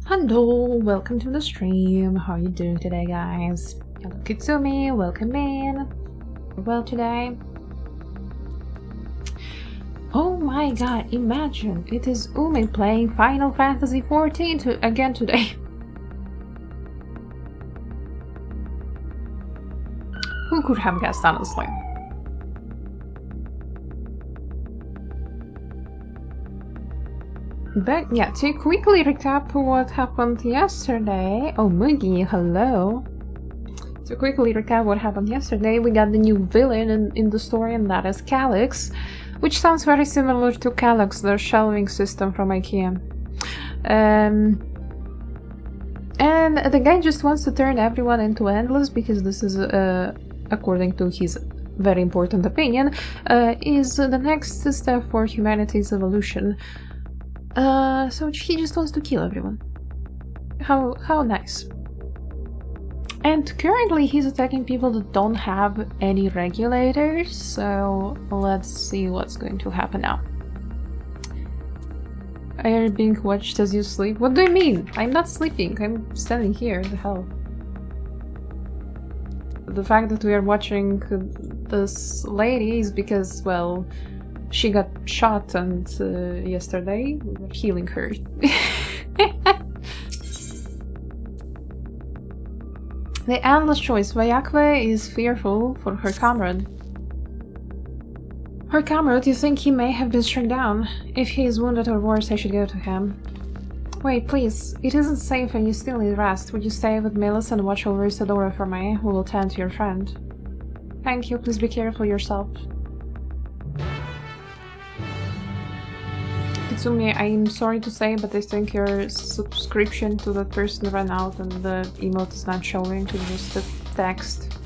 Hello, welcome to the stream. How are you doing today, guys? Hello Kitsumi, welcome in. Well today. Oh my god, imagine, it is Umi playing Final Fantasy XIV again today. Who could have guessed, honestly? But yeah, to quickly recap what happened yesterday. Oh, Mugi, hello. To quickly recap what happened yesterday, we got the new villain in the story, and that is Kallax, which sounds very similar to Kallax, the shelving system from IKEA. And the guy just wants to turn everyone into endless because this is, according to his very important opinion, is the next step for humanity's evolution. So he just wants to kill everyone. How nice. And currently he's attacking people that don't have any regulators, so let's see what's going to happen now. I are being watched as you sleep? What do you mean? I'm not sleeping, I'm standing here, the hell. The fact that we are watching this lady is because, well, she got shot and yesterday we were healing her. The endless choice. Vayakve is fearful for her comrade. Her comrade, you think he may have been struck down? If he is wounded or worse, I should go to him. Wait, please. It isn't safe and you still need rest. Would you stay with Melis and watch over Isadora for me? We will tend to your friend. Thank you. Please be careful yourself. Kitsumi, I'm sorry to say, but I think your subscription to that person ran out and the emote is not showing, it's just the text.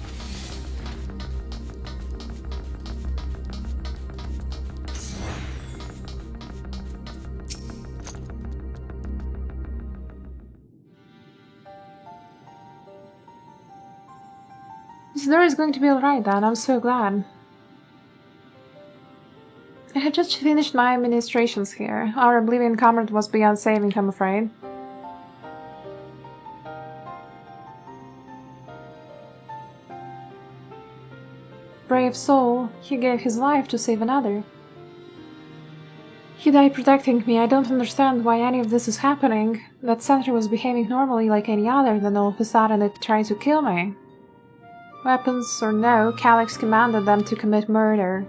Isadora is going to be alright then, I'm so glad. I had just finished my administrations here. Our Oblivion comrade was beyond saving, I'm afraid. Brave soul, he gave his life to save another. He died protecting me. I don't understand why any of this is happening. That sentry was behaving normally like any other, then all of a sudden it tried to kill me. Weapons or no, Kallax commanded them to commit murder.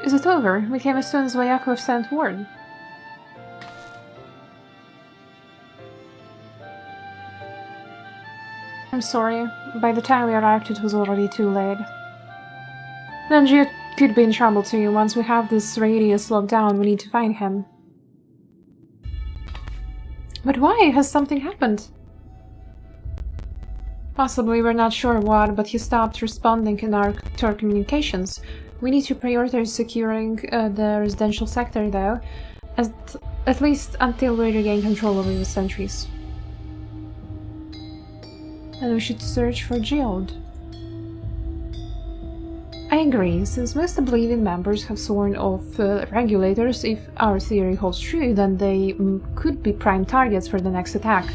Is it over? We came as soon as Vayakov sent word. I'm sorry. By the time we arrived, it was already too late. Nanjia could be in trouble too. Once we have this radius locked down, we need to find him. But why? Has something happened? Possibly, we're not sure what, but he stopped responding to our communications. We need to prioritize securing the residential sector, though, at least until we regain control over the sentries. And we should search for Geode. I agree, since most Oblivion members have sworn off regulators, if our theory holds true, then they could be prime targets for the next attack.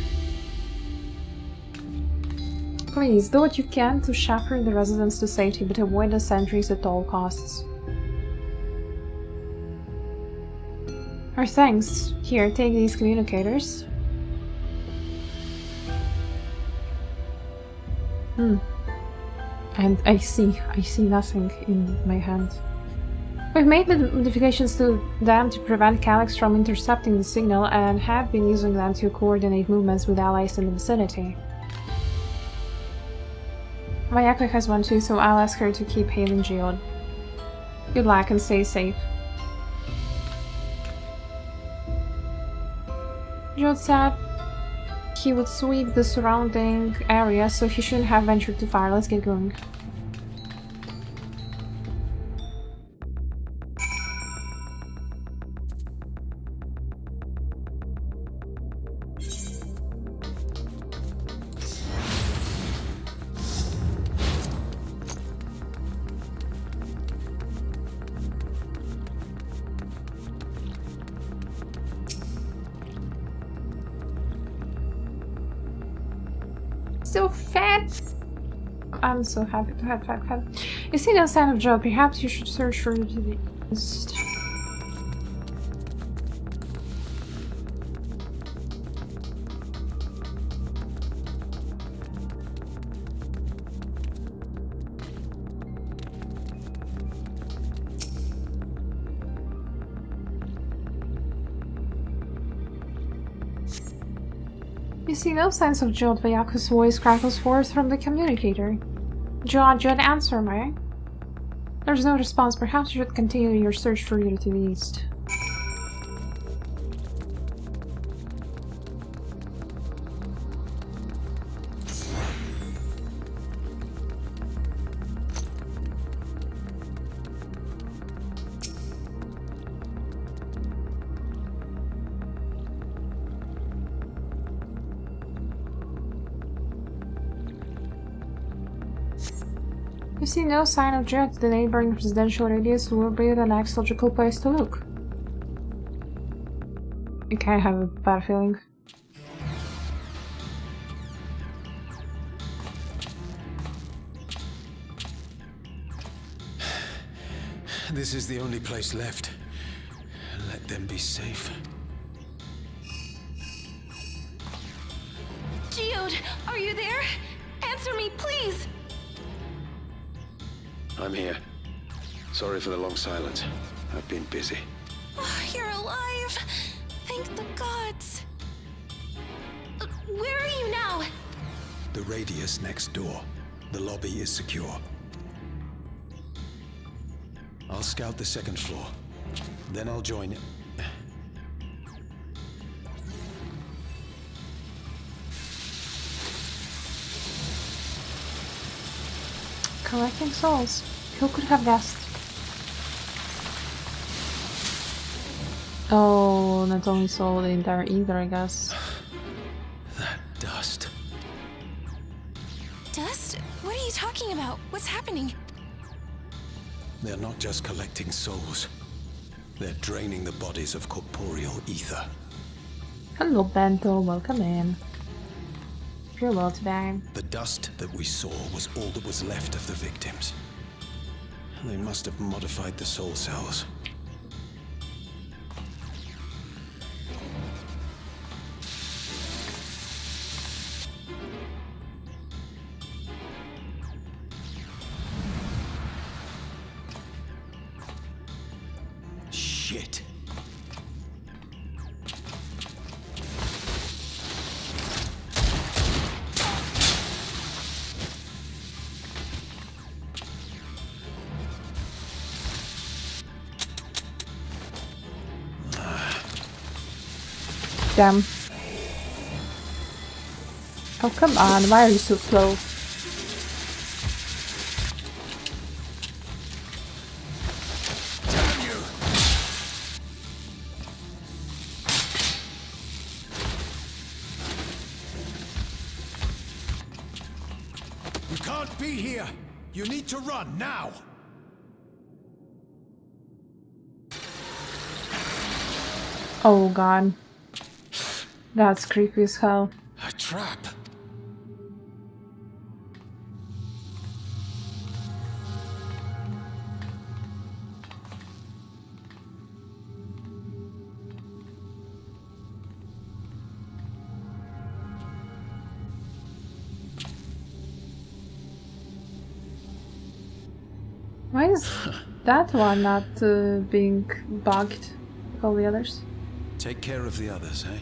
Please, do what you can to shepherd the residents to safety, but avoid the sentries at all costs. Our thanks. Here, take these communicators. And I see nothing in my hand. We've made the modifications to them to prevent Kallax from intercepting the signal and have been using them to coordinate movements with allies in the vicinity. Mayako has one too, so I'll ask her to keep hailing Geode. Good luck and stay safe. Geode said he would sweep the surrounding area, so he shouldn't have ventured too far. Let's get going. So fat! I'm so happy to have fat. You see no sign of Joe. Perhaps you should search for it to the east. You see no signs of Jod. Vayaku's voice crackles forth from the communicator. Jod, answer me. There's no response. Perhaps you should continue your search further to the east. You see no sign of Jet. The neighboring residential radius will be the next logical place to look. I kind of have a bad feeling. This is the only place left. Let them be safe. Geode, are you there? Answer me, please! I'm here. Sorry for the long silence. I've been busy. Oh, you're alive! Thank the gods! Where are you now? The radius next door. The lobby is secure. I'll scout the second floor. Then I'll join it. Collecting souls. Who could have guessed? Oh, not only soul the entire ether, I guess. That dust. Dust? What are you talking about? What's happening? They're not just collecting souls. They're draining the bodies of corporeal ether. Hello, Bento. Welcome in. You're well today. The dust that we saw was all that was left of the victims. They must have modified the soul cells. Shit. Damn. Oh, come on. Why are you so slow? Damn you! You can't be here! You need to run now! Oh god. That's creepy as hell. A trap! Why is that one not being bugged like all the others? Take care of the others, eh?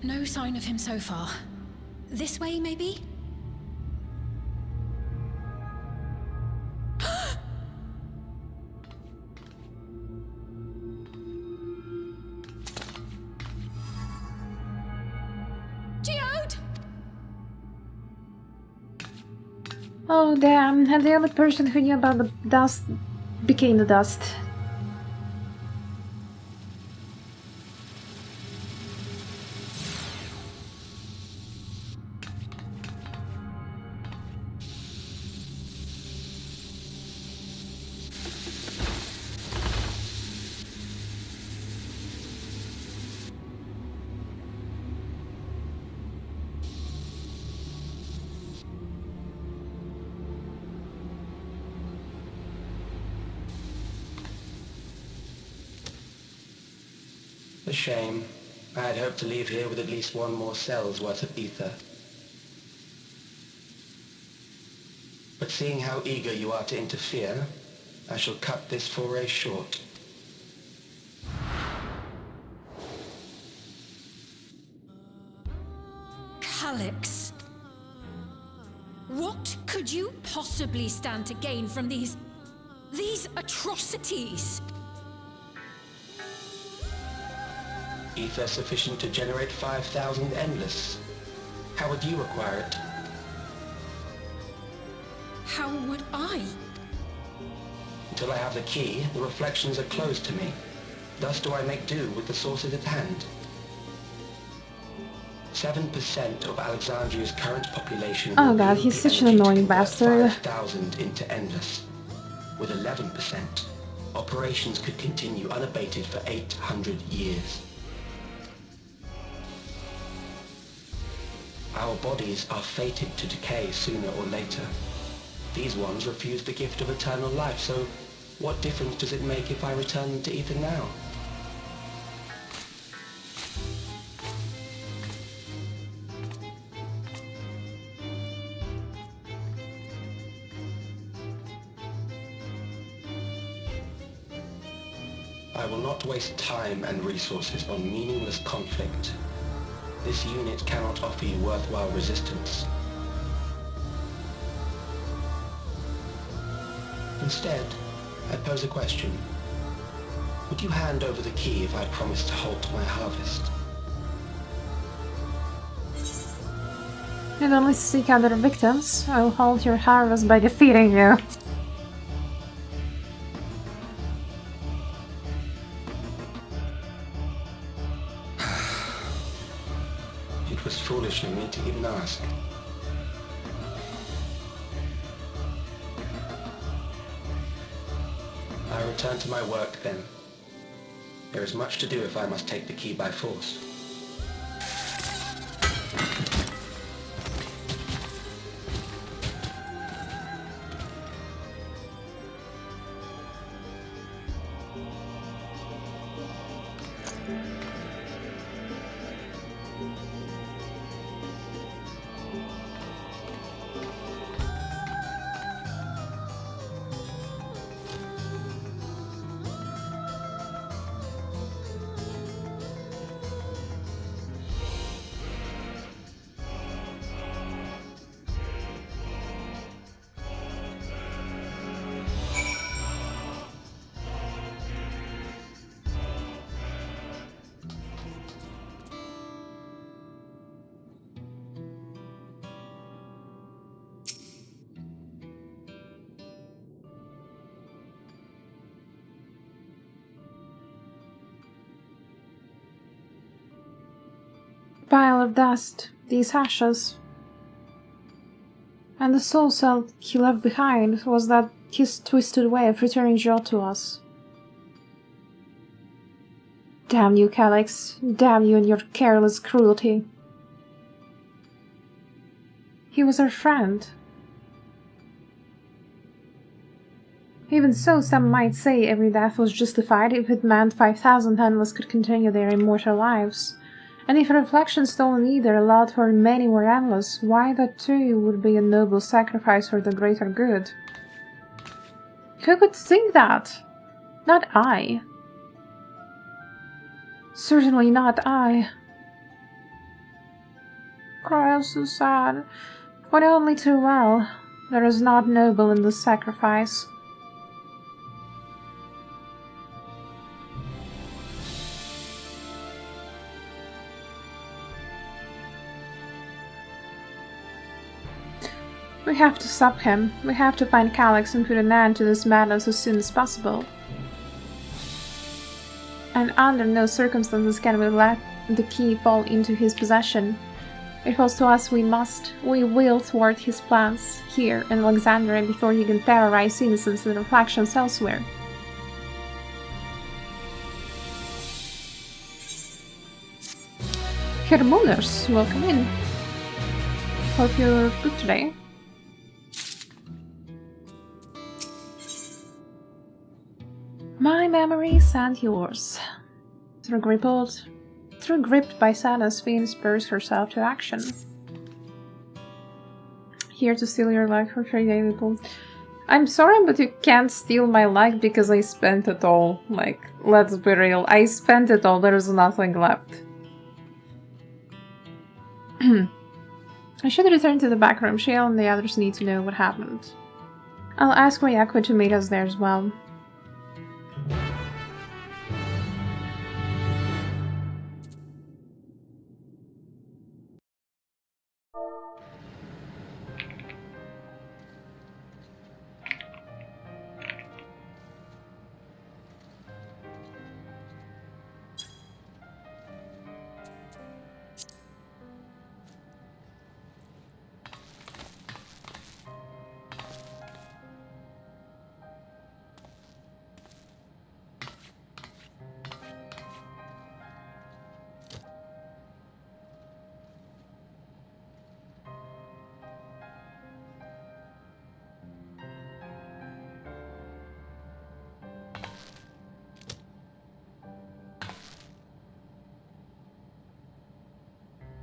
No sign of him so far. This way, maybe? Geode! Oh damn, and the only person who knew about the dust became the dust. A shame. I had hoped to leave here with at least one more cell's worth of ether. But seeing how eager you are to interfere, I shall cut this foray short. Kallax. What could you possibly stand to gain from these atrocities? Ether sufficient to generate 5,000 endless. How would you acquire it? How would I? Until I have the key, the reflections are closed to me. Thus do I make do with the sources at hand. 7% of Alexandria's current population. Oh god, he's such an annoying bastard. 5,000 into endless. With 11%, operations could continue unabated for 800 years. Our bodies are fated to decay sooner or later. These ones refuse the gift of eternal life, so what difference does it make if I return them to ether now? I will not waste time and resources on meaningless conflict. This unit cannot offer you worthwhile resistance. Instead, I pose a question. Would you hand over the key if I promise to halt my harvest? You only seek other victims. I'll halt your harvest by defeating you. It was foolish of me to even ask. I return to my work then. There is much to do if I must take the key by force. Pile of dust, these ashes. And the soul cell he left behind was that his twisted way of returning Joe to us. Damn you, Kallax. Damn you and your careless cruelty. He was our friend. Even so, some might say every death was justified if it meant 5,000 Endless could continue their immortal lives. And if a reflection stolen either allowed for many more Endless, why that too would be a noble sacrifice for the greater good? Who could think that? Not I. Certainly not I. Cry so sad, but only too well. There is naught noble in this sacrifice. We have to stop him. We have to find Kallax and put an end to this madness as soon as possible. And under no circumstances can we let the key fall into his possession. It falls to us we will thwart his plans here in Alexandria before he can terrorize innocents and reflections elsewhere. Hermoners, welcome in. Hope you're good today. My memories and yours. Through gripped by sadness, Phoenix spurs herself to action. Here to steal your life for 3 daily pool. I'm sorry, but you can't steal my life because I spent it all. Like, let's be real. I spent it all, there's nothing left. I should return to the back room. Shale and the others need to know what happened. I'll ask Ryako to meet us there as well.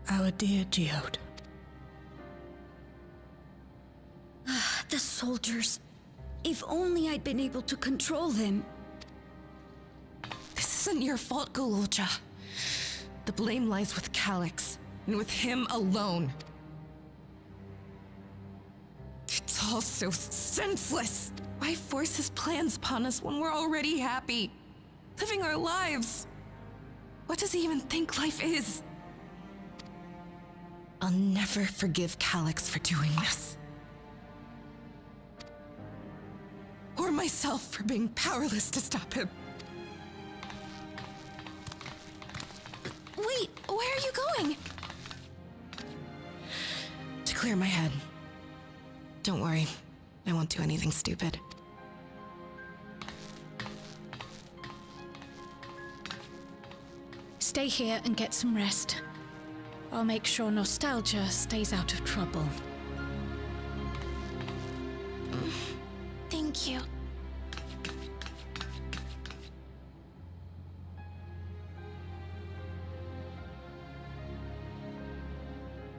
Our dear Geode. The soldiers. If only I'd been able to control them. This isn't your fault, Golulja. The blame lies with Kallax, and with him alone. It's all so senseless. Why force his plans upon us when we're already happy? Living our lives. What does he even think life is? I'll never forgive Kallax for doing this. Or myself for being powerless to stop him. Wait, where are you going? To clear my head. Don't worry, I won't do anything stupid. Stay here and get some rest. I'll make sure nostalgia stays out of trouble. Thank you.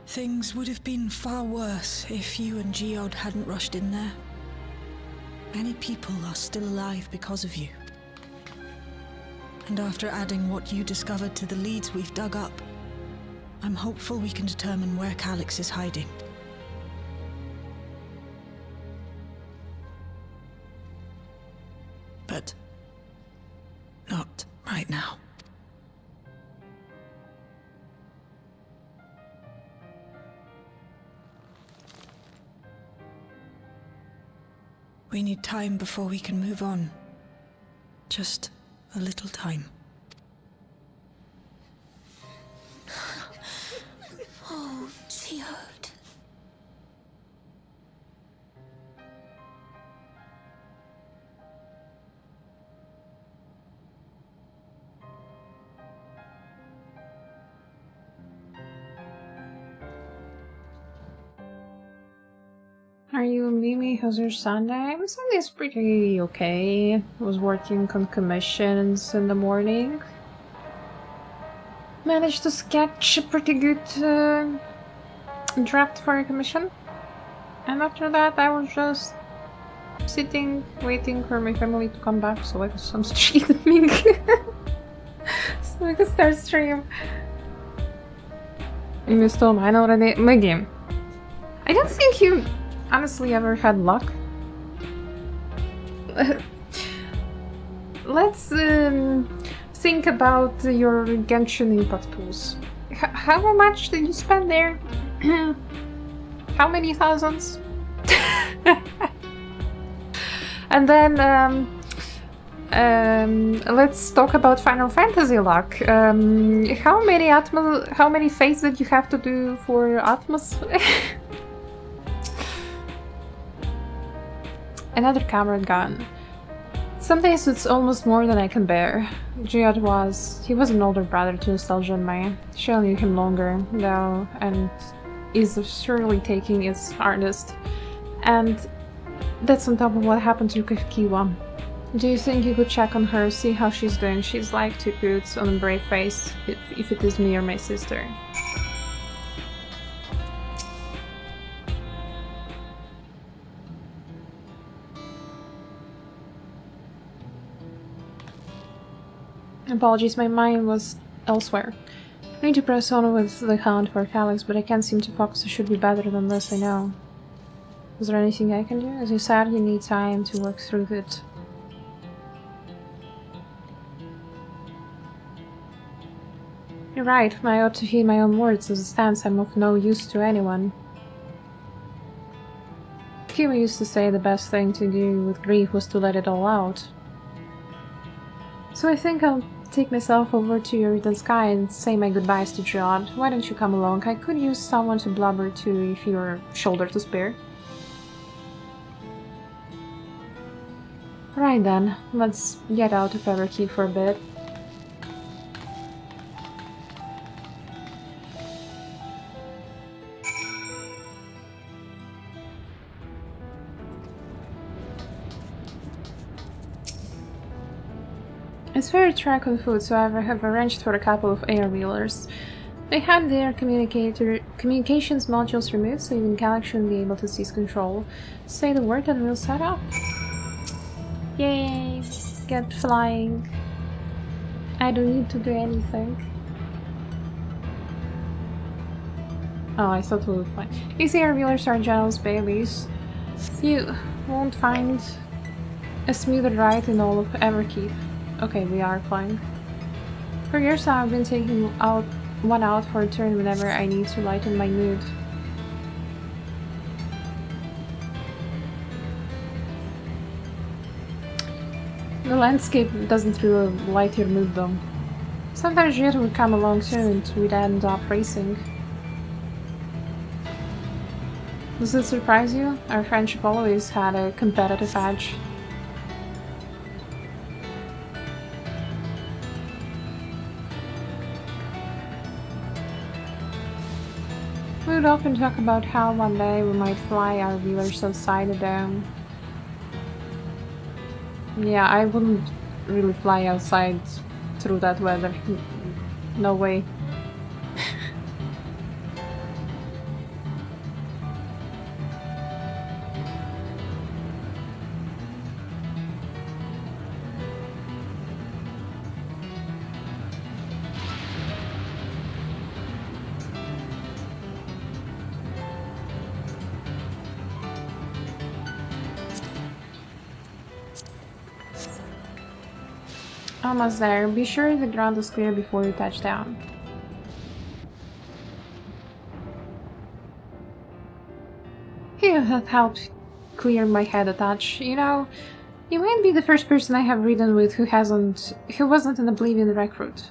Things would have been far worse if you and Geode hadn't rushed in there. Many people are still alive because of you. And after adding what you discovered to the leads we've dug up, I'm hopeful we can determine where Kallax is hiding. But not right now. We need time before we can move on. Just a little time. Oh, Geode. Are you Mimi? How's your Sunday? My Sunday's pretty okay. I was working on commissions in the morning. Managed to sketch a pretty good draft for a commission. And after that I was just sitting, waiting for my family to come back so I could some streaming. So I could start stream. You stole mine already? My game. I don't think you honestly ever had luck. Let's think about your Genshin Impact pools. How much did you spend there? How many thousands? And then let's talk about Final Fantasy luck. How many fates did you have to do for Atmos? Another camera gun. Some days it's almost more than I can bear. Geode he was an older brother to Nostalgia and Maya. She knew him longer, though, and is surely taking its hardest. And that's on top of what happened to Kiwa. Do you think you could check on her, see how she's doing? She's like to put on a brave face if it is me or my sister. Apologies, my mind was elsewhere. I need to press on with the hunt for Kallax, but I can't seem to focus. I should be better than this, I know. Is there anything I can do? As you said, you need time to work through it. You're right, I ought to heed my own words. As it stands, I'm of no use to anyone. Kiwa used to say the best thing to do with grief was to let it all out. So I think I'll take myself over to your Earth Sky and say my goodbyes to Geode. Why don't you come along? I could use someone to blubber to if you're shoulder to spare. Right then, let's get out of Everkeep for a bit. It's very track on foot, so I have arranged for a couple of air wheelers. They had their communications modules removed, so even Kallax shouldn't be able to seize control. Say the word and we'll set off. Yay! Get flying. I don't need to do anything. Oh, I thought we would fly. These air wheelers are Giles Bailey's. You won't find a smoother ride in all of Everkeep. Okay, we are flying. For years now, I've been taking one out for a turn whenever I need to lighten my mood. The landscape doesn't really light your mood though. Sometimes Geode would come along too and we'd end up racing. Does it surprise you? Our friendship always had a competitive edge. We would often talk about how one day we might fly our wheelers outside the dome. Yeah, I wouldn't really fly outside through that weather. No way. Almost there. Be sure the ground is clear before you touch down. Phew, that helped clear my head a touch. You know, you might be the first person I have ridden with who wasn't an Oblivion recruit.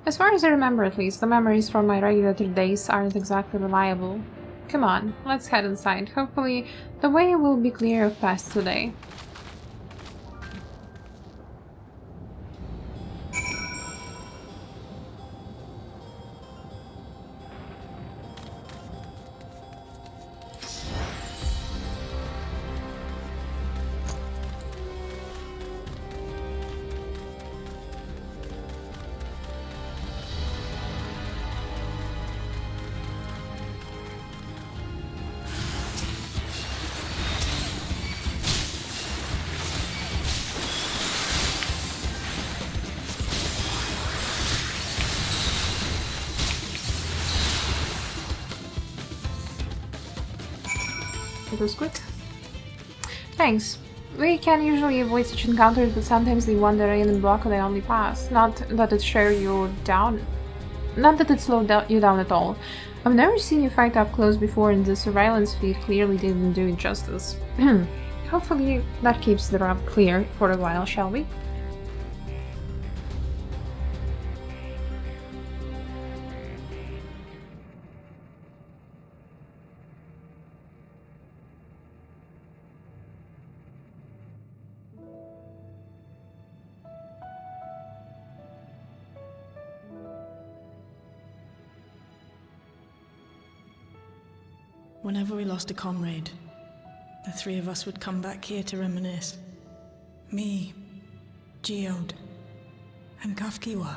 As far as I remember at least, the memories from my regulator days aren't exactly reliable. Come on, let's head inside. Hopefully, the way will be clear of pests today. It was quick. Thanks. We can usually avoid such encounters, but sometimes they wander in and block the only path. Not that it slowed you down at all. I've never seen you fight up close before, and the surveillance feed clearly didn't do it justice. Hopefully that keeps the route clear for a while, shall we? Whenever we lost a comrade, the three of us would come back here to reminisce. Me, Geode, and Kafkiwa.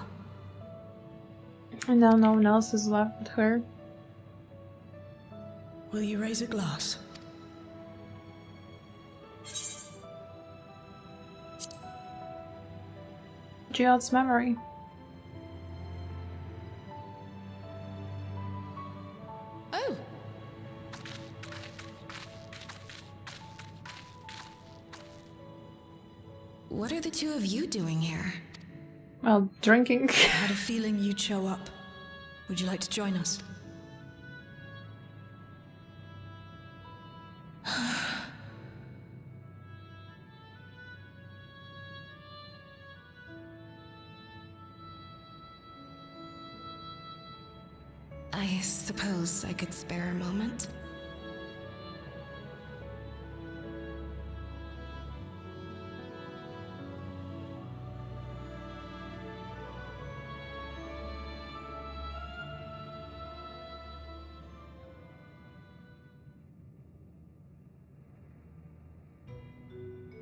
And now no one else is left but her. Will you raise a glass? Geode's memory. Oh! What are the two of you doing here? Well, drinking. I had a feeling you'd show up. Would you like to join us? I suppose I could spare a moment.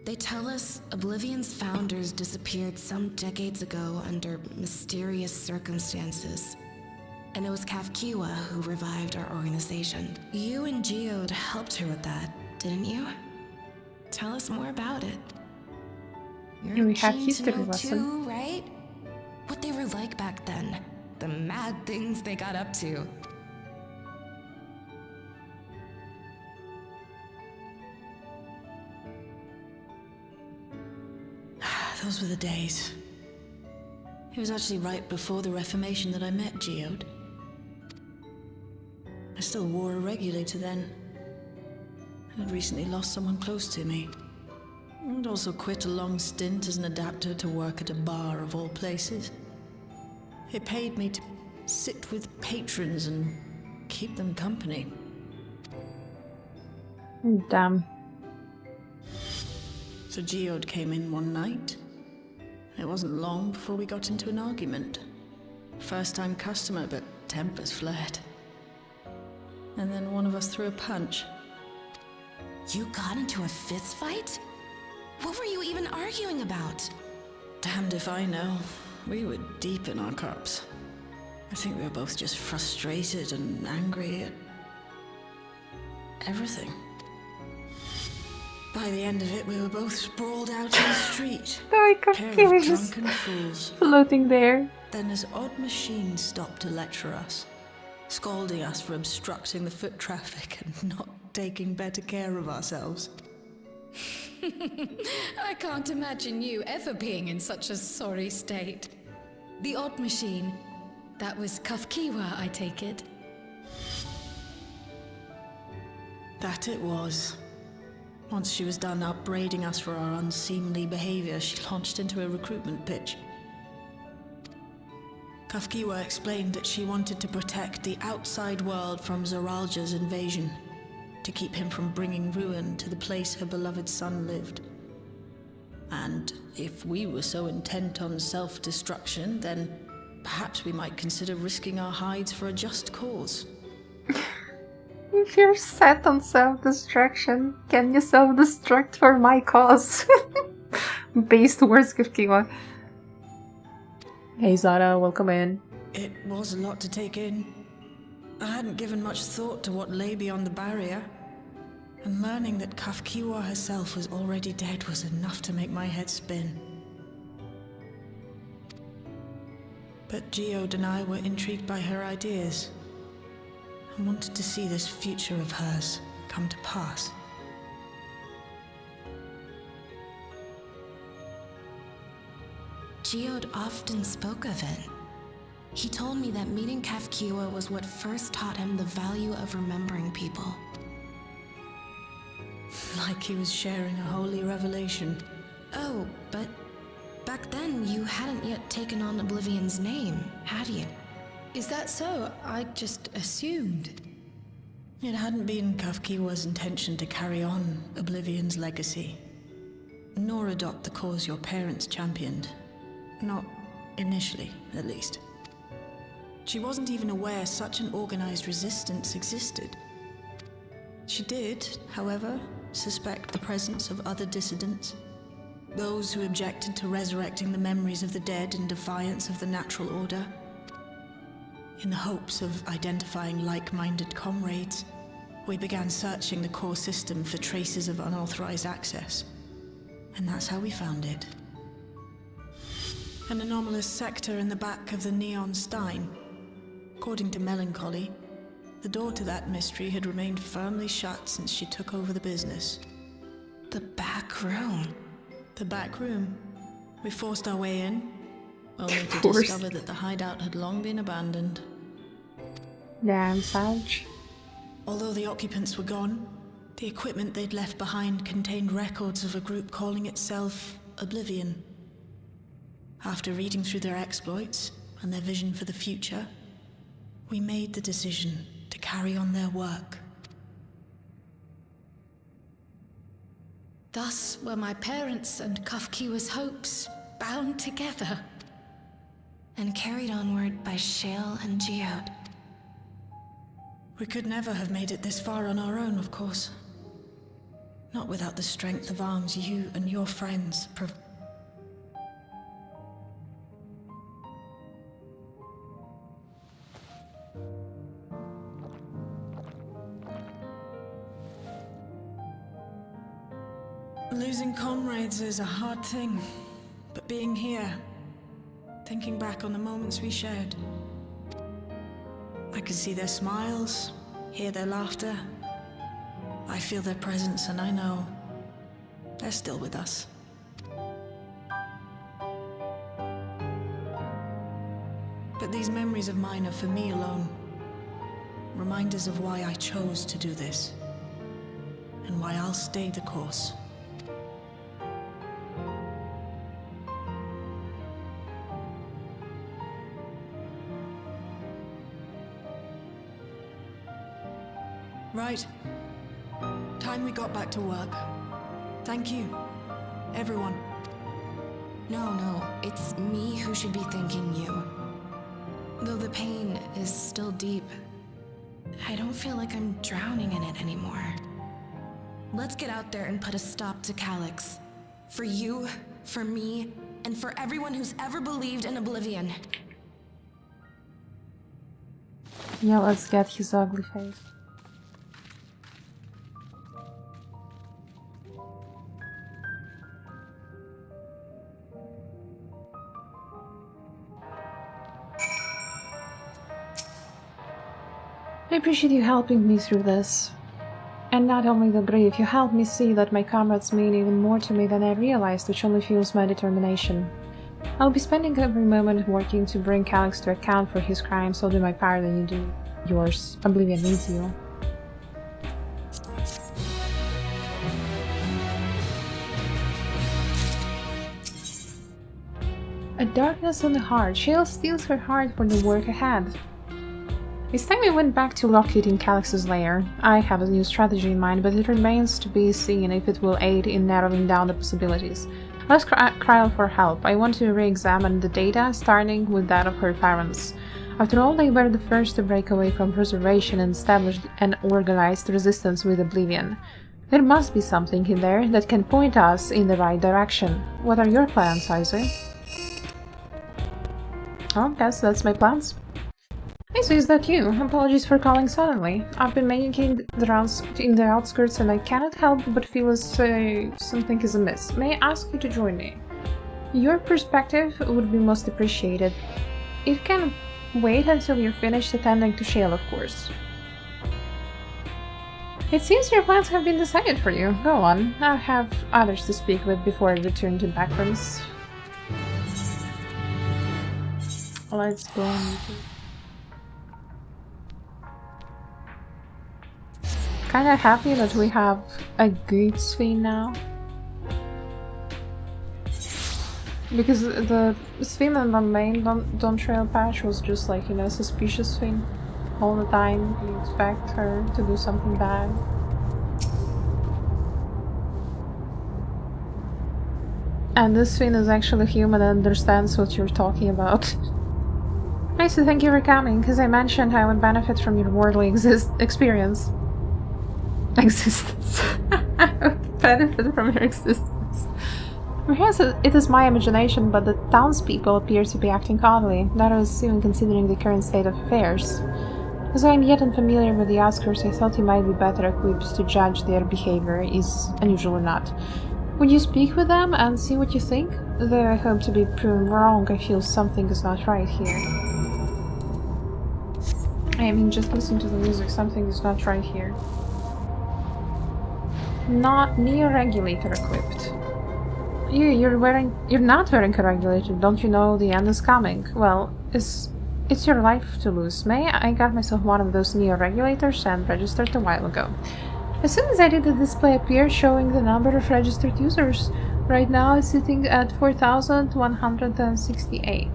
They tell us Oblivion's founders disappeared some decades ago under mysterious circumstances. And it was Kafkiwa who revived our organization. You and Geode helped her with that, didn't you? Tell us more about it. You're We have keen to history know lesson. too, right? What they were like back then. The mad things they got up to. Those were the days. It was actually right before the Reformation that I met Geode. I still wore a regulator then. And had recently lost someone close to me. And also quit a long stint as an adapter to work at a bar of all places. It paid me to sit with patrons and keep them company. Damn. So Geode came in one night. It wasn't long before we got into an argument. First-time customer, but tempers flared. And then one of us threw a punch. You got into a fist fight? What were you even arguing about? Damned if I know. We were deep in our cups. I think we were both just frustrated and angry at everything. By the end of it, we were both sprawled out in the street. Like a Pair kid of just drunken fools. floating there. Then this odd machine stopped to lecture us, scolding us for obstructing the foot traffic and not taking better care of ourselves. I can't imagine you ever being in such a sorry state. The odd machine. That was Kafkiwa, I take it. That it was. Once she was done upbraiding us for our unseemly behavior, she launched into a recruitment pitch. Kafkiwa explained that she wanted to protect the outside world from Zoralja's invasion, to keep him from bringing ruin to the place her beloved son lived. And if we were so intent on self-destruction, then perhaps we might consider risking our hides for a just cause. If you're set on self-destruction, can you self-destruct for my cause? Based towards Kafkiwa. Hey Zara, welcome in. It was a lot to take in. I hadn't given much thought to what lay beyond the barrier, and learning that Kafkiwa herself was already dead was enough to make my head spin. But Geode and I were intrigued by her ideas, and wanted to see this future of hers come to pass. Geode often spoke of it. He told me that meeting Kafkiwa was what first taught him the value of remembering people. Like he was sharing a holy revelation. Oh, but back then you hadn't yet taken on Oblivion's name, had you? Is that so? I just assumed. It hadn't been Kafkiwa's intention to carry on Oblivion's legacy, nor adopt the cause your parents championed. Not initially, at least. She wasn't even aware such an organized resistance existed. She did, however, suspect the presence of other dissidents, those who objected to resurrecting the memories of the dead in defiance of the natural order. In the hopes of identifying like-minded comrades, we began searching the core system for traces of unauthorized access. And that's how we found it. An anomalous sector in the back of the Neon Stein. According to Melancholy, the door to that mystery had remained firmly shut since she took over the business. The back room. The back room. We forced our way in, only to discover that the hideout had long been abandoned. Damn, Sarge. Although the occupants were gone, the equipment they'd left behind contained records of a group calling itself Oblivion. After reading through their exploits and their vision for the future, we made the decision to carry on their work. Thus were my parents' and Kafkiwa's hopes bound together. And carried onward by Shale and Geode. We could never have made it this far on our own, of course. Not without the strength of arms you and your friends Losing comrades is a hard thing, but being here, thinking back on the moments we shared, I can see their smiles, hear their laughter. I feel their presence, and I know they're still with us. But these memories of mine are for me alone. Reminders of why I chose to do this, and why I'll stay the course. Right. Time we got back to work. Thank you, everyone. No, it's me who should be thanking you. Though the pain is still deep, I don't feel like I'm drowning in it anymore. Let's get out there and put a stop to Kallax. For you, for me, and for everyone who's ever believed in Oblivion. Yeah, let's get his ugly face. I appreciate you helping me through this. And not only the grief, you helped me see that my comrades mean even more to me than I realized, which only fuels my determination. I'll be spending every moment working to bring Kallax to account for his crimes. I'll do my part and you do yours. Oblivion needs you. A darkness on the heart. Shale steals her heart for the work ahead. It's time we went back to locating Kallax's lair. I have a new strategy in mind, but it remains to be seen if it will aid in narrowing down the possibilities. Let's cry out for help. I want to re-examine the data, starting with that of her parents. After all, they were the first to break away from preservation and establish an organized resistance with Oblivion. There must be something in there that can point us in the right direction. What are your plans, Isaac? Oh, yes, that's my plans. Hey, so is that you? Apologies for calling suddenly. I've been making the rounds in the outskirts and I cannot help but feel as something is amiss. May I ask you to join me? Your perspective would be most appreciated. It can wait until you're finished attending to Shale, of course. It seems your plans have been decided for you. Go on. I have others to speak with before I return to backrooms. Let's go. Kinda happy that we have a good Sphinx now. Because the Sphinx in the main Dawn Trail patch was just like, you know, suspicious Sphinx. All the time you expect her to do something bad. And this Sphinx is actually human and understands what you're talking about. Nice to thank you for coming, because I mentioned I would benefit from your worldly experience. Existence. I would benefit from your existence. Perhaps it is my imagination, but the townspeople appear to be acting oddly, that is, even considering the current state of affairs. As I am yet unfamiliar with the outskirts, I thought you might be better equipped to judge their behavior is unusual or not. Would you speak with them and see what you think? Though I hope to be proven wrong, I feel something is not right here. I mean, just listen to the music, something is not right here. Not Neo-regulator equipped. You're not wearing a regulator, don't you know the end is coming? Well, it's your life to lose. I got myself one of those Neo-regulators and registered a while ago. As soon as I did, the display appeared showing the number of registered users. Right now it's sitting at 4,168.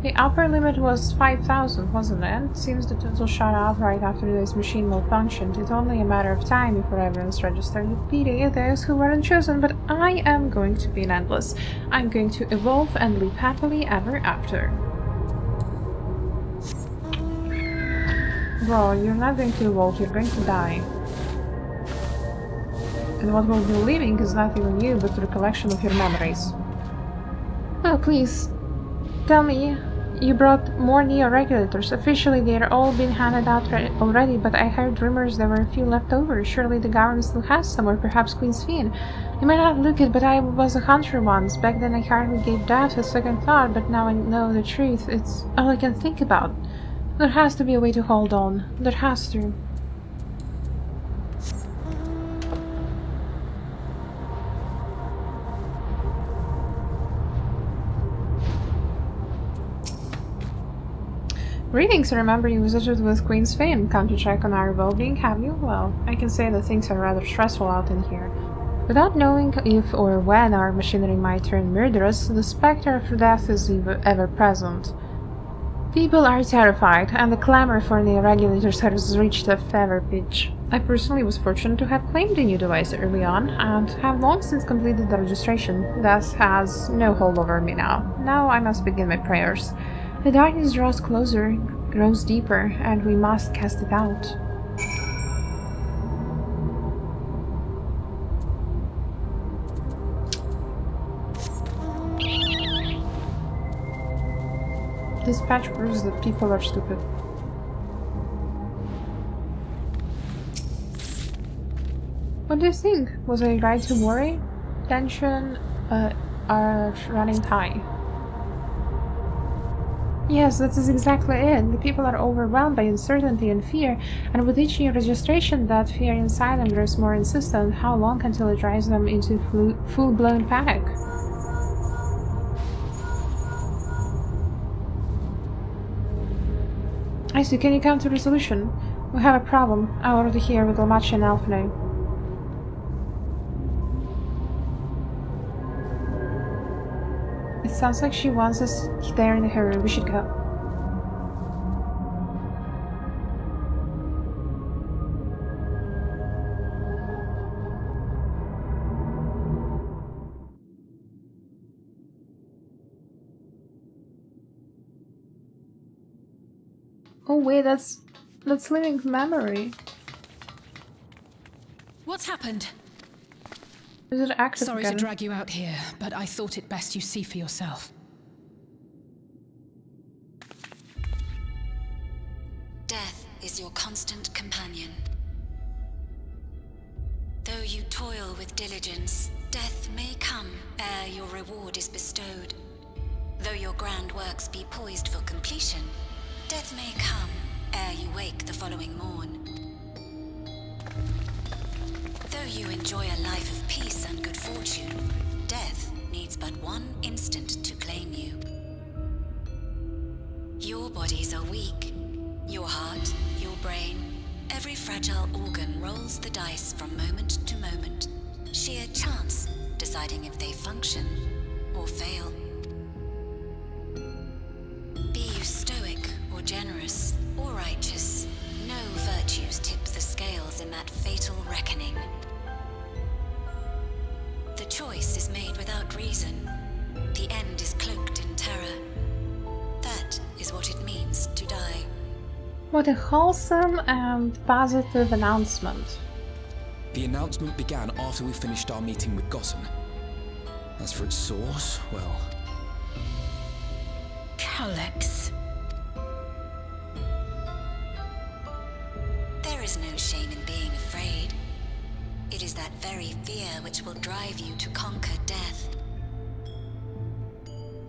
The upper limit was 5,000, wasn't it? Seems the total shot up right after this machine malfunctioned. It's only a matter of time before everyone's registered with PD, those who weren't chosen, but I am going to be an endless. I'm going to evolve and live happily ever after. Bro, you're not going to evolve, you're going to die. And what will be living is not even you, but the recollection of your memories. Oh, please, tell me, you brought more Neo-regulators. Officially, they're all been handed out already, but I heard rumors there were a few left over. Surely the government still has some, or perhaps Queen Sphinx. You might not look it, but I was a hunter once. Back then I hardly gave death a second thought, but now I know the truth. It's all I can think about. There has to be a way to hold on. There has to. Greetings, remember you visited with Queen Sphinx. Come to check on our well-being, have you? Well, I can say that things are rather stressful out in here. Without knowing if or when our machinery might turn murderous, the specter of death is ever present. People are terrified, and the clamor for the regulators has reached a fever pitch. I personally was fortunate to have claimed a new device early on, and have long since completed the registration. Death has no hold over me now. Now I must begin my prayers. The darkness draws closer, grows deeper, and we must cast it out. This patch proves that people are stupid. What do you think? Was I right to worry? Tension are running high. Yes, that is exactly it. The people are overwhelmed by uncertainty and fear, and with each new registration, that fear inside them grows more insistent. How long until it drives them into full-blown panic? I see, can you come to resolution? We have a problem. I already here with Almachi and Alphinae. It sounds like she wants us there in a hurry. We should go. Oh wait, that's living memory. What's happened? Is it active Sorry again? to drag you out here, but I thought it best you see for yourself. Death is your constant companion. Though you toil with diligence, death may come ere your reward is bestowed. Though your grand works be poised for completion, death may come ere you wake the following morn. Though you enjoy a life of peace and good fortune, death needs but one instant to claim you. bodies are weak. Your heart, your brain, every fragile organ rolls the dice from moment to moment. Sheer chance deciding if they function or fail. Be you stoic or generous or righteous, no virtues tip the scales in that fatal reckoning. The choice is made without reason. The end is cloaked in terror. That is what it means to die. What a wholesome and positive announcement. The announcement began after we finished our meeting with Gossen. As for its source, well... Kallax. There is no shame in being afraid. It is that very fear which will drive you to conquer death.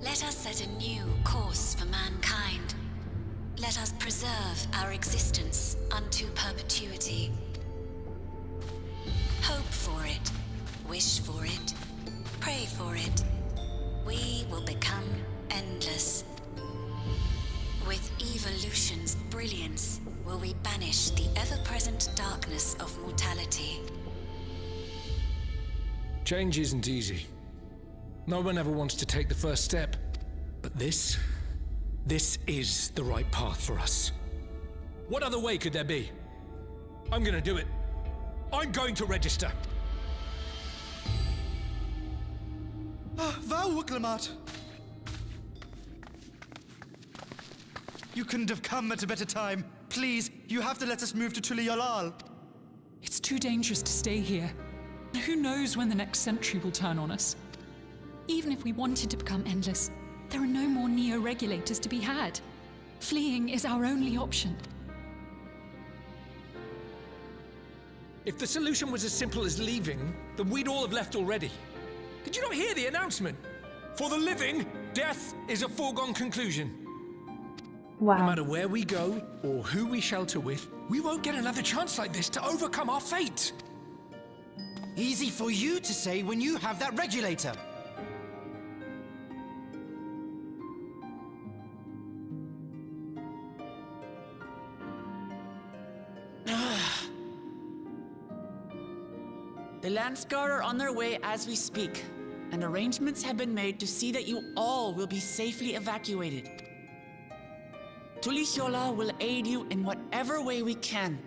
Let us set a new course for mankind. Let us preserve our existence unto perpetuity. Hope for it, wish for it, pray for it. We will become endless. With evolution's brilliance, will we banish the ever-present darkness of mortality. Change isn't easy. No one ever wants to take the first step. But this is the right path for us. What other way could there be? I'm gonna do it. I'm going to register. Vau, you couldn't have come at a better time. Please, you have to let us move to Tuliolal. It's too dangerous to stay here. Who knows when the next century will turn on us? Even if we wanted to become endless, there are no more neo-regulators to be had. Fleeing is our only option. If the solution was as simple as leaving, then we'd all have left already. Did you not hear the announcement? For the living, death is a foregone conclusion. Wow. No matter where we go, or who we shelter with, we won't get another chance like this to overcome our fate. Easy for you to say when you have that regulator. The Landsguard are on their way as we speak, and arrangements have been made to see that you all will be safely evacuated. Tulichola will aid you in whatever way we can.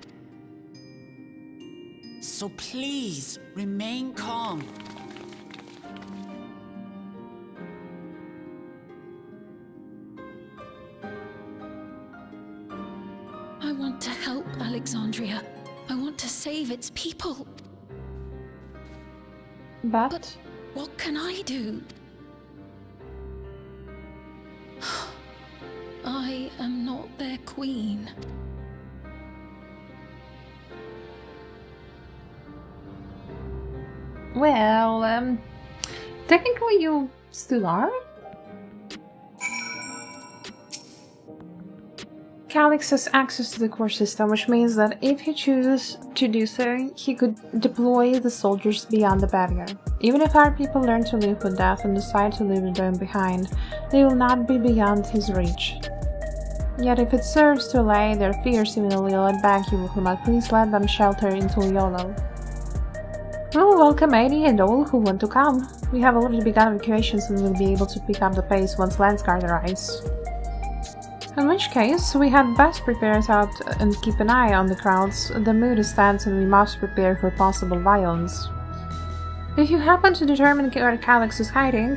So please, remain calm. I want to help Alexandria. I want to save its people. But what can I do? I am not their queen. well, technically you still are? Kallax has access to the core system, which means that if he chooses to do so, he could deploy the soldiers beyond the barrier. Even if our people learn to live with death and decide to leave the dome behind, they will not be beyond his reach. Yet if it serves to allay their fears, even a little, I beg you, Muhammad, please let them shelter in Tuliolal. We will welcome any and all who want to come. We have already begun evacuations and will be able to pick up the pace once Landsguard arrives. In which case, we had best prepare us out and keep an eye on the crowds. The mood is tense and we must prepare for possible violence. If you happen to determine where Kallax is hiding,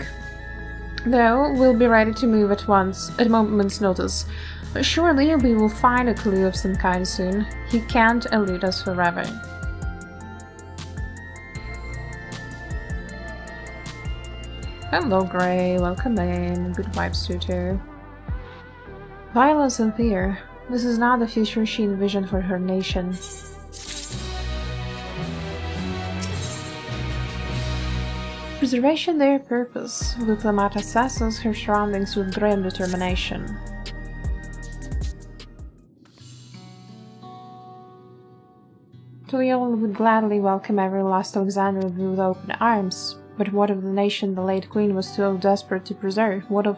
though, we'll be ready to move at once, at a moment's notice. Surely we will find a clue of some kind soon. He can't elude us forever. Hello, Grey. Welcome in. Good vibes to you too. Violence and fear. This is not the future she envisioned for her nation. Preservation their purpose. Diplomat assesses her surroundings with grim determination. Tuliolal would gladly welcome every lost Alexander with open arms. But what of the nation the late queen was so desperate to preserve? What of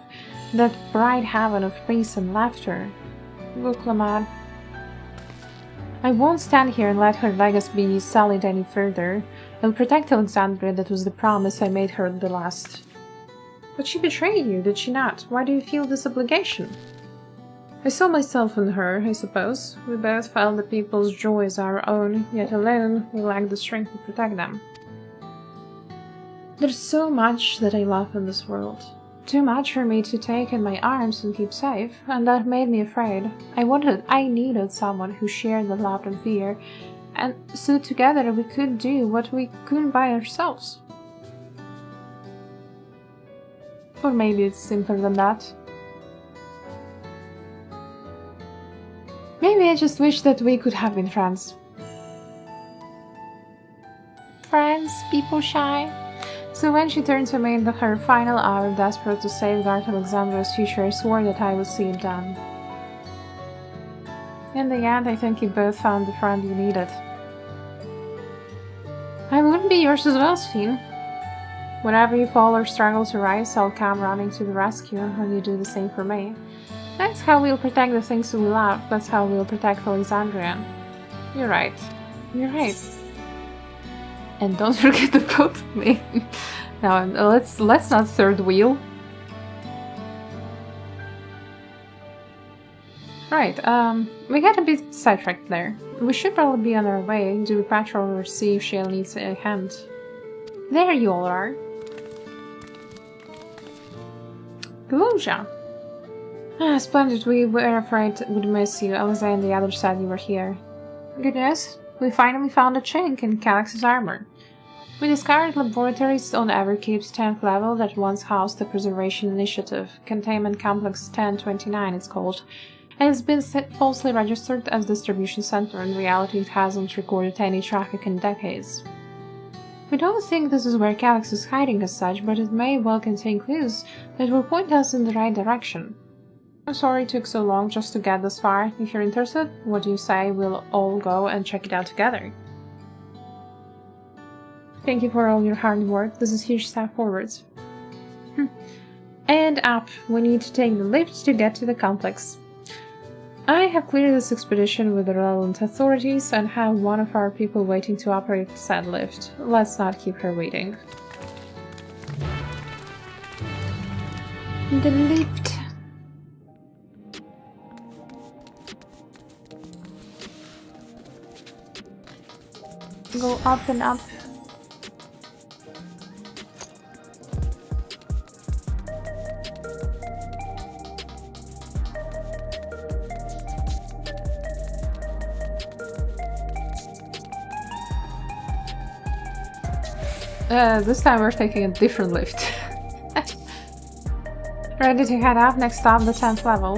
that bright haven of peace and laughter? Look, Lamar. I won't stand here and let her legacy be sullied any further. I'll protect Alexandria, that was the promise I made her the last. But she betrayed you, did she not? Why do you feel this obligation? I saw myself in her, I suppose. We both felt the people's joy as our own, yet alone we lacked the strength to protect them. There's so much that I love in this world. Too much for me to take in my arms and keep safe, and that made me afraid. I needed someone who shared the love and fear, and so together we could do what we couldn't by ourselves. Or maybe it's simpler than that. Maybe I just wish that we could have been friends. Friends, people shy. So when she turned to me in her final hour, desperate to safeguard Alexandra's future, I swore that I would see it done. In the end, I think you both found the friend you needed. I wouldn't be yours as well, Sphene. Whenever you fall or struggle to rise, I'll come running to the rescue, and you do the same for me. That's how we'll protect the things we love. That's how we'll protect Alexandria. You're right. You're right. And don't forget to vote for me. Now let's not third wheel. Right, we got a bit sidetracked there. We should probably be on our way. Do we patrol or see if Shale needs a hand? There you all are. Gluja. Ah, splendid. We were afraid we'd miss you. Aliza and the others said you were here. Good news. We finally found a chink in Kallax's armor. We discovered laboratories on Everkeep's 10th level that once housed the Preservation Initiative. Containment Complex 1029 it's called, and it's been falsely registered as distribution center. In reality, it hasn't recorded any traffic in decades. We don't think this is where Kallax is hiding as such, but it may well contain clues that will point us in the right direction. I'm sorry it took so long just to get this far. If you're interested, what do you say we'll all go and check it out together? Thank you for all your hard work. This is a huge step forwards. And up. We need to take the lift to get to the complex. I have cleared this expedition with the relevant authorities and have one of our people waiting to operate said lift. Let's not keep her waiting. The lift. Go up and up. This time we're taking a different lift. Ready to head up, next stop the 10th level.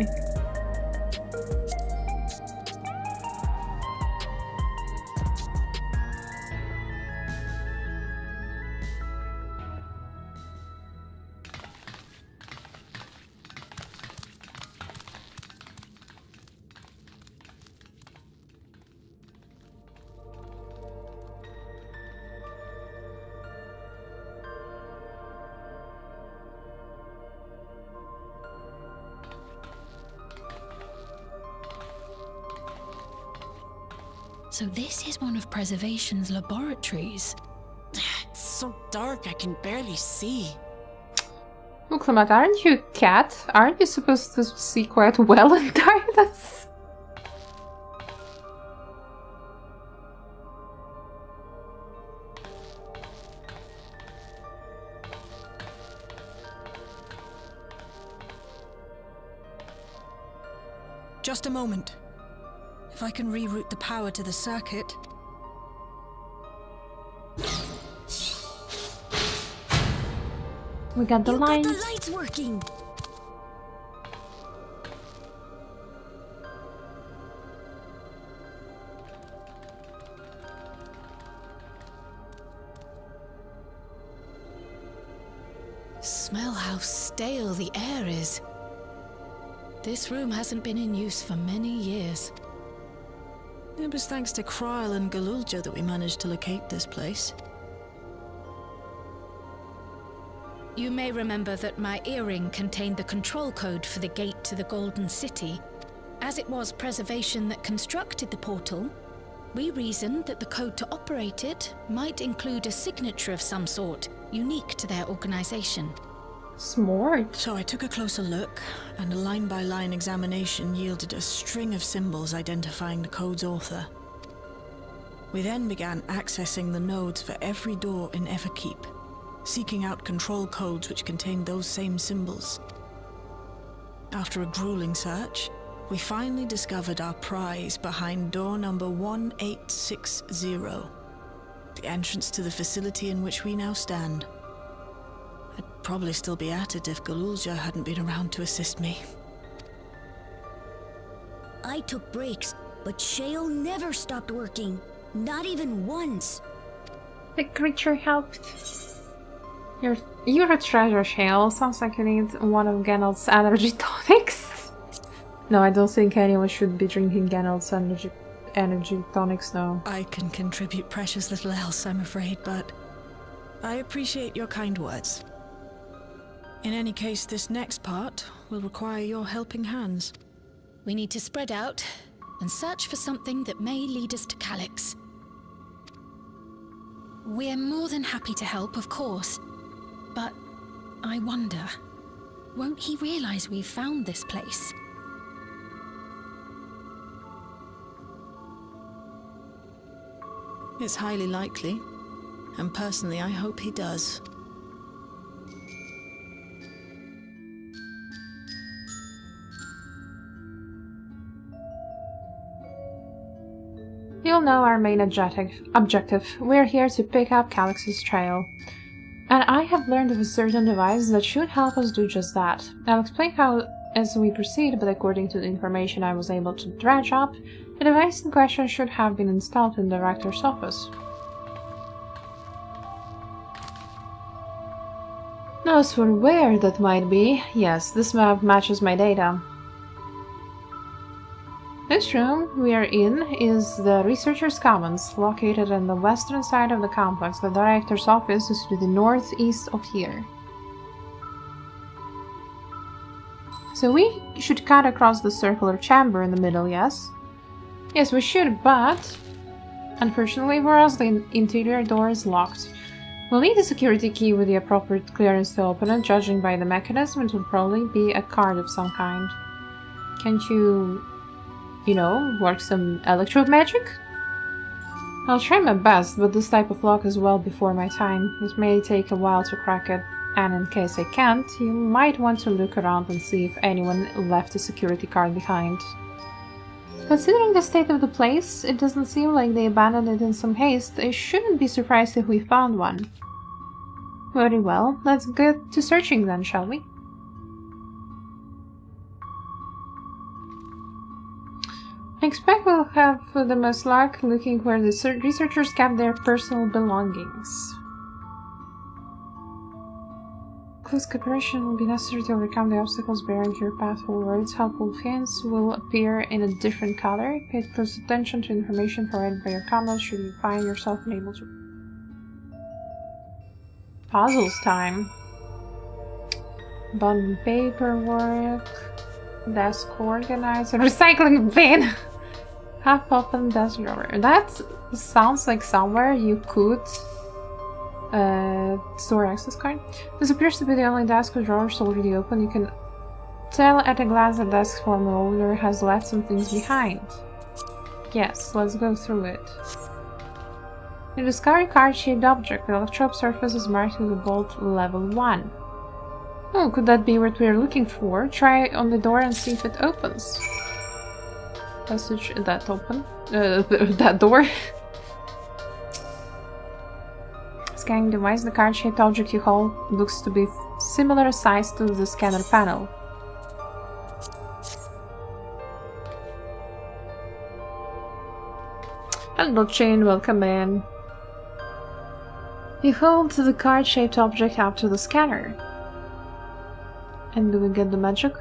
So this is one of Preservation's laboratories. It's so dark I can barely see. Look, Lamont, aren't you a cat? Aren't you supposed to see quite well in darkness? Just a moment. If I can reroute the power to the circuit. We got the lines. The lights working. Smell how stale the air is. This room hasn't been in use for many years. It was thanks to Kryl and Galulja that we managed to locate this place. You may remember that my earring contained the control code for the gate to the Golden City. As it was Preservation that constructed the portal, we reasoned that the code to operate it might include a signature of some sort, unique to their organization. Smart. So I took a closer look, and a line-by-line examination yielded a string of symbols identifying the code's author. We then began accessing the nodes for every door in Everkeep, seeking out control codes which contained those same symbols. After a grueling search, we finally discovered our prize behind door number 1860, the entrance to the facility in which we now stand. I'd probably still be at it if Galulja hadn't been around to assist me. I took breaks, but Shale never stopped working. Not even once. The creature helped. You're a treasure, Shale. Sounds like you need one of Gandalf's energy tonics. No, I don't think anyone should be drinking Gandalf's energy tonics, no. I can contribute precious little else, I'm afraid, but I appreciate your kind words. In any case, this next part will require your helping hands. We need to spread out and search for something that may lead us to Kallax. We're more than happy to help, of course, but I wonder, won't he realize we've found this place? It's highly likely, and personally I hope he does. You'll know our main objective. We're here to pick up Kallax's trail. And I have learned of a certain device that should help us do just that. I'll explain how as we proceed, but according to the information I was able to dredge up, the device in question should have been installed in the Director's office. Now as for where that might be, yes, this map matches my data. This room we are in is the Researcher's Commons, located on the western side of the complex. The Director's office is to the northeast of here. So we should cut across the circular chamber in the middle, yes? Yes, we should, but unfortunately for us, the interior door is locked. We'll need a security key with the appropriate clearance to open it. Judging by the mechanism, it will probably be a card of some kind. Can't you work some electrode magic? I'll try my best, but this type of lock is well before my time. It may take a while to crack it, and in case I can't, you might want to look around and see if anyone left a security card behind. Considering the state of the place, it doesn't seem like they abandoned it in some haste. I shouldn't be surprised if we found one. Very well, let's get to searching then, shall we? I expect we'll have the most luck looking where the researchers kept their personal belongings. Close cooperation will be necessary to overcome the obstacles bearing your path forwards. Helpful hints will appear in a different color. Pay close attention to information provided by your comrades should you find yourself unable to... Puzzles time. Button paperwork. Desk organizer. Recycling bin! Half open desk drawer. That sounds like somewhere you could store access card. This appears to be the only desk with drawers already open. You can tell at a glance the desk former owner has left some things behind. Yes, let's go through it. You discover a card-shaped object. The electrode surface is marked with a bolt level 1. Oh, could that be what we're looking for? Try on the door and see if it opens. Passage that open. That door. Scanning device. The card-shaped object you hold looks to be similar size to the scanner panel. Hello, Chain. Welcome in. You hold the card-shaped object up to the scanner. And do we get the magic?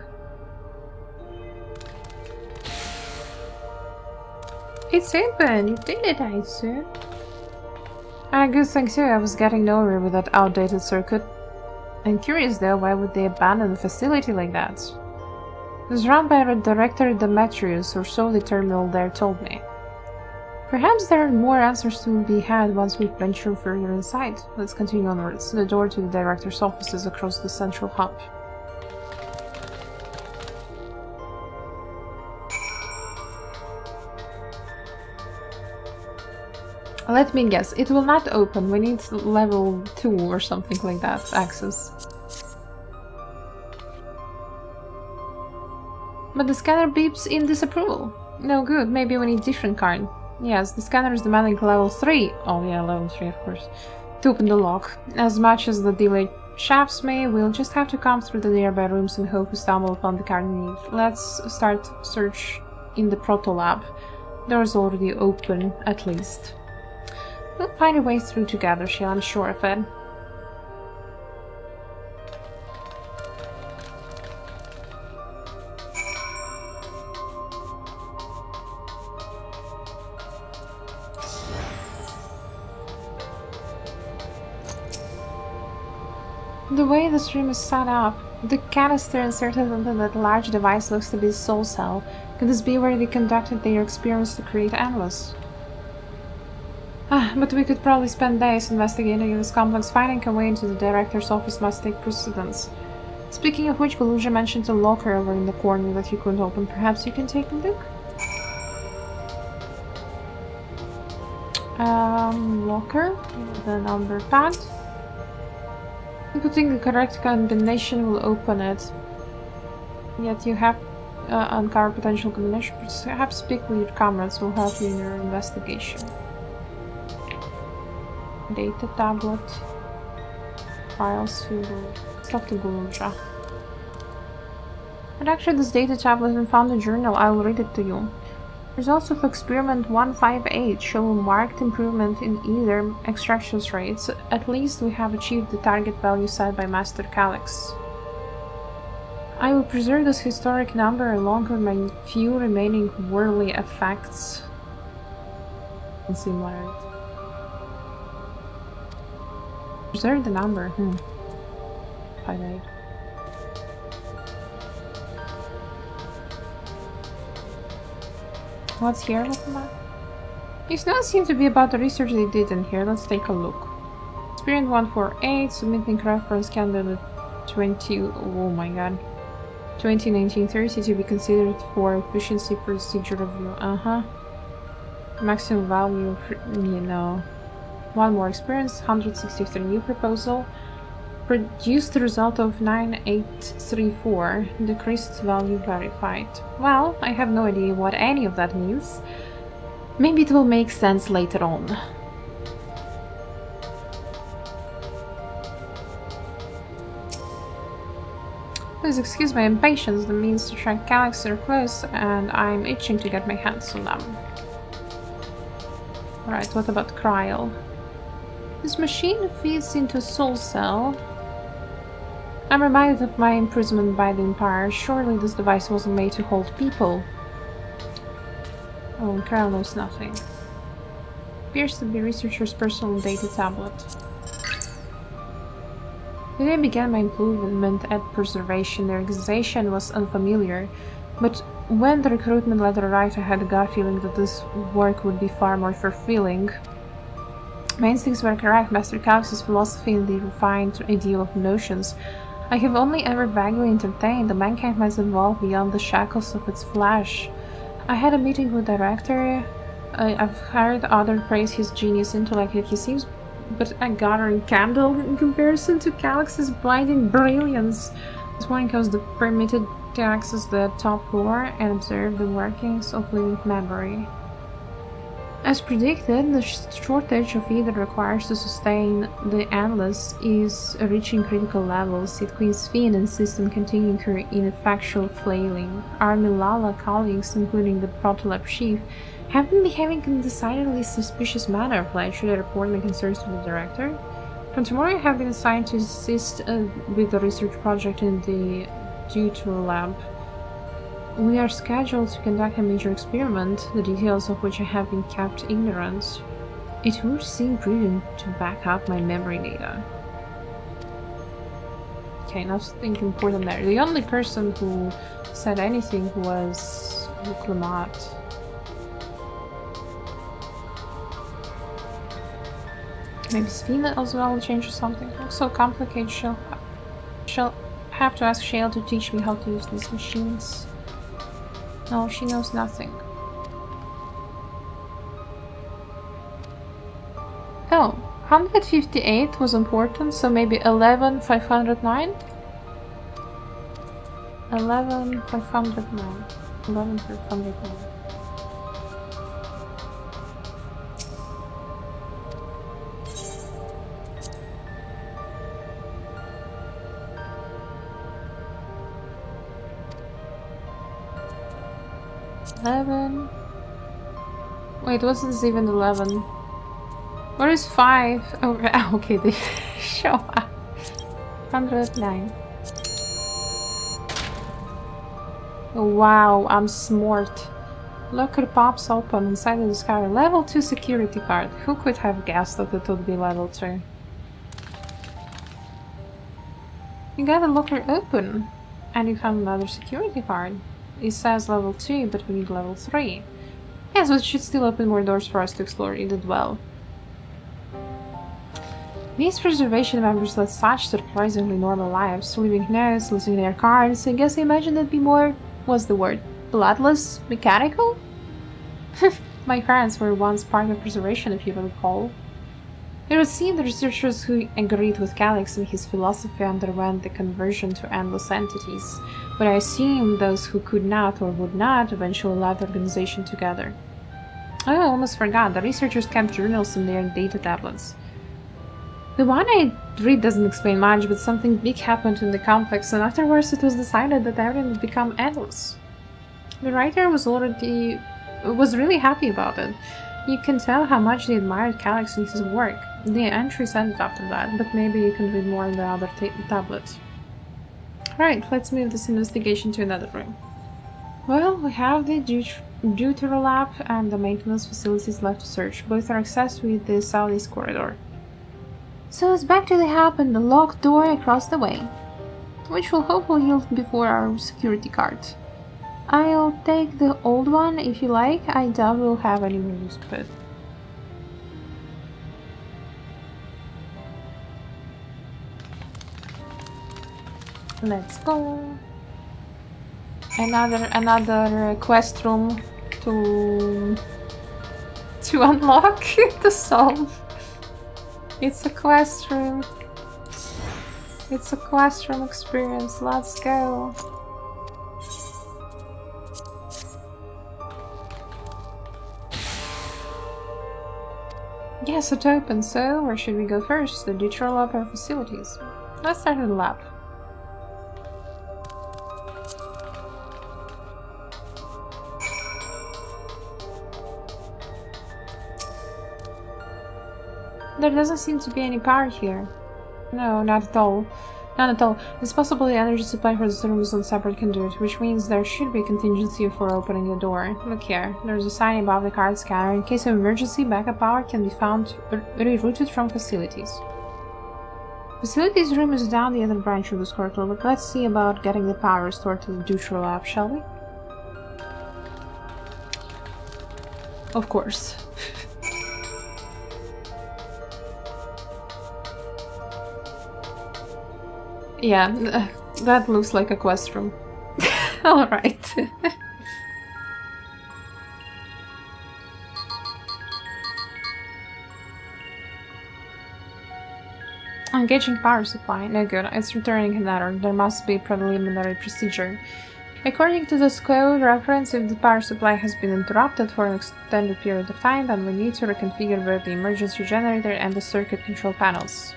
It's open! You did it, I assume. Good thing too, I was getting nowhere with that outdated circuit. I'm curious though, why would they abandon a facility like that? It was run by Director Demetrius, or so the terminal there told me. Perhaps there are more answers to be had once we've ventured further inside. Let's continue onwards. The door to the Director's office is across the central hub. Let me guess, it will not open. We need level 2 or something like that, access. But the scanner beeps in disapproval. No good, maybe we need different card. Yes, the scanner is demanding level 3. Oh yeah, level 3 of course. To open the lock. As much as the delay shafts me, we'll just have to come through the nearby rooms and hope we stumble upon the card we need. Let's start search in the Proto Lab. Door's already open, at least. We'll find a way through together, Sheila, I'm sure of it. The way this room is set up, the canister inserted into that large device looks to be a soul cell. Could this be where they conducted their experiments to create Endless? But we could probably spend days investigating this complex. Finding a way into the Director's office must take precedence. Speaking of which, Galuja mentioned a locker over in the corner that you couldn't open. Perhaps you can take a look? Locker? The number pad? Inputting the correct combination will open it. Yet you have uncover potential combination. Perhaps speak with your comrades will help you in your investigation. Data tablet. Files folder. Stop the Galuja. But actually this data tablet and found a journal. I'll read it to you. Results of experiment 158 show a marked improvement in either extraction rates. At least we have achieved the target value set by Master Kallax. I will preserve this historic number along with my few remaining worldly effects. And similarity. Preserve the number. 58. What's here? What's that? These notes seem to be about the research they did in here. Let's take a look. Experiment 148, submitting reference candidate 20. Oh my god. 2019-30 to be considered for efficiency procedure review. Maximum value, you know. One more experience, 163 new proposal. Produced the result of 9834. Decreased value verified. Well, I have no idea what any of that means. Maybe it will make sense later on. Please excuse my impatience. The means to track Kallax are close, and I'm itching to get my hands on them. Alright, what about Kryl? This machine feeds into a soul cell. I'm reminded of my imprisonment by the Empire. Surely this device wasn't made to hold people. Oh, and Kryl knows nothing. Appears to be researcher's personal data tablet. When I began my improvement at preservation, the organization was unfamiliar, but when the recruitment letter arrived, I had a gut feeling that this work would be far more fulfilling. My instincts were correct. Master Kallax's philosophy and the refined ideal of notions I have only ever vaguely entertained. The mankind must evolve beyond the shackles of its flesh. I had a meeting with the director. I've heard others praise his genius intellect, yet he seems but a guttering candle in comparison to Kallax's blinding brilliance. This morning I was permitted to access the top floor and observe the workings of living memory. As predicted, the shortage of ether required to sustain the Endless is reaching critical levels, yet Queen Sphene insists on continuing her ineffectual flailing. Our Milala colleagues, including the Protolab chief, have been behaving in a decidedly suspicious manner of late. Should I report my concerns to the director? From tomorrow I have been assigned to assist with the research project in the Deuter lab. We are scheduled to conduct a major experiment, the details of which I have been kept ignorant. It would seem prudent to back up my memory data. Okay, nothing important there. The only person who said anything was Lamont. Maybe Svina as well changes something. Looks so complicated. She'll have to ask Shale to teach me how to use these machines. No, she knows nothing. Oh, 158 was important, so maybe 11,509? 11,509. 11,509. Wait, wasn't even 11? Where is 5? Oh, okay, they show up. 109. Wow, I'm smart. Locker pops open inside the discovery. Level 2 security card. Who could have guessed that it would be level 2? You got the locker open. And you found another security card. It says level 2, but we need level 3. Yes, but it should still open more doors for us to explore. You did well. These preservation members led such surprisingly normal lives, leaving notes, losing their cards. I guess I imagine it'd be more, what's the word, bloodless, mechanical? My parents were once part of preservation, if you recall. It would seem the researchers who agreed with Kallax and his philosophy underwent the conversion to endless entities, but I assume those who could not or would not eventually left the organization together. Oh, I almost forgot, the researchers kept journals in their data tablets. The one I read doesn't explain much, but something big happened in the complex, and afterwards it was decided that everything would become endless. The writer was really happy about it. You can tell how much they admired Kallax and his work. The entries ended after that, but maybe you can read more in the other tablet. Alright, let's move this investigation to another room. Well, we have the Deutero Lab and the maintenance facilities left to search. Both are accessed with the southeast corridor. So it's back to the hub and the locked door across the way, which will hopefully yield before our security card. I'll take the old one if you like. I doubt we'll have any more use for it. Let's go. Another quest room to unlock to solve. It's a quest room. It's a quest room experience. Let's go. Yes, it's open, so where should we go first? The Deutero Lab or facilities? Let's start with the lab. There doesn't seem to be any power here. No, not at all. None at all. It's possible the energy supply for this room is on separate conduit, which means there should be a contingency for opening the door. Look here, there's a sign above the card scanner. In case of emergency, backup power can be found rerouted from facilities. Facilities room is down the other branch of this corridor, but let's see about getting the power restored to the Deutero Lab, shall we? Of course. Yeah, that looks like a quest room. Alright. Engaging power supply. No good. It's returning an error. There must be a preliminary procedure. According to this code reference, if the power supply has been interrupted for an extended period of time, then we need to reconfigure both the emergency generator and the circuit control panels.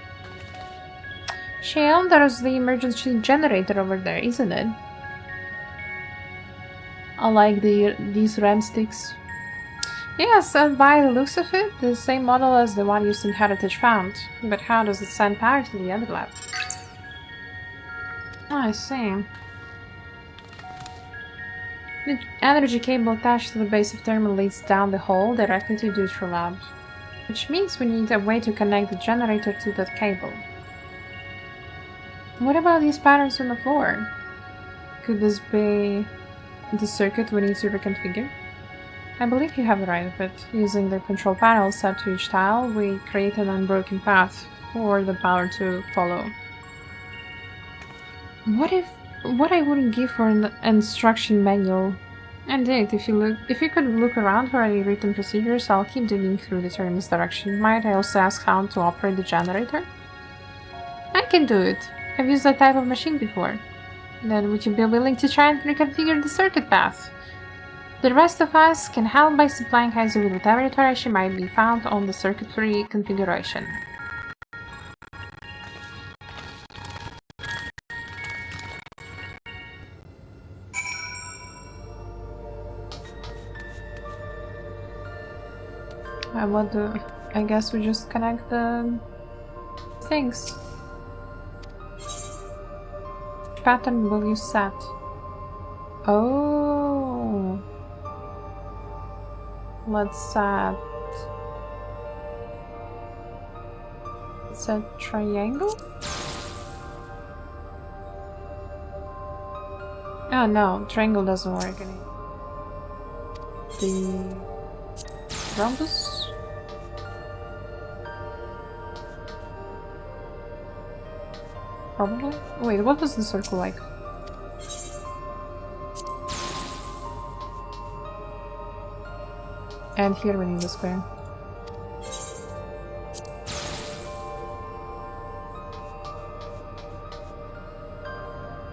Shale, there's the emergency generator over there, isn't it? I like these RAM sticks. Yes, and by the looks of it, the same model as the one used in Heritage Found. But how does it send power to the other lab? Oh, I see. The energy cable attached to the base of terminal leads down the hall directly to Deutero Lab. Which means we need a way to connect the generator to that cable. What about these patterns on the floor? Could this be the circuit we need to reconfigure? I believe you have the right of it. Using the control panel set to each tile, we create an unbroken path for the power to follow. What I wouldn't give for an instruction manual? Indeed, if you could look around for any written procedures, I'll keep digging through the termin's direction. Might I also ask how to operate the generator? I can do it. I've used that type of machine before. Then would you be willing to try and reconfigure the circuit path? The rest of us can help by supplying Kaiser with whatever iteration might be found on the circuitry configuration. I guess we just connect the things. Pattern will you set? Oh, let's set triangle. Oh no, triangle doesn't work anymore. The rhombus. Probably? Wait, what was the circle like? And here we need a square.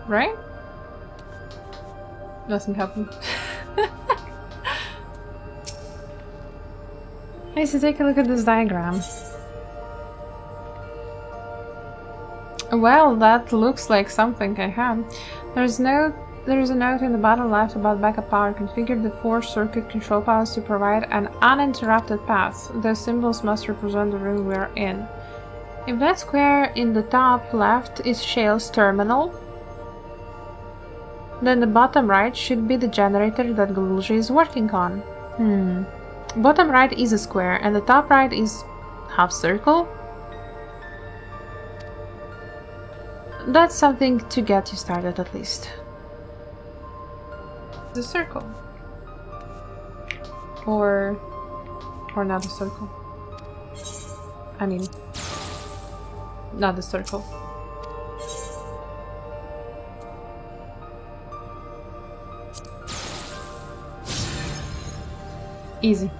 Right? Nothing happened. Nice to take a look at this diagram. Well, that looks like something I have. There is a note in the bottom left about backup power. Configure the 4 circuit control panels to provide an uninterrupted path. The symbols must represent the room we are in. If that square in the top left is Shale's terminal, then the bottom right should be the generator that Galulji is working on. Bottom right is a square and the top right is half circle? That's something to get you started at least. The circle. Or not a circle. I mean, not the circle. Easy.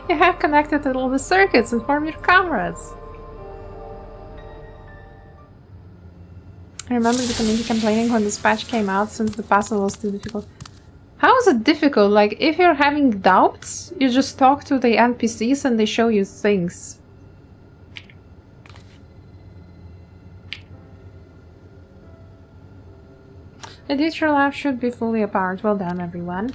You have connected all the circuits and formed your comrades. I remember the community complaining when this patch came out since the puzzle was too difficult. How is it difficult? Like, if you're having doubts, you just talk to the NPCs and they show you things. The digital lab should be fully apart. Well done, everyone.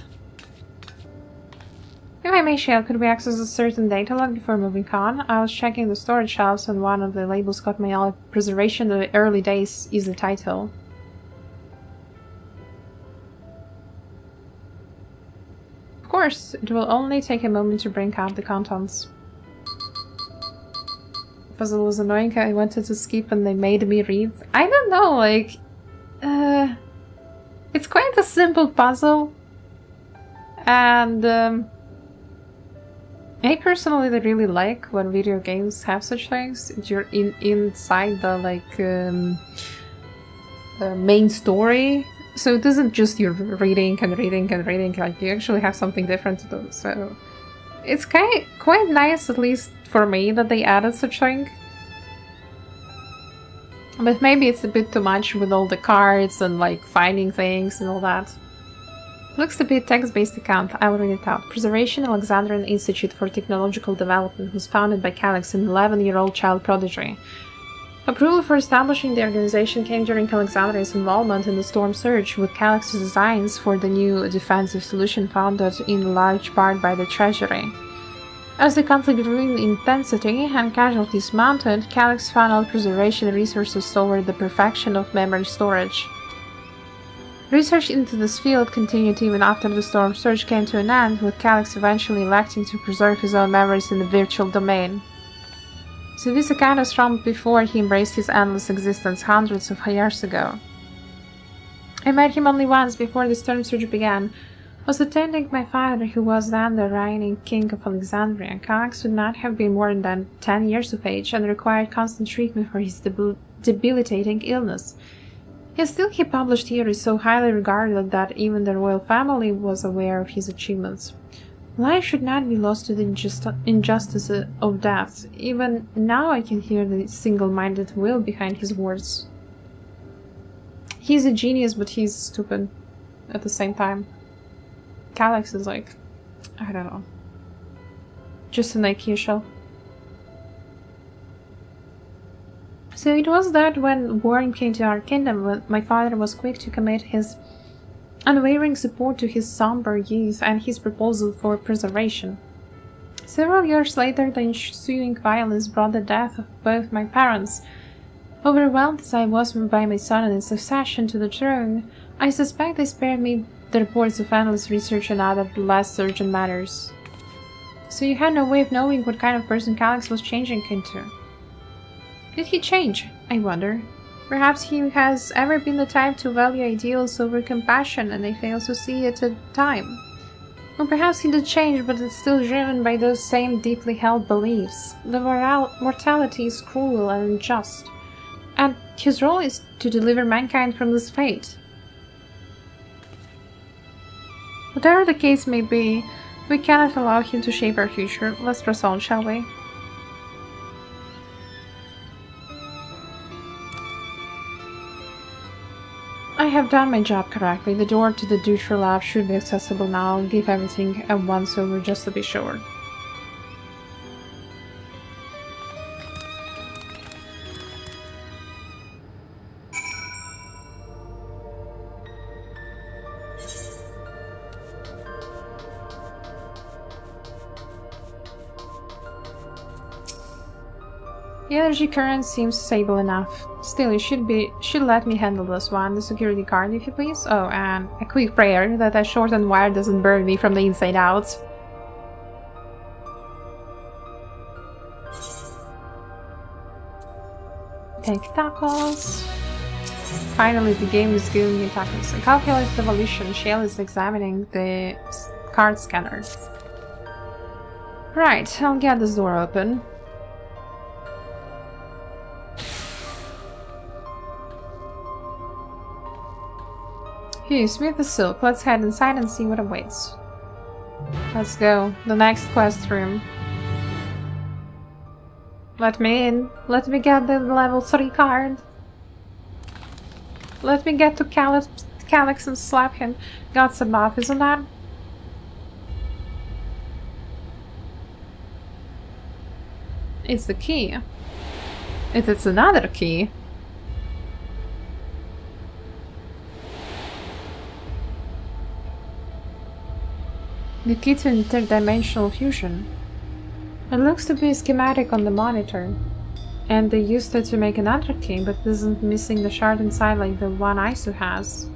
If I may, Shale, could we access a certain data log before moving on? I was checking the storage shelves and one of the labels caught my eye. Preservation of the early days is the title. Of course, it will only take a moment to bring out the contents. The puzzle was annoying. I wanted to skip and they made me read. I don't know, like... it's quite a simple puzzle. And... I personally really like when video games have such things. You're inside the like main story, so it isn't just you're reading and reading and reading. Like you actually have something different to do. So it's quite nice, at least for me, that they added such thing. But maybe it's a bit too much with all the cards and like finding things and all that. Looks to be a text-based account. I will read it out. Preservation Alexandrian Institute for Technological Development was founded by Kallax, an 11-year-old child prodigy. Approval for establishing the organization came during Alexandria's involvement in the storm surge, with Kallax's designs for the new defensive solution funded in large part by the Treasury. As the conflict grew in intensity and casualties mounted, Kallax funneled preservation resources toward the perfection of memory storage. Research into this field continued even after the storm surge came to an end, with Kallax eventually electing to preserve his own memories in the virtual domain. So this account is from before he embraced his endless existence hundreds of years ago. I met him only once before the storm surge began. I was attending my father, who was then the reigning king of Alexandria. Kallax would not have been more than 10 years of age and required constant treatment for his debilitating illness. Yet still he published theories so highly regarded that even the royal family was aware of his achievements. Life should not be lost to the injustice of death. Even now I can hear the single-minded will behind his words. He's a genius, but he's stupid at the same time. Kallax is like, I don't know, just an IQ shell. So it was that when Warren came to our kingdom, my father was quick to commit his unwavering support to his somber youth and his proposal for preservation. Several years later, the ensuing violence brought the death of both my parents. Overwhelmed as I was by my son and his succession to the throne, I suspect they spared me the reports of endless research and other less urgent matters. So you had no way of knowing what kind of person Kallax was changing into. Did he change, I wonder? Perhaps he has ever been the type to value ideals over compassion and they fail to see it at the time. Or perhaps he did change, but it's still driven by those same deeply held beliefs. The mortality is cruel and unjust, and his role is to deliver mankind from this fate. Whatever the case may be, we cannot allow him to shape our future. Let's press on, shall we? I have done my job correctly. The door to the Dutra lab should be accessible now. I'll give everything a once-over just to be sure. The energy current seems stable enough. Still, you should let me handle this one. The security card, if you please. Oh, and a quick prayer that a shortened wire doesn't burn me from the inside out. Take tacos. Finally, the game is giving me tacos. A calculated evolution. Shale is examining the card scanner. Right, I'll get this door open. Here, smooth the silk. Let's head inside and see what awaits. Let's go. The next quest room. Let me in. Let me get the level 3 card. Let me get to Kallax and slap him. Got some buff, isn't that? It's the key. It's another key. The key to interdimensional fusion. It looks to be a schematic on the monitor, and they used it to make another key, but isn't missing the shard inside like the one Isu has.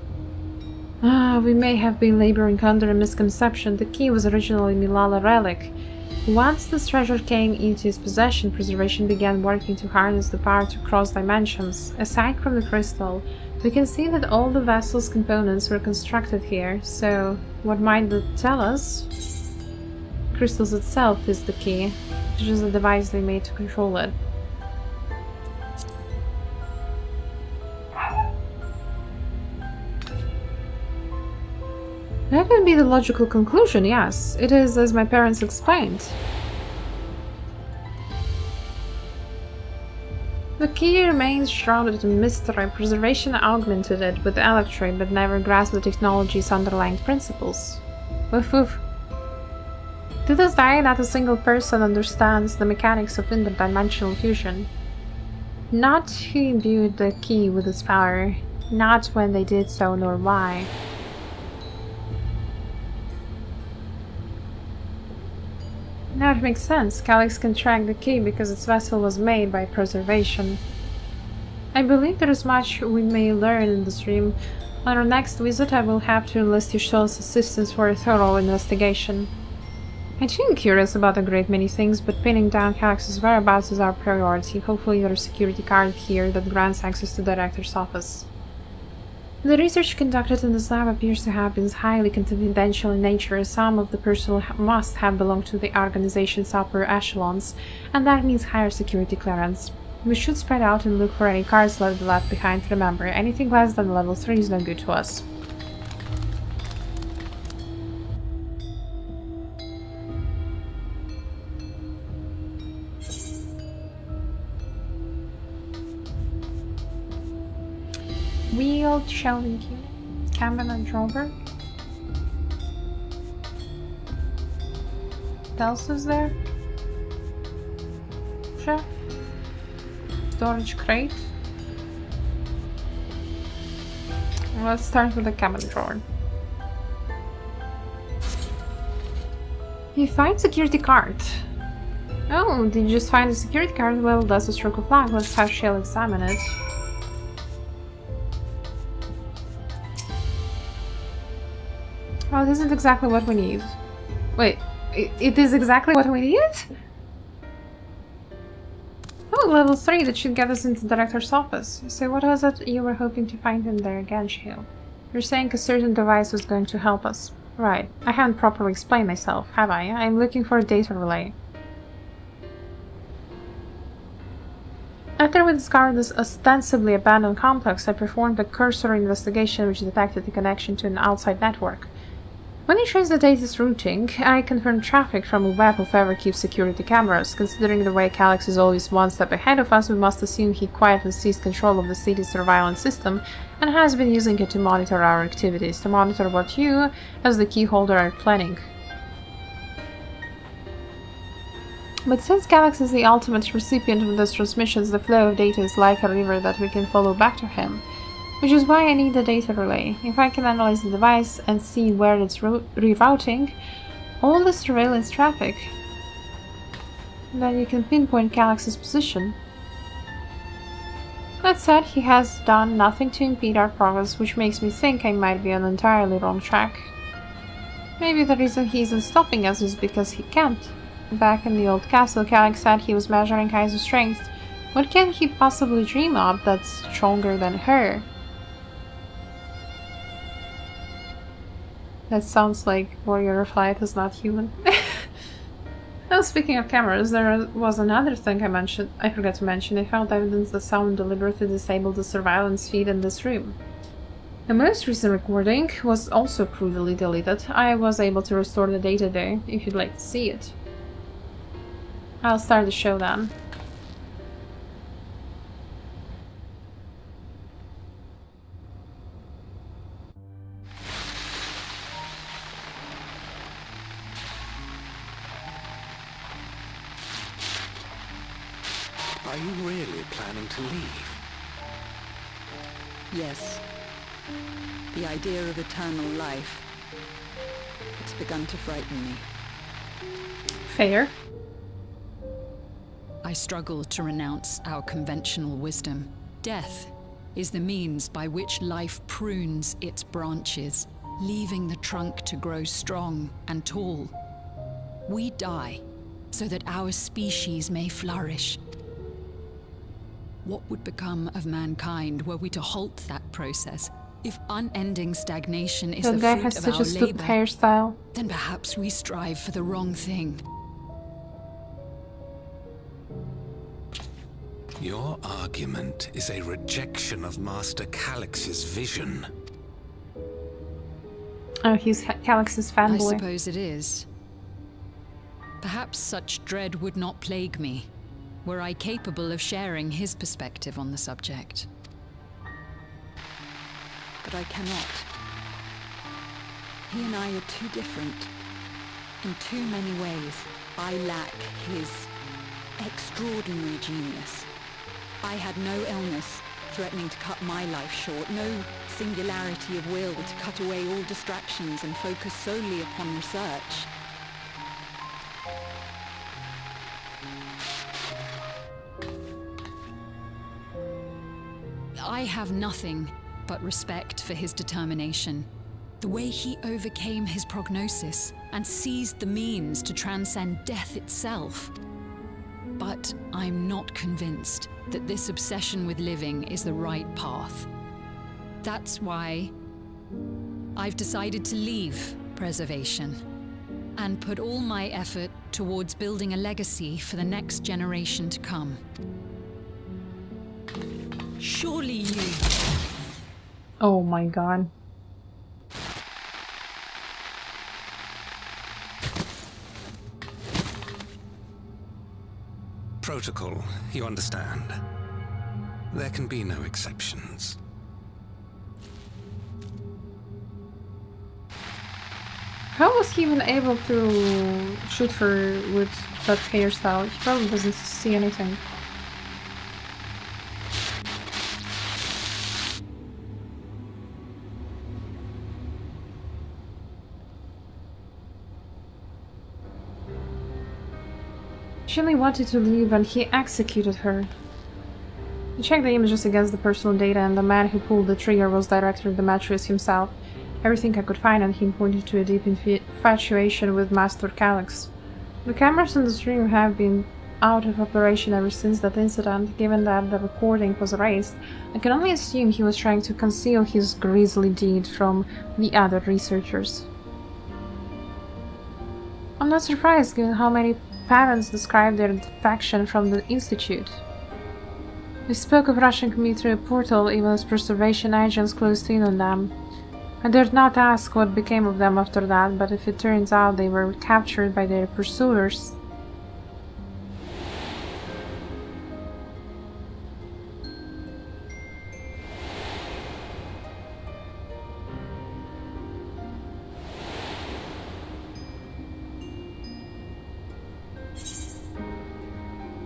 We may have been laboring under a misconception. The key was originally Milala relic. Once this treasure came into his possession, preservation began working to harness the power to cross dimensions. Aside from the crystal, we can see that all the vessel's components were constructed here, so what might that tell us? Crystals itself is the key, it's just a device they made to control it. That would be the logical conclusion, yes. It is as my parents explained. The key remains shrouded in mystery. Preservation augmented it with electrode, but never grasped the technology's underlying principles. Woof woof. To this day, not a single person understands the mechanics of interdimensional fusion. Not who imbued the key with its power, not when they did so, nor why. Now it makes sense. Kallax can track the key because its vessel was made by preservation. I believe there is much we may learn in this dream. On our next visit, I will have to enlist Yushel's assistance for a thorough investigation. I'm curious about a great many things, but pinning down Kallax's whereabouts is our priority. Hopefully there's a security card here that grants access to the Director's office. The research conducted in this lab appears to have been highly confidential in nature. Some of the personnel must have belonged to the organization's upper echelons, and that means higher security clearance. We should spread out and look for any cards left behind. Remember, anything less than level 3 is no good to us. Wheeled shelving unit, cabin and drawer. What else is there? Sure. Storage crate. Let's start with the cabin drawer. You find security card. Oh, did you just find a security card? Well, that's a stroke of luck. Let's have Shale examine it. Well, this isn't exactly what we need. Wait, it is exactly what we need? Oh, level 3, that should get us into the Director's office. So what was it you were hoping to find in there again, Shale? You're saying a certain device was going to help us. Right, I haven't properly explained myself, have I? I'm looking for a data relay. After we discovered this ostensibly abandoned complex, I performed a cursory investigation which detected a connection to an outside network. When I traced the data's routing, I confirmed traffic from a web of ever-keep security cameras. Considering the way Kallax is always one step ahead of us, we must assume he quietly seized control of the city's surveillance system and has been using it to monitor our activities, to monitor what you, as the key holder, are planning. But since Kallax is the ultimate recipient of those transmissions, the flow of data is like a river that we can follow back to him. Which is why I need the data relay. If I can analyze the device and see where it's rerouting all the surveillance traffic, then you can pinpoint Kallax's position. That said, he has done nothing to impede our progress, which makes me think I might be on an entirely wrong track. Maybe the reason he isn't stopping us is because he can't. Back in the old castle, Kallax said he was measuring Kaiser's strength. What can he possibly dream of that's stronger than her? That sounds like Warrior of Light is not human. Now, speaking of cameras, there was another thing I forgot to mention. I found evidence that someone deliberately disabled the surveillance feed in this room. The most recent recording was also crudely deleted. I was able to restore the data though, if you'd like to see it. I'll start the show then. Are you really planning to leave? Yes. The idea of eternal life. It's begun to frighten me. Fair. I struggle to renounce our conventional wisdom. Death is the means by which life prunes its branches, leaving the trunk to grow strong and tall. We die so that our species may flourish. What would become of mankind were we to halt that process? If unending stagnation is the fruit of our labor, that guy has such a stupid hairstyle. Then perhaps we strive for the wrong thing. Your argument is a rejection of Master Kallax's vision. Oh, he's Kallax's fanboy. I suppose it is. Perhaps such dread would not plague me, were I capable of sharing his perspective on the subject. But I cannot. He and I are too different. In too many ways, I lack his extraordinary genius. I had no illness threatening to cut my life short, no singularity of will to cut away all distractions and focus solely upon research. I have nothing but respect for his determination. The way he overcame his prognosis and seized the means to transcend death itself. But I'm not convinced that this obsession with living is the right path. That's why I've decided to leave preservation and put all my effort towards building a legacy for the next generation to come. Surely you... Oh my god. Protocol, you understand. There can be no exceptions. How was he even able to shoot her with that hairstyle? He probably doesn't see anything. She only wanted to leave and he executed her. He checked the images against the personal data and the man who pulled the trigger was director of the mattress himself. Everything I could find on him pointed to a deep infatuation with Master Kallax. The cameras in this room have been out of operation ever since that incident. Given that the recording was erased, I can only assume he was trying to conceal his grisly deed from the other researchers. I'm not surprised given how many parents described their defection from the Institute. We spoke of rushing me through a portal even as preservation agents closed in on them. I dared not ask what became of them after that, but if it turns out they were captured by their pursuers...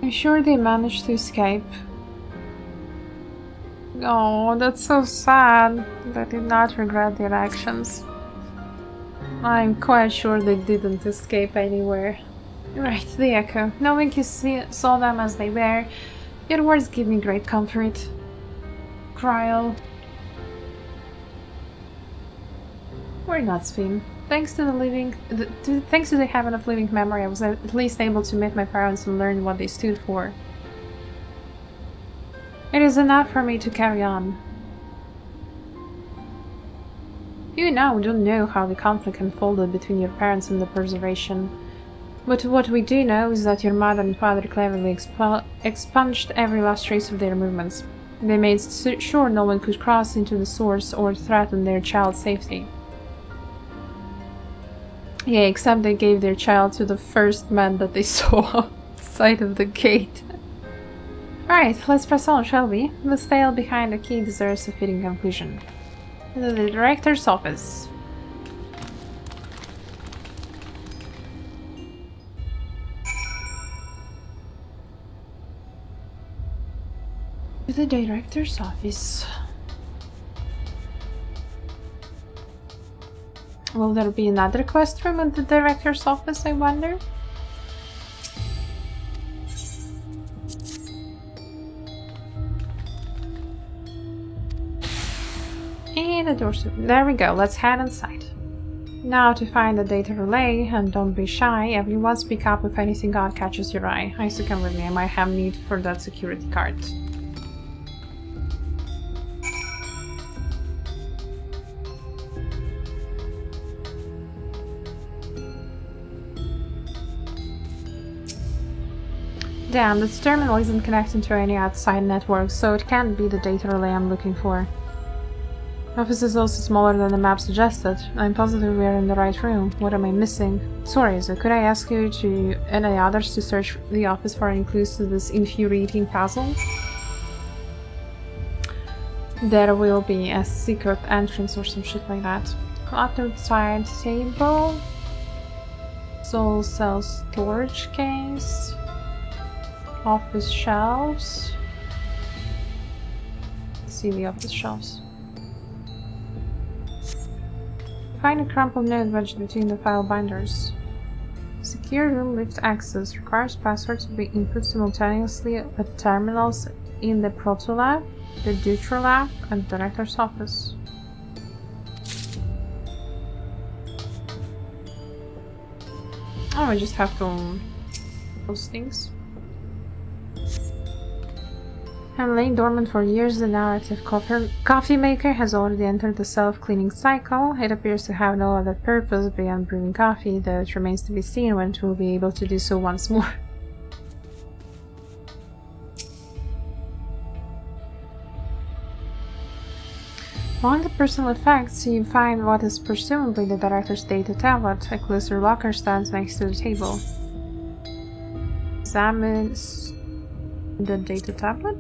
I'm sure they managed to escape. Oh, that's so sad. They did not regret their actions. I'm quite sure they didn't escape anywhere. Right, the Echo. Knowing you saw them as they were, your words give me great comfort. Cryle. We're not Spin. Thanks to the heaven of living memory, I was at least able to meet my parents and learn what they stood for. It is enough for me to carry on. You now don't know how the conflict unfolded between your parents and the Preservation. But what we do know is that your mother and father cleverly expunged every last trace of their movements. They made sure no one could cross into the source or threaten their child's safety. Yeah, except they gave their child to the first man that they saw outside of the gate. Alright, let's press on, shall we? This tale behind the key deserves a fitting conclusion. The director's office. The director's office. Will there be another quest room in the director's office, I wonder? And the door's open. There we go, let's head inside. Now to find the data relay, and don't be shy, everyone speak up if anything odd catches your eye. I come with me, I might have need for that security card. Damn, this terminal isn't connected to any outside network, so it can't be the data relay I'm looking for. The office is also smaller than the map suggested. I'm positive we're in the right room. What am I missing? Sorry, so could I ask you and the others to search the office for any clues to this infuriating puzzle? There will be a secret entrance or some shit like that. Cluttered side table. Soul cell storage case. Office shelves. Let's see the office shelves. Find a crumpled note wedged between the file binders. Secure room lift access requires passwords to be input simultaneously at terminals in the Proto Lab, the Deuter Lab, and the Director's office. Oh, I just have to those things. I'm laying dormant for years. The narrative coffee maker has already entered the self-cleaning cycle. It appears to have no other purpose beyond brewing coffee, though it remains to be seen when it will be able to do so once more. Among the personal effects, you find what is presumably the director's data tablet. A closer locker stands next to the table. Examine the data tablet?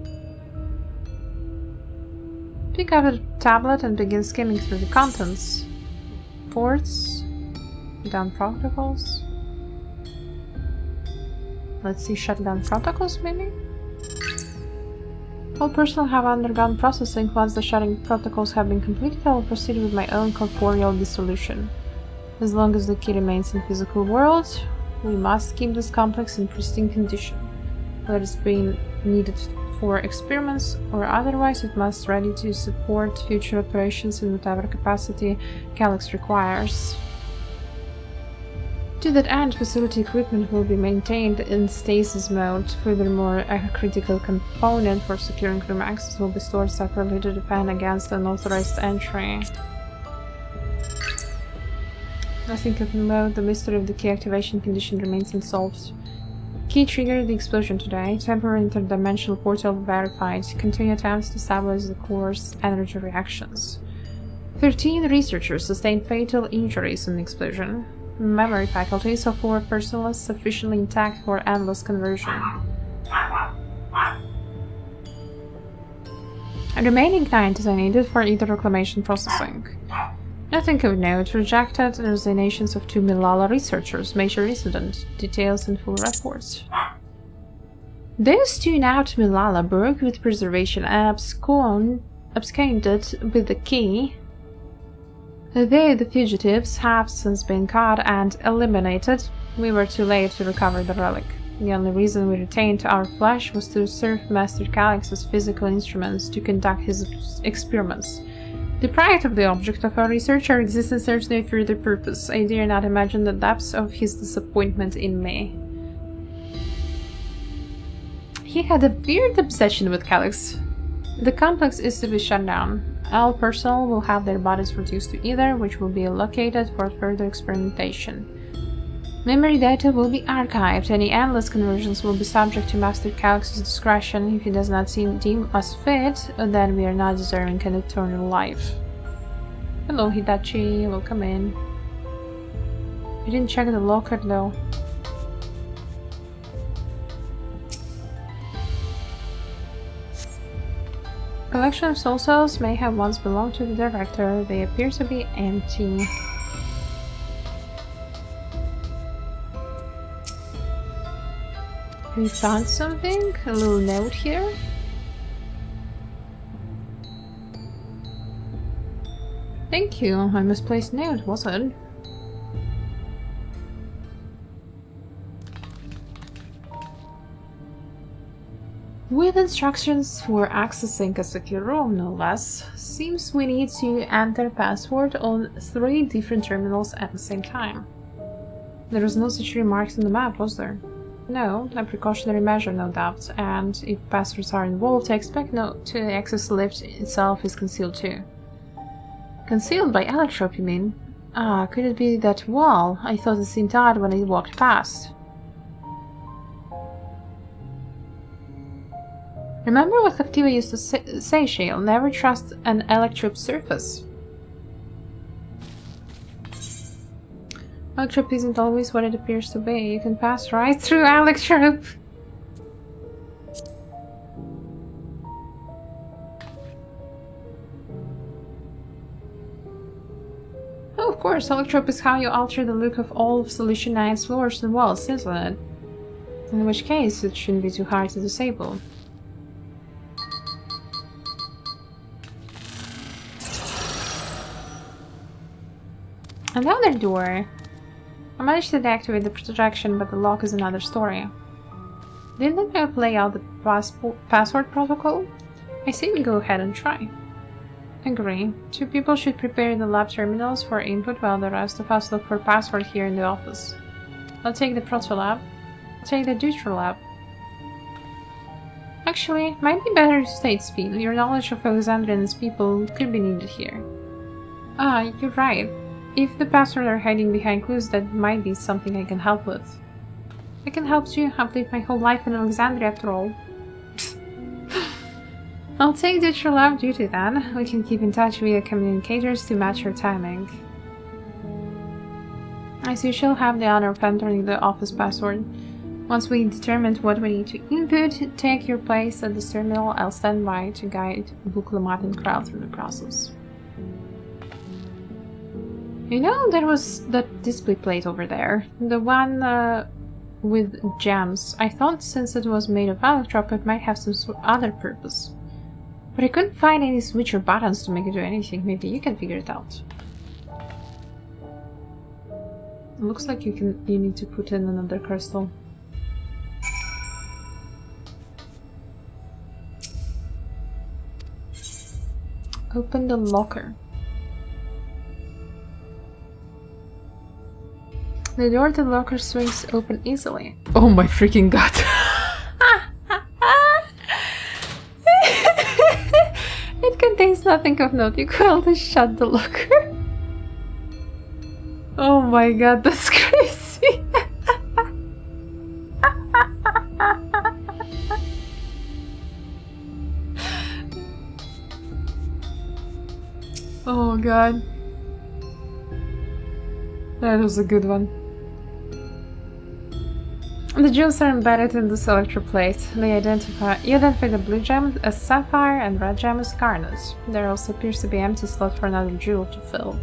Pick up the tablet and begin skimming through the contents. Ports, down protocols. Let's see, shutdown protocols maybe? All personnel have undergone processing. Once the shutting protocols have been completed, I will proceed with my own corporeal dissolution. As long as the key remains in the physical world, we must keep this complex in pristine condition. Whether it's being needed for experiments or otherwise, it must be ready to support future operations in whatever capacity Kallax requires. To that end, facility equipment will be maintained in stasis mode. Furthermore, a critical component for securing room access will be stored separately to defend against unauthorized entry. Nothing of note. The mystery of the key activation condition remains unsolved. Key triggered the explosion today. Temporary interdimensional portal verified. Continue attempts to stabilize the core's energy reactions. 13 researchers sustained fatal injuries in the explosion. Memory faculties of 4 personnel sufficiently intact for endless conversion. Remaining 9 designated for either reclamation processing. Nothing of note. Rejected resignations of 2 Milala researchers. Major incident. Details in full reports. Those 2 now to Milala broke with preservation and absconded with the key. They, the fugitives, have since been caught and eliminated. We were too late to recover the relic. The only reason we retained our flesh was to serve Master Kallax as physical instruments to conduct his experiments. Deprived of the object of our research, our existence serves no further purpose. I dare not imagine the depths of his disappointment in me. He had a weird obsession with Kallax. The complex is to be shut down. All personnel will have their bodies reduced to ether, which will be allocated for further experimentation. Memory data will be archived. Any endless conversions will be subject to Master Kallax's discretion. If he does not deem us fit, then we are not deserving an eternal life. Hello, Hidachi. Welcome in. I didn't check the locker though. Collection of soul cells may have once belonged to the director. They appear to be empty. We found something? A little note here? Thank you. A misplaced note, was it? With instructions for accessing a secure room, no less. Seems we need to enter password on 3 different terminals at the same time. There was no such remark on the map, was there? No, a precautionary measure, no doubt, and if passwords are involved, I expect to access the lift itself is concealed too. Concealed by electrope, you mean? Ah, could it be that wall? I thought it seemed odd when I walked past. Remember what Captiva used to say, Shale, never trust an electrope surface. Electrope isn't always what it appears to be. You can pass right through electrope. Oh, of course, electrope is how you alter the look of all of Solution 9's floors and walls, isn't it? In which case, it shouldn't be too hard to disable. Another door! I managed to deactivate the projection, but the lock is another story. Didn't I play out the password protocol? I say we go ahead and try. Agree. 2 people should prepare the lab terminals for input while the rest of us look for password here in the office. I'll take the Proto Lab. I'll take the Deuter Lab. Actually, might be better to stay at Sphene. Your knowledge of Alexandria and its people could be needed here. Ah, you're right. If the passwords are hiding behind clues, that might be something I can help with. I can help you. I've lived my whole life in Alexandria after all. I'll take Deuter Lab duty then. We can keep in touch via communicators to match your timing. As you shall have the honor of entering the office password. Once we determine what we need to input, take your place at this terminal. I'll stand by to guide Buklamat and Krell through the process. You know, there was that display plate over there. The one with gems. I thought since it was made of Electrop, it might have some other purpose. But I couldn't find any switch or buttons to make it do anything. Maybe you can figure it out. It looks like you need to put in another crystal. Open the locker. The door to the locker swings open easily. Oh my freaking god. It contains nothing of note. You can only shut the locker. Oh my god, that's crazy. Oh god. That was a good one. The gems are embedded in this electroplate. You identify the blue gem as sapphire and red gem as garnet. There also appears to be an empty slot for another jewel to fill.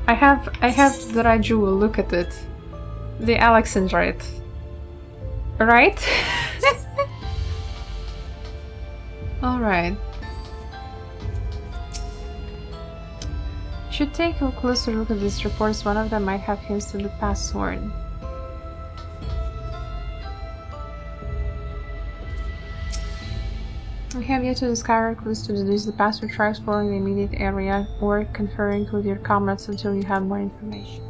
I have the right jewel, look at it. The Alexandrite. Right? Alright. Should take a closer look at these reports. One of them might have hints to the password. We have yet to discover clues to deduce the password. Try exploring the immediate area or conferring with your comrades until you have more information.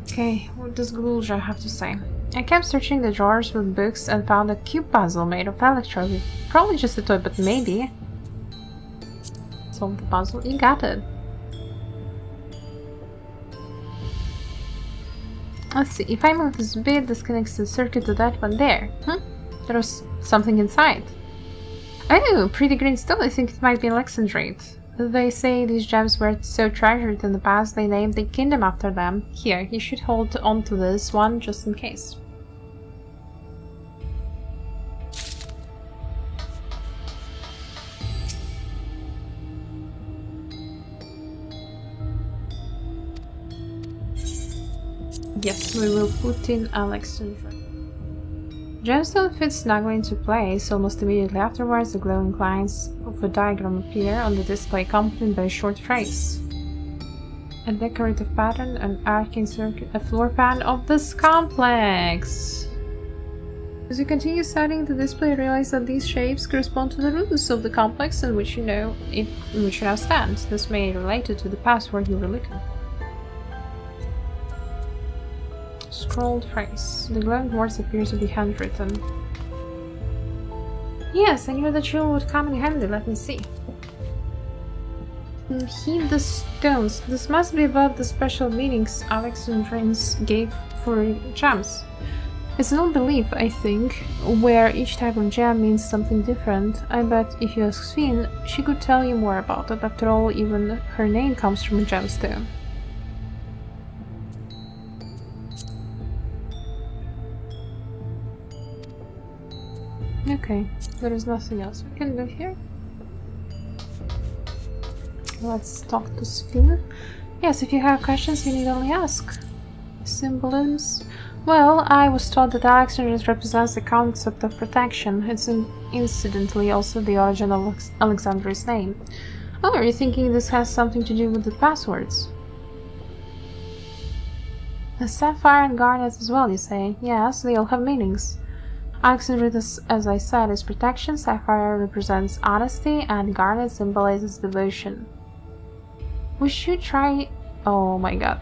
Okay, what does Glulja have to say? I kept searching the drawers with books and found a cube puzzle made of electrode. Probably just a toy, but maybe. Solve the puzzle. You got it. Let's see. If I move this bit, this connects the circuit to that one there. There was something inside. Oh, pretty green stone. I think it might be Alexandrite. They say these gems were so treasured in the past, they named the kingdom after them. Here, you should hold on to this one just in case. Yes, we will put in Alexandrite. Gemstone fits snugly into place. Almost immediately afterwards, the glowing lines of a diagram appear on the display, accompanied by a short phrase. A decorative pattern, an arcane circuit, a floor plan of this complex. As you continue studying the display, you realize that these shapes correspond to the roots of the complex in which you now stand. This may be related to the password you were looking. Scrolled phrase. The glowing words appear to be handwritten. Yes, I knew that jewel would come in handy. Let me see. Heed the stones. This must be about the special meanings Alexandrines gave for gems. It's an old belief, I think, where each type of gem means something different. I bet if you ask Sphene, she could tell you more about it. After all, even her name comes from a gemstone. Okay, there is nothing else we can do here. Let's talk to Sphene. Yes, if you have questions, you need only ask. Symbolisms? Well, I was taught that Alexandria represents the concept of protection. It's incidentally also the origin of Alexandria's name. Oh, are you thinking this has something to do with the passwords? A sapphire and garnet as well, you say? Yes, they all have meanings. Alexandria, as I said, is protection, sapphire represents honesty, and garnet symbolizes devotion. We should try Oh my god.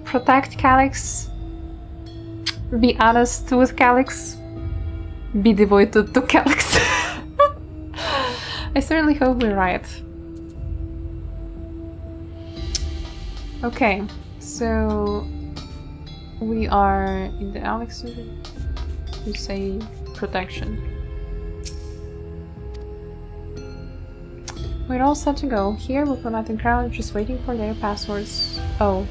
Protect Kallax. Be honest with Kallax. Be devoted to Kallax. I certainly hope we're right. Okay, so we are in the Alex. You say protection. We're all set to go. Here, Diplomat and Crown are just waiting for their passwords. Oh.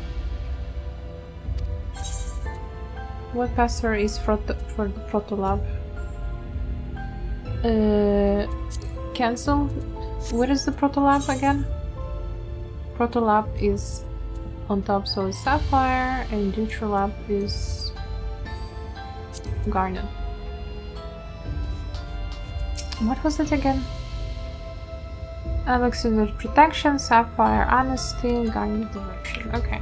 What password is for the Protolab? Cancel? What is the Protolab again? Protolab is on top, so it's Sapphire, and Deutrolab is Garnet. What was it again? Alex is protection, Sapphire honesty, Garnet direction. Okay.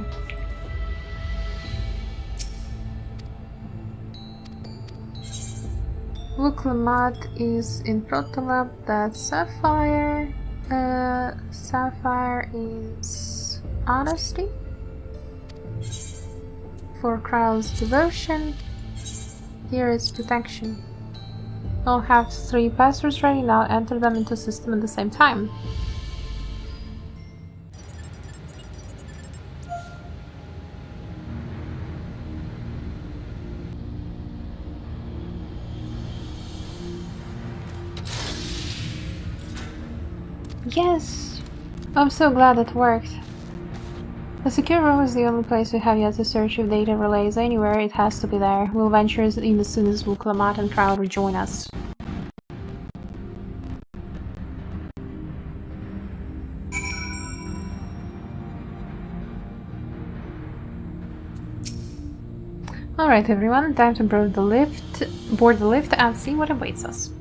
Luke Lamont is in Protolab, that's Sapphire. Sapphire is honesty. For Krau's devotion. Here is protection. I'll have 3 passwords ready now, enter them into the system at the same time. Yes! I'm so glad it worked. The secure room is the only place we have yet to search. If data relays anywhere, it has to be there. We'll venture in as soon as Wuklamat and Crowd rejoin us. Alright everyone, time to board the lift and see what awaits us.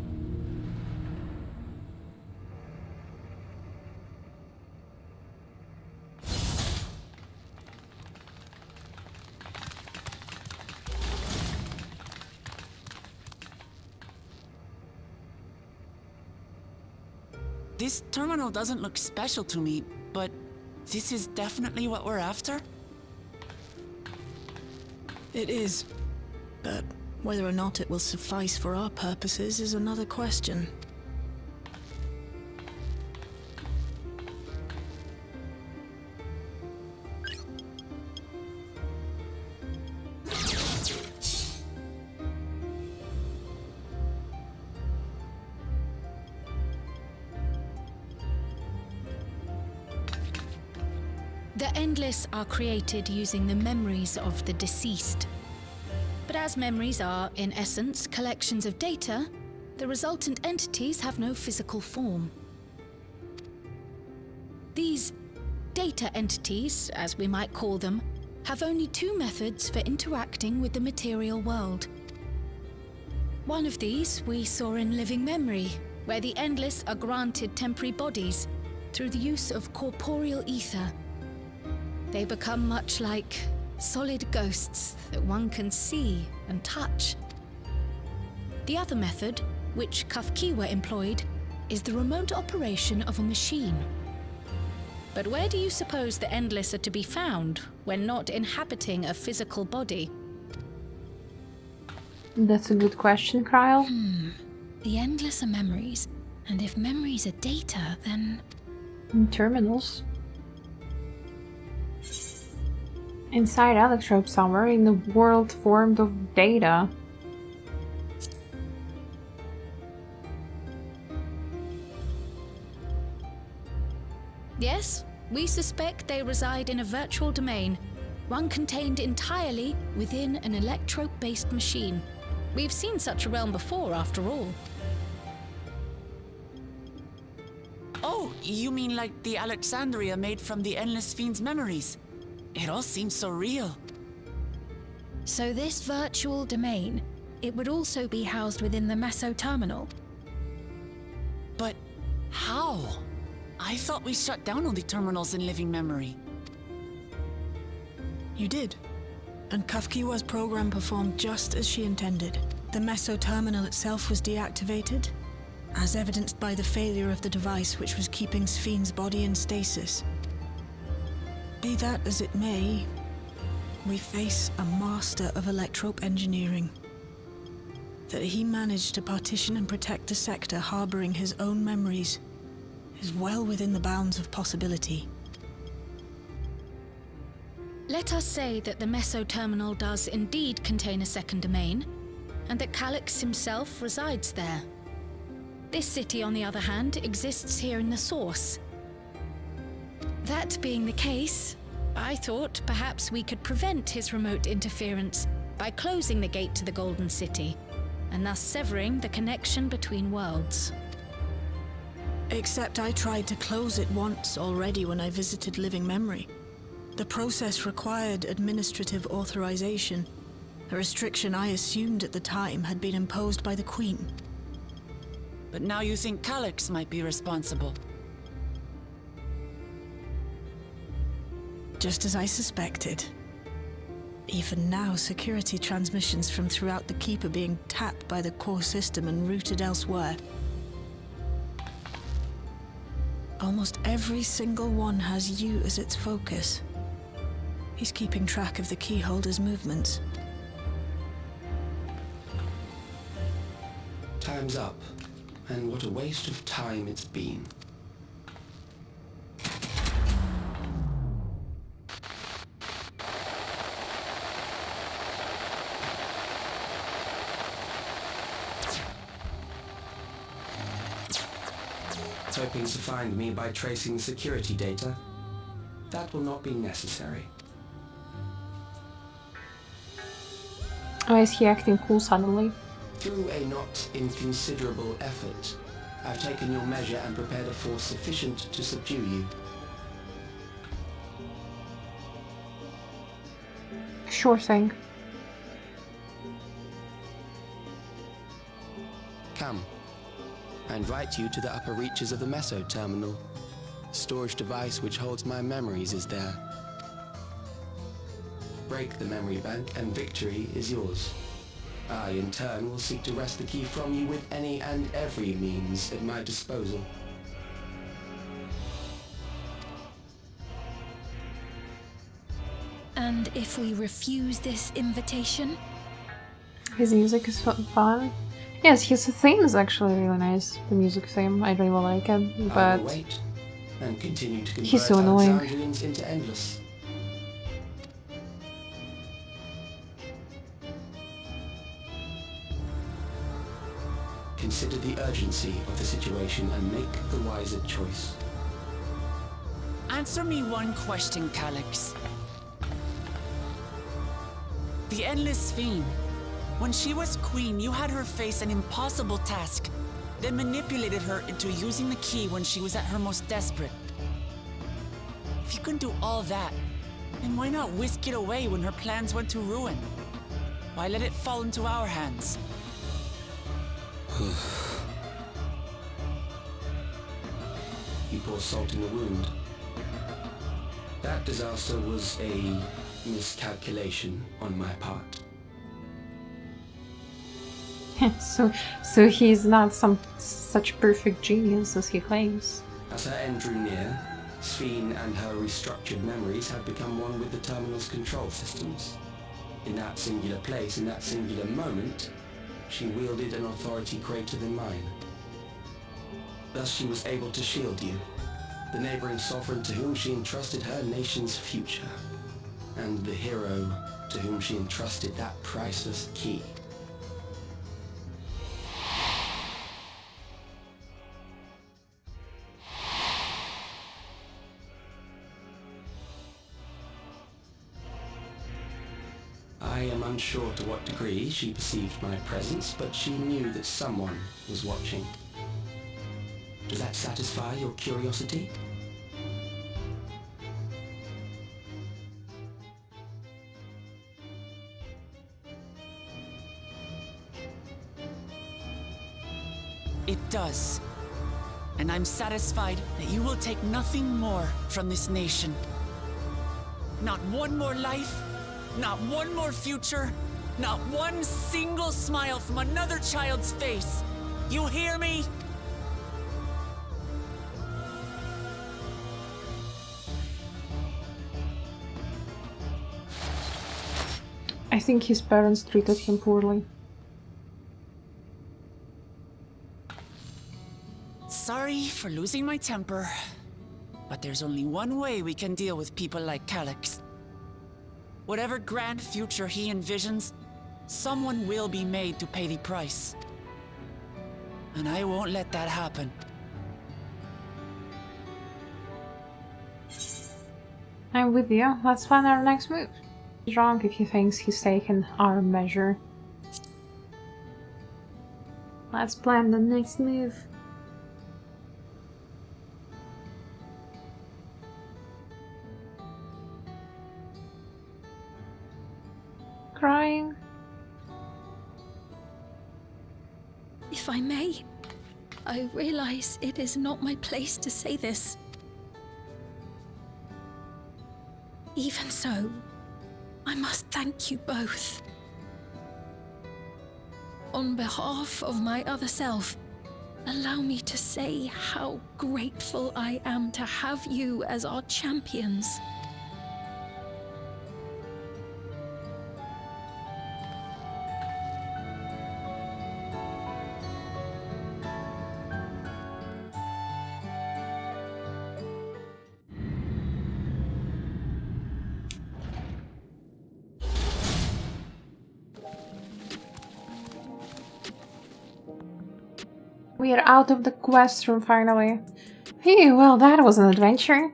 This terminal doesn't look special to me, but this is definitely what we're after? It is. But whether or not it will suffice for our purposes is another question. The Endless are created using the memories of the deceased. But as memories are, in essence, collections of data, the resultant entities have no physical form. These data entities, as we might call them, have only 2 methods for interacting with the material world. One of these we saw in Living Memory, where the Endless are granted temporary bodies through the use of corporeal ether. They become much like solid ghosts that one can see and touch. The other method, which Kafkiwa employed, is the remote operation of a machine. But where do you suppose the Endless are to be found when not inhabiting a physical body? That's a good question, Kyle. The Endless are memories, and if memories are data, then... terminals. Inside Electrope somewhere in the world formed of data. Yes, we suspect they reside in a virtual domain, one contained entirely within an electrope-based machine. We've seen such a realm before, after all. Oh, you mean like the Alexandria made from the Endless Fiend's memories? It all seems so real. So this virtual domain, it would also be housed within the Meso terminal. But how? I thought we shut down all the terminals in Living Memory. You did. And Kafkiwa's program performed just as she intended. The Meso terminal itself was deactivated, as evidenced by the failure of the device which was keeping Sphne's body in stasis. Be that as it may, we face a master of electrope engineering. That he managed to partition and protect a sector harboring his own memories is well within the bounds of possibility. Let us say that the meso-terminal does indeed contain a second domain, and that Kallax himself resides there. This city, on the other hand, exists here in the source. That being the case, I thought perhaps we could prevent his remote interference by closing the gate to the Golden City, and thus severing the connection between worlds. Except I tried to close it once already when I visited Living Memory. The process required administrative authorization, a restriction I assumed at the time had been imposed by the Queen. But now you think Kallax might be responsible. Just as I suspected. Even now, security transmissions from throughout the Keep are being tapped by the core system and routed elsewhere. Almost every single one has you as its focus. He's keeping track of the keyholder's movements. Time's up, and what a waste of time it's been. Hoping to find me by tracing security data? That will not be necessary. Why is he acting cool suddenly? Through a not inconsiderable effort, I've taken your measure and prepared a force sufficient to subdue you. Sure thing. Come. I invite you to the upper reaches of the Meso Terminal. The storage device which holds my memories is there. Break the memory bank and victory is yours. I, in turn, will seek to wrest the key from you with any and every means at my disposal. And if we refuse this invitation? His music is fun. Yes, his theme is actually really nice. The music theme, I really like it, but I will wait and continue to he's so convert annoying. Alexandrians into endless. Consider the urgency of the situation and make the wiser choice. Answer me one question, Kallax. The Endless Sphene. When she was queen, you had her face an impossible task, then manipulated her into using the key when she was at her most desperate. If you can do all that, then why not whisk it away when her plans went to ruin? Why let it fall into our hands? You pour salt in the wound. That disaster was a miscalculation on my part. so he's not such perfect genius as he claims. As her end drew near, Sphene and her restructured memories had become one with the terminal's control systems. In that singular place, in that singular moment, she wielded an authority greater than mine. Thus she was able to shield you, the neighboring sovereign to whom she entrusted her nation's future, and the hero to whom she entrusted that priceless key. I am unsure to what degree she perceived my presence, but she knew that someone was watching. Does that satisfy your curiosity? It does. And I'm satisfied that you will take nothing more from this nation. Not one more life, not one more future, not one single smile from another child's face. You hear me? I think his parents treated him poorly. Sorry for losing my temper, but there's only one way we can deal with people like Kallax. Whatever grand future he envisions, someone will be made to pay the price. And I won't let that happen. I'm with you. Let's plan our next move. He's wrong if he thinks he's taken our measure. Let's plan the next move. Crying. If I may, I realize it is not my place to say this. Even so, I must thank you both. On behalf of my other self, allow me to say how grateful I am to have you as our champions. We are out of the quest room finally. Hey, well, that was an adventure.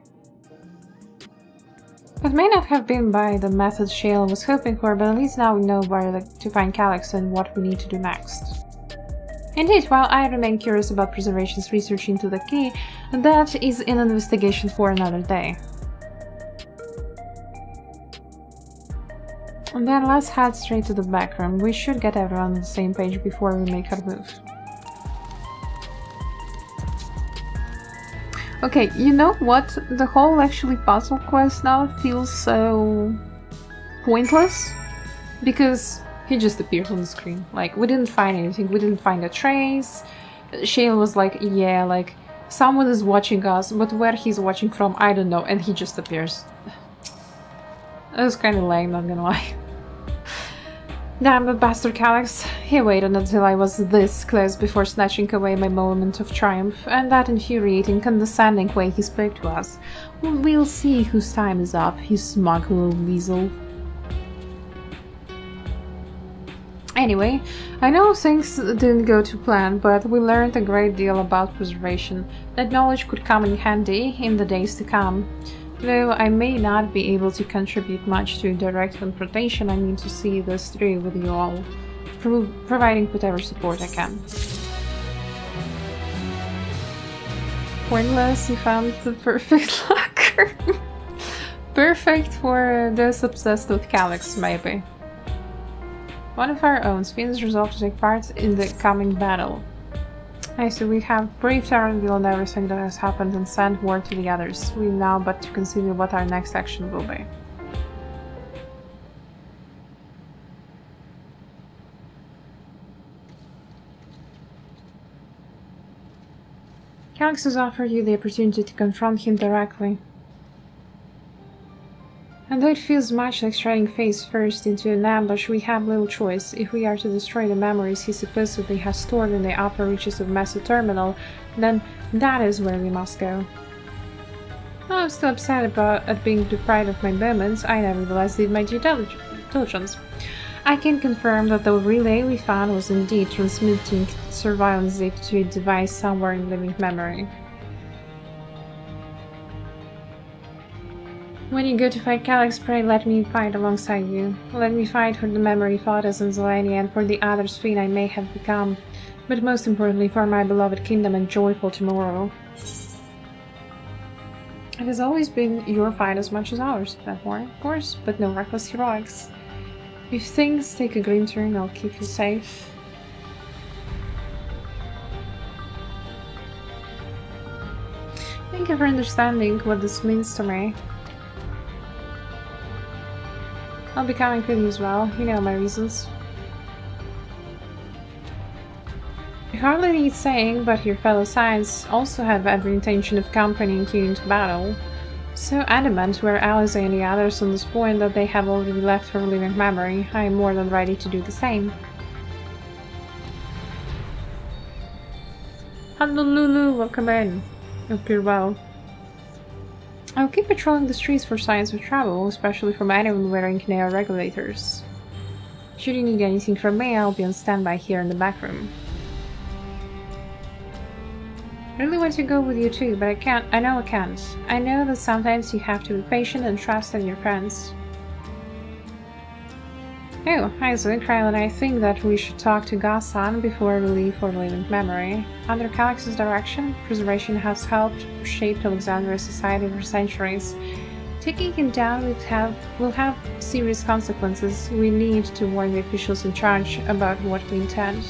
It may not have been by the method Shale was hoping for, but at least now we know where to find Kallax and what we need to do next. Indeed, while I remain curious about Preservation's research into the key, that is an investigation for another day. And then let's head straight to the back room. We should get everyone on the same page before we make our move. Okay, you know what? The whole actually puzzle quest now feels so pointless because he just appeared on the screen. Like, we didn't find anything, we didn't find a trace. Shale was like, yeah, like, someone is watching us, but where he's watching from, I don't know, and he just appears. It was kind of lame, not gonna lie. Damn the bastard Kallax. He waited until I was this close before snatching away my moment of triumph, and that infuriating, condescending way he spoke to us. We'll see whose time is up, you smug little weasel. Anyway, I know things didn't go to plan, but we learned a great deal about preservation. That knowledge could come in handy in the days to come. Though I may not be able to contribute much to direct confrontation, I need to see this through with you all, providing whatever support I can. Pointless, you found the perfect locker. Perfect for those obsessed with Kallax, maybe. One of our own, Sphinx resolved to take part in the coming battle. I see we have briefed our reveal on everything that has happened and sent word to the others. We now but to consider what our next action will be. Kallax has offered you the opportunity to confront him directly. And though it feels much like striking face first into an ambush, we have little choice. If we are to destroy the memories he supposedly has stored in the upper reaches of Master Terminal, then that is where we must go. While I'm still upset at being deprived of my moments, I nevertheless did my due diligence. I can confirm that the relay we found was indeed transmitting surveillance data to a device somewhere in living memory. When you go to fight Kallax, pray let me fight alongside you. Let me fight for the memory Fathers and Zelenia and for the other Sphinx I may have become, but most importantly for my beloved kingdom and joyful tomorrow. It has always been your fight as much as ours, Bethmore, of course, but no reckless heroics. If things take a green turn, I'll keep you safe. Thank you for understanding what this means to me. I'll be coming with you as well, you know my reasons. You hardly need saying, but your fellow Science also have every intention of accompanying you into battle. So adamant were Alice and the others on this point that they have already left her living memory. I am more than ready to do the same. Hello Lulu, welcome in. Hope you're well. I'll keep patrolling the streets for signs of trouble, especially from anyone wearing Neo regulators. Should you need anything from me, I'll be on standby here in the back room. I really want to go with you too, but I can't. I know I can't. I know that sometimes you have to be patient and trust in your friends. Oh, Isaac, Rylan, I think that we should talk to Gassan before we leave for living memory. Under Kallax's direction, preservation has helped shape Alexandria's society for centuries. Taking him down will have serious consequences. We need to warn the officials in charge about what we intend.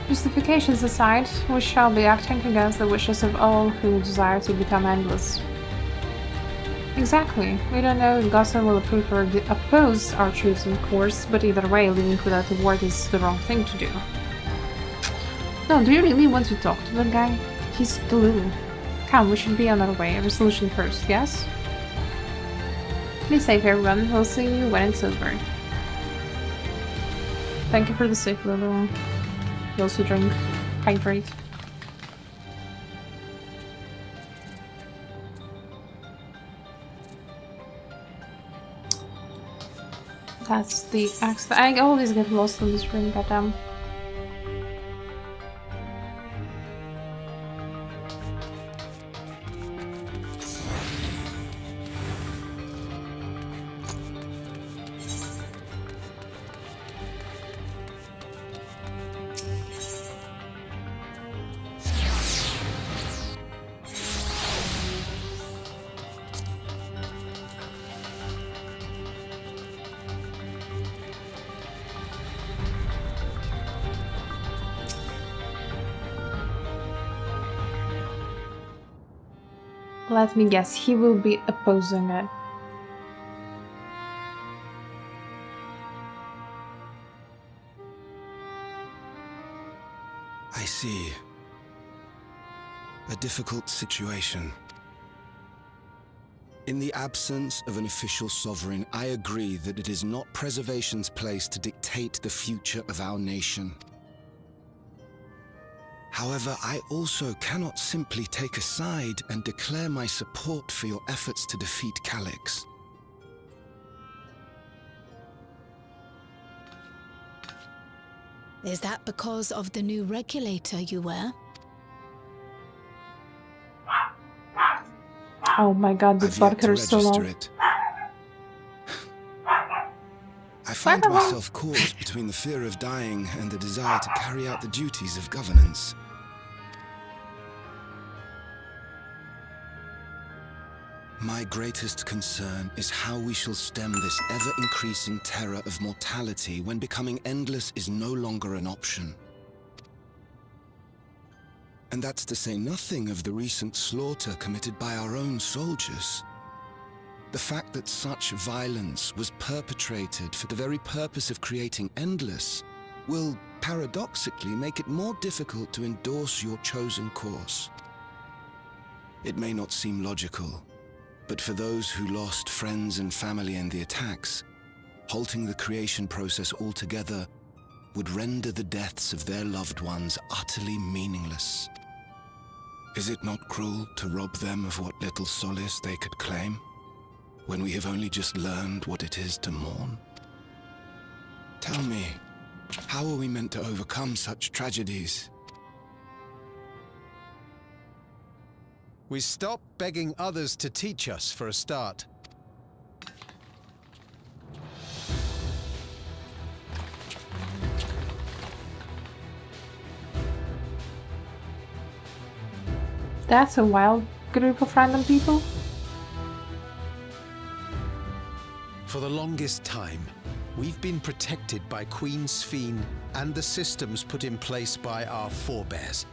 Justifications aside, we shall be acting against the wishes of all who desire to become endless. Exactly. We don't know if Gassan will approve or oppose our chosen course, but either way, leaving without a word is the wrong thing to do. No, do you really want to talk to that guy? He's delulu. Come, we should be on our way. A resolution first, yes? Be safe, everyone. We'll see you when it's over. Thank you for the sip, Lulu. You also drink. Hydrate. That's the axe. I always get lost in this room, goddamn. Let me guess, he will be opposing it. I see. A difficult situation. In the absence of an official sovereign, I agree that it is not Preservation's place to dictate the future of our nation. However, I also cannot simply take a side and declare my support for your efforts to defeat Kallax. Is that because of the new regulator you wear? Oh my god, the barker is so long. I find myself caught between the fear of dying and the desire to carry out the duties of governance. My greatest concern is how we shall stem this ever-increasing terror of mortality when becoming endless is no longer an option. And that's to say nothing of the recent slaughter committed by our own soldiers. The fact that such violence was perpetrated for the very purpose of creating endless will, paradoxically, make it more difficult to endorse your chosen course. It may not seem logical, but for those who lost friends and family in the attacks, halting the creation process altogether would render the deaths of their loved ones utterly meaningless. Is it not cruel to rob them of what little solace they could claim, when we have only just learned what it is to mourn? Tell me, how are we meant to overcome such tragedies? We stop begging others to teach us for a start. That's a wild group of random people. For the longest time, we've been protected by Queen Sphene and the systems put in place by our forebears.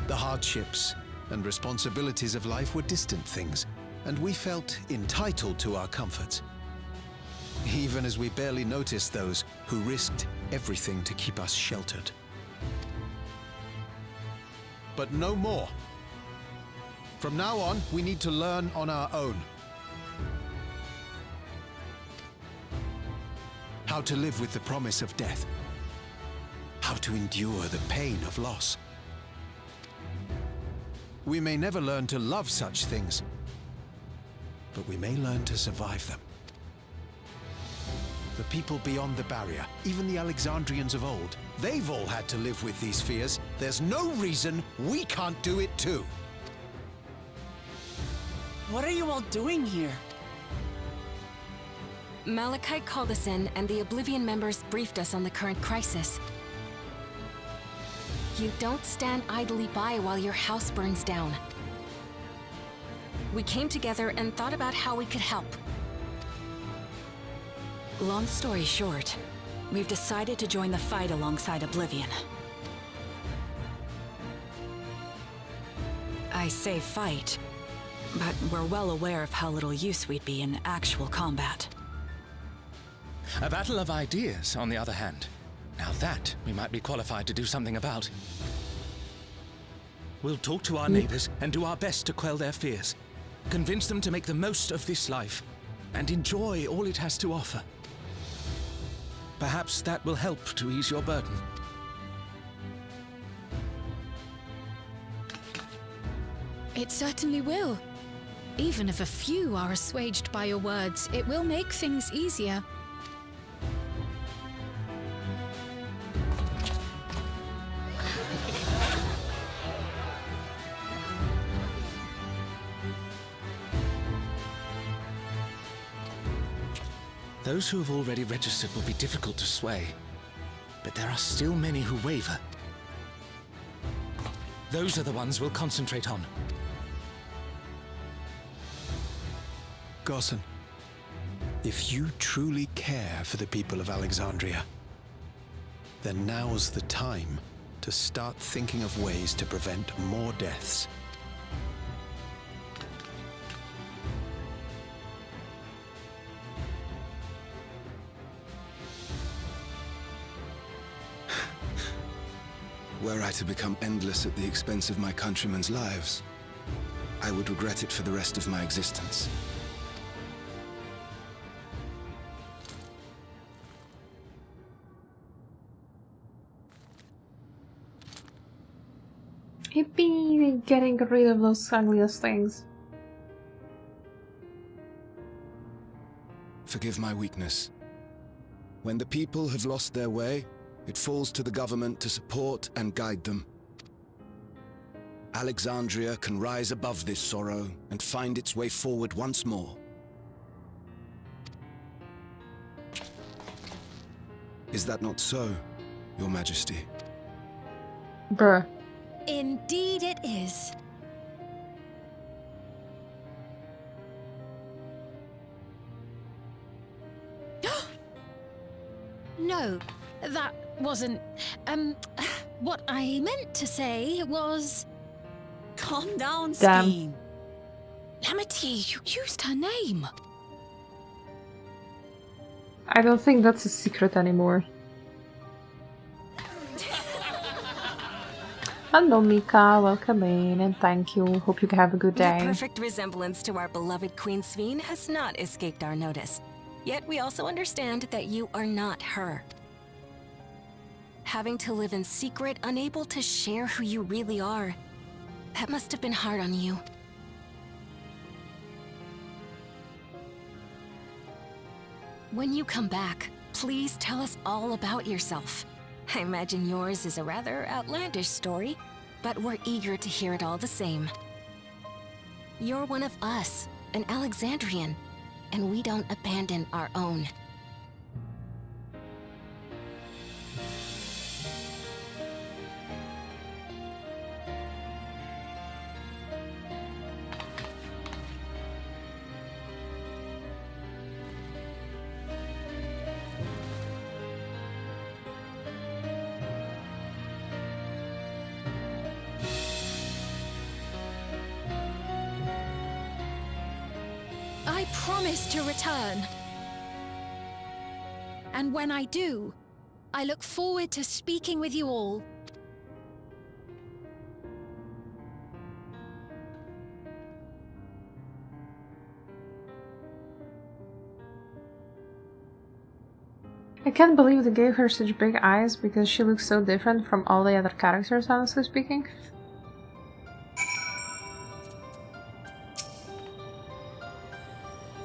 The hardships and responsibilities of life were distant things, and we felt entitled to our comforts, even as we barely noticed those who risked everything to keep us sheltered. But no more. From now on, we need to learn on our own. How to live with the promise of death. How to endure the pain of loss. We may never learn to love such things, but we may learn to survive them. The people beyond the barrier, even the Alexandrians of old, they've all had to live with these fears. There's no reason we can't do it too. What are you all doing here? Malachite called us in, and the Oblivion members briefed us on the current crisis. You don't stand idly by while your house burns down. We came together and thought about how we could help. Long story short, we've decided to join the fight alongside Oblivion. I say fight, but we're well aware of how little use we'd be in actual combat. A battle of ideas, on the other hand. Now that we might be qualified to do something about. We'll talk to our neighbors and do our best to quell their fears. Convince them to make the most of this life and enjoy all it has to offer. Perhaps that will help to ease your burden. It certainly will. Even if a few are assuaged by your words, it will make things easier. Those who have already registered will be difficult to sway, but there are still many who waver. Those are the ones we'll concentrate on. Gossan, if you truly care for the people of Alexandria, then now's the time to start thinking of ways to prevent more deaths. Were I to become endless at the expense of my countrymen's lives, I would regret it for the rest of my existence. Yippee! Getting rid of those ugliest things. Forgive my weakness. When the people have lost their way, it falls to the government to support and guide them. Alexandria can rise above this sorrow and find its way forward once more. Is that not so, Your Majesty? Bruh. Indeed it is. No, that wasn't... what I meant to say was... Calm down, Damn. Steen. Amity, you used her name. I don't think that's a secret anymore. Hello Mika, welcome in and thank you. Hope you have a good day. The perfect resemblance to our beloved Queen Sveen has not escaped our notice. Yet we also understand that you are not her. Having to live in secret, unable to share who you really are, that must have been hard on you. When you come back, please tell us all about yourself. I imagine yours is a rather outlandish story, but we're eager to hear it all the same. You're one of us, an Alexandrian, and we don't abandon our own. I promise to return. And when I do, I look forward to speaking with you all. I can't believe they gave her such big eyes because she looks so different from all the other characters, honestly speaking.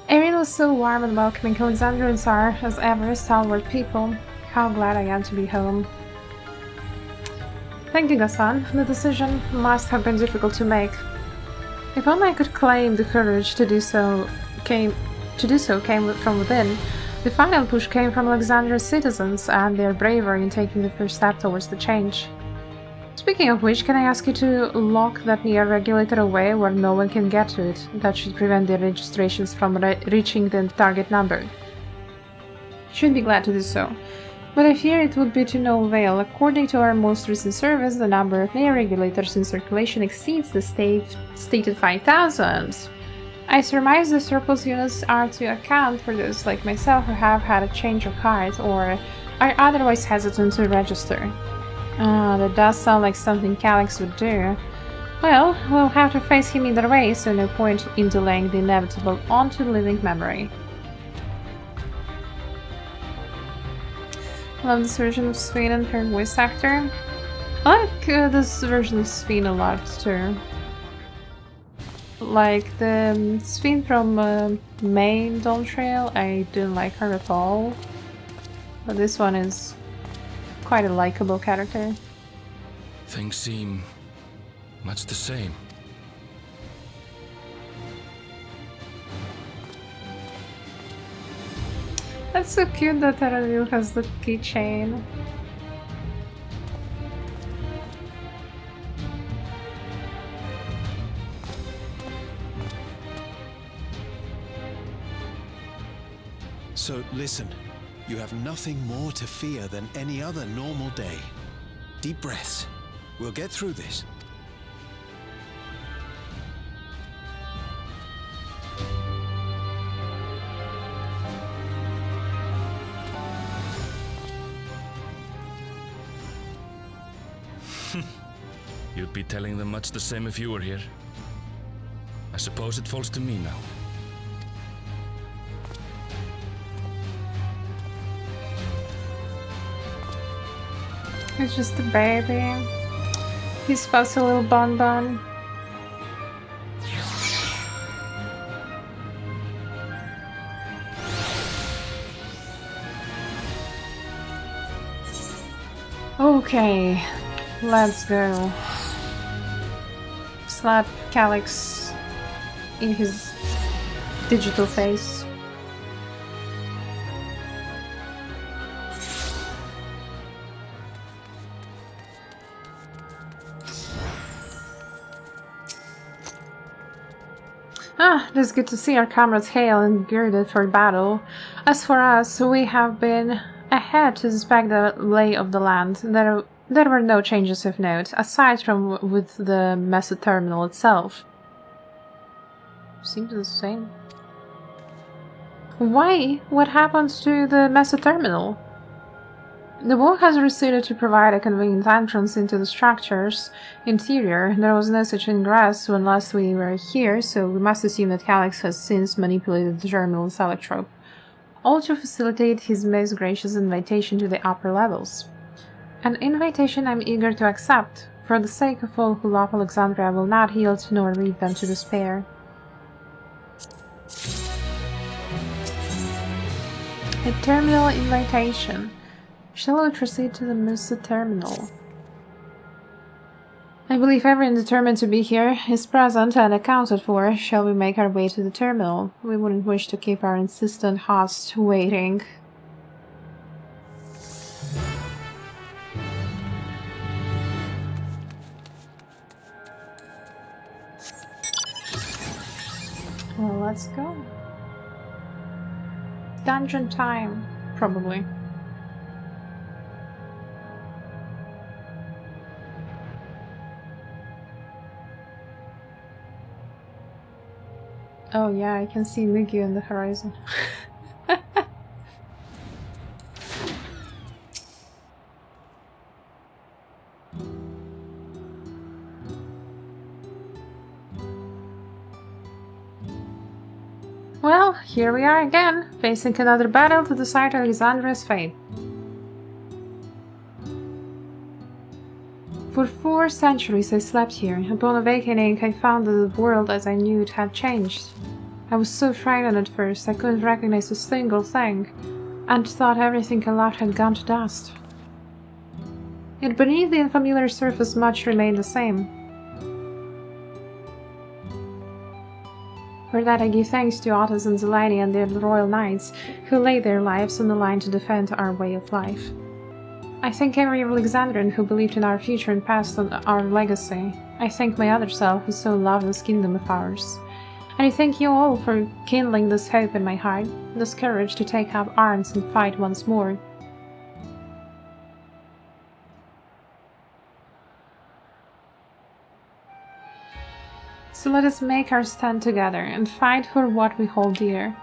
Erin was so warm and welcoming. Alexandrians are, as ever, stalwart people. How glad I am to be home. Thank you, Gassan. The decision must have been difficult to make. If only I could claim the courage to do so came from within. The final push came from Alexandria's citizens and their bravery in taking the first step towards the change. Speaking of which, can I ask you to lock that near regulator away where no one can get to it? That should prevent the registrations from reaching the target number. Should be glad to do so. But I fear it would be to no avail. According to our most recent service, the number of near regulators in circulation exceeds the stated 5,000. I surmise the surplus units are to account for those like myself who have had a change of heart or are otherwise hesitant to register. That does sound like something Kallax would do. Well, we'll have to face him either way, so no point in delaying the inevitable onto living memory. Love this version of Sphene and her voice actor. I like this version of Sphene a lot too. Like the Sphene from Main Dawn Trail, I didn't like her at all. But this one is quite a likable character. Things seem much the same. That's so cute that Taradil has the keychain. So listen, you have nothing more to fear than any other normal day. Deep breaths. We'll get through this. You'd be telling them much the same if you were here. I suppose it falls to me now. He's just a baby. He's fussy little bonbon. Okay, let's go. Slap Kallax in his digital face. It is good to see our comrades hale and girded for battle. As for us, we have been ahead to inspect the lay of the land. There were no changes of note, aside from with the Mesa terminal itself. Seems the same. Why? What happens to the Mesa terminal? The wall has receded to provide a convenient entrance into the structure's interior. There was no such ingress when last we were here, so we must assume that Kallax has since manipulated the terminal's electrope, all to facilitate his most gracious invitation to the upper levels. An invitation I'm eager to accept. For the sake of all who love Alexandria, I will not yield nor leave them to despair. A terminal invitation. Shall we proceed to the Mesa terminal? I believe everyone determined to be here is present and accounted for. Shall we make our way to the terminal? We wouldn't wish to keep our insistent host waiting. Well, let's go. Dungeon time, probably. Oh yeah, I can see Muggy on the horizon. Well, here we are again, facing another battle to decide Alexandria's fate. For 4 centuries I slept here. Upon awakening, I found that the world as I knew it had changed. I was so frightened at first, I couldn't recognize a single thing, and thought everything I loved had gone to dust. Yet beneath the unfamiliar surface much remained the same. For that I give thanks to Otis and Zelani and the Royal Knights, who laid their lives on the line to defend our way of life. I thank every Alexandrian who believed in our future and passed on our legacy. I thank my other self who so loved this kingdom of ours. And I thank you all for kindling this hope in my heart, this courage to take up arms and fight once more. So let us make our stand together and fight for what we hold dear.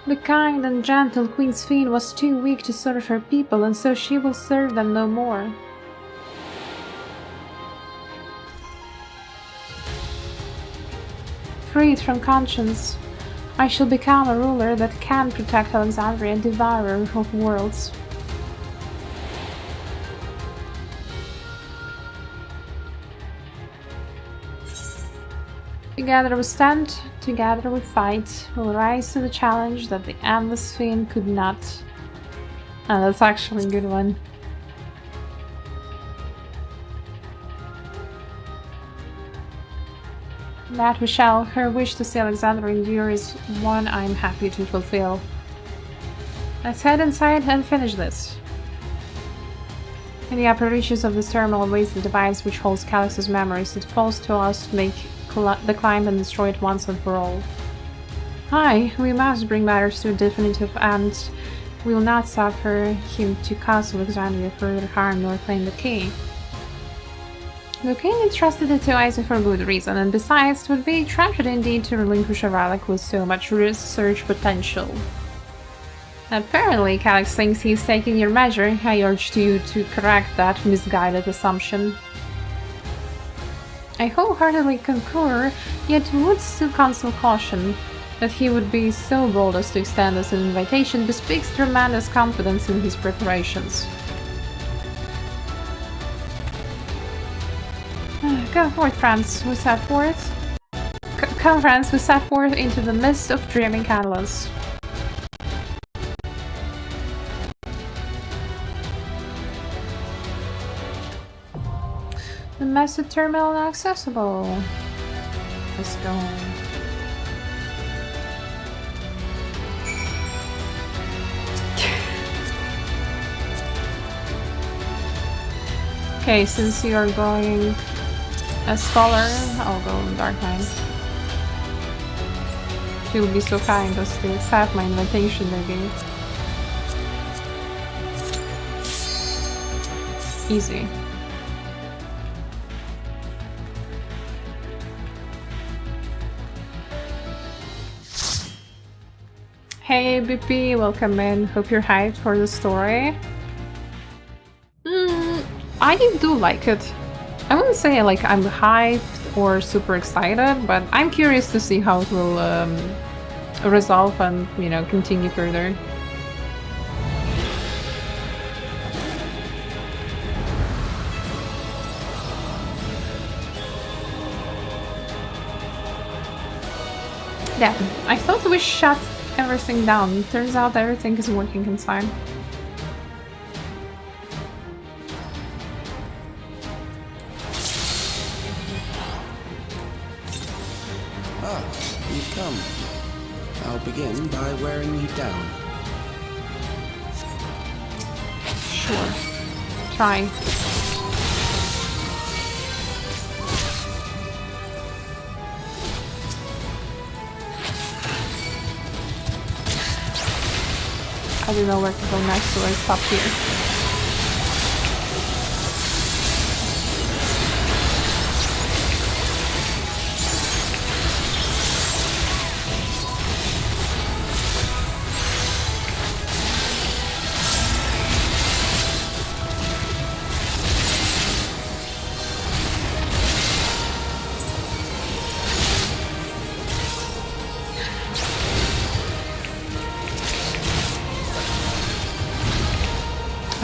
The kind and gentle Queen Sphene was too weak to serve her people, and so she will serve them no more. Freed from conscience, I shall become a ruler that can protect Alexandria, devourer of worlds. Together we stand, together we fight, we'll rise to the challenge that the Endless Sphene could not. Oh, that's actually a good one. That we shall. Her wish to see Alexandria endure is one I'm happy to fulfill. Let's head inside and finish this. In the upper reaches of this terminal awaits the device which holds Kallax's memories. It falls to us to make the climb and destroy it once and for all. Aye, we must bring matters to a definitive end. We will not suffer him to cause Alexandria further harm nor claim the key. The king entrusted it to Isa for good reason, and besides, it would be a tragedy indeed to relinquish a relic with so much research potential. Apparently, Kallax thinks he's taking your measure. I urge you to correct that misguided assumption. I wholeheartedly concur, yet would still counsel caution. That he would be so bold as to extend us an invitation bespeaks tremendous confidence in his preparations. Come forth, friends, we set forth. Come, friends, we set forth into the midst of dreaming Kallax. The message terminal inaccessible. Let's go. Okay, since you are going as Scholar, I'll go in Dark Knight. She would be so kind as to accept my invitation, maybe. Easy. Hey BP, welcome in. Hope you're hyped for the story. I do like it. I wouldn't say like I'm hyped or super excited, but I'm curious to see how it will resolve and, you know, continue further. Yeah, I thought we shut everything down. Turns out everything is working inside. Ah, you've come. I'll begin by wearing you down. Sure. Try. I don't know where to go next, so I stop here.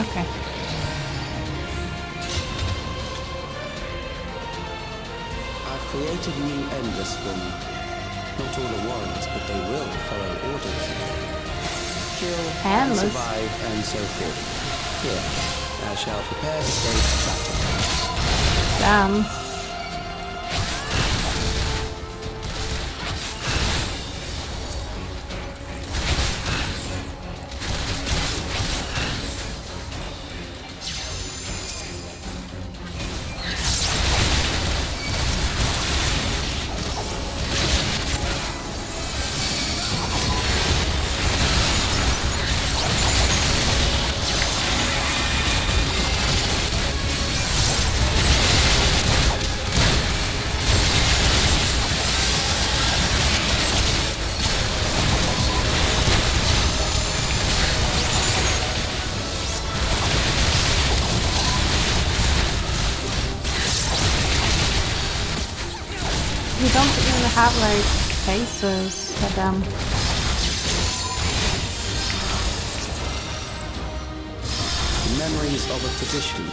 Okay. I've created new endless for you. Not all at once, but they will follow orders. Kill and survive and so forth. Here, I shall prepare the stage for battle. Damn. You don't even have like faces for them. The memories of a physician.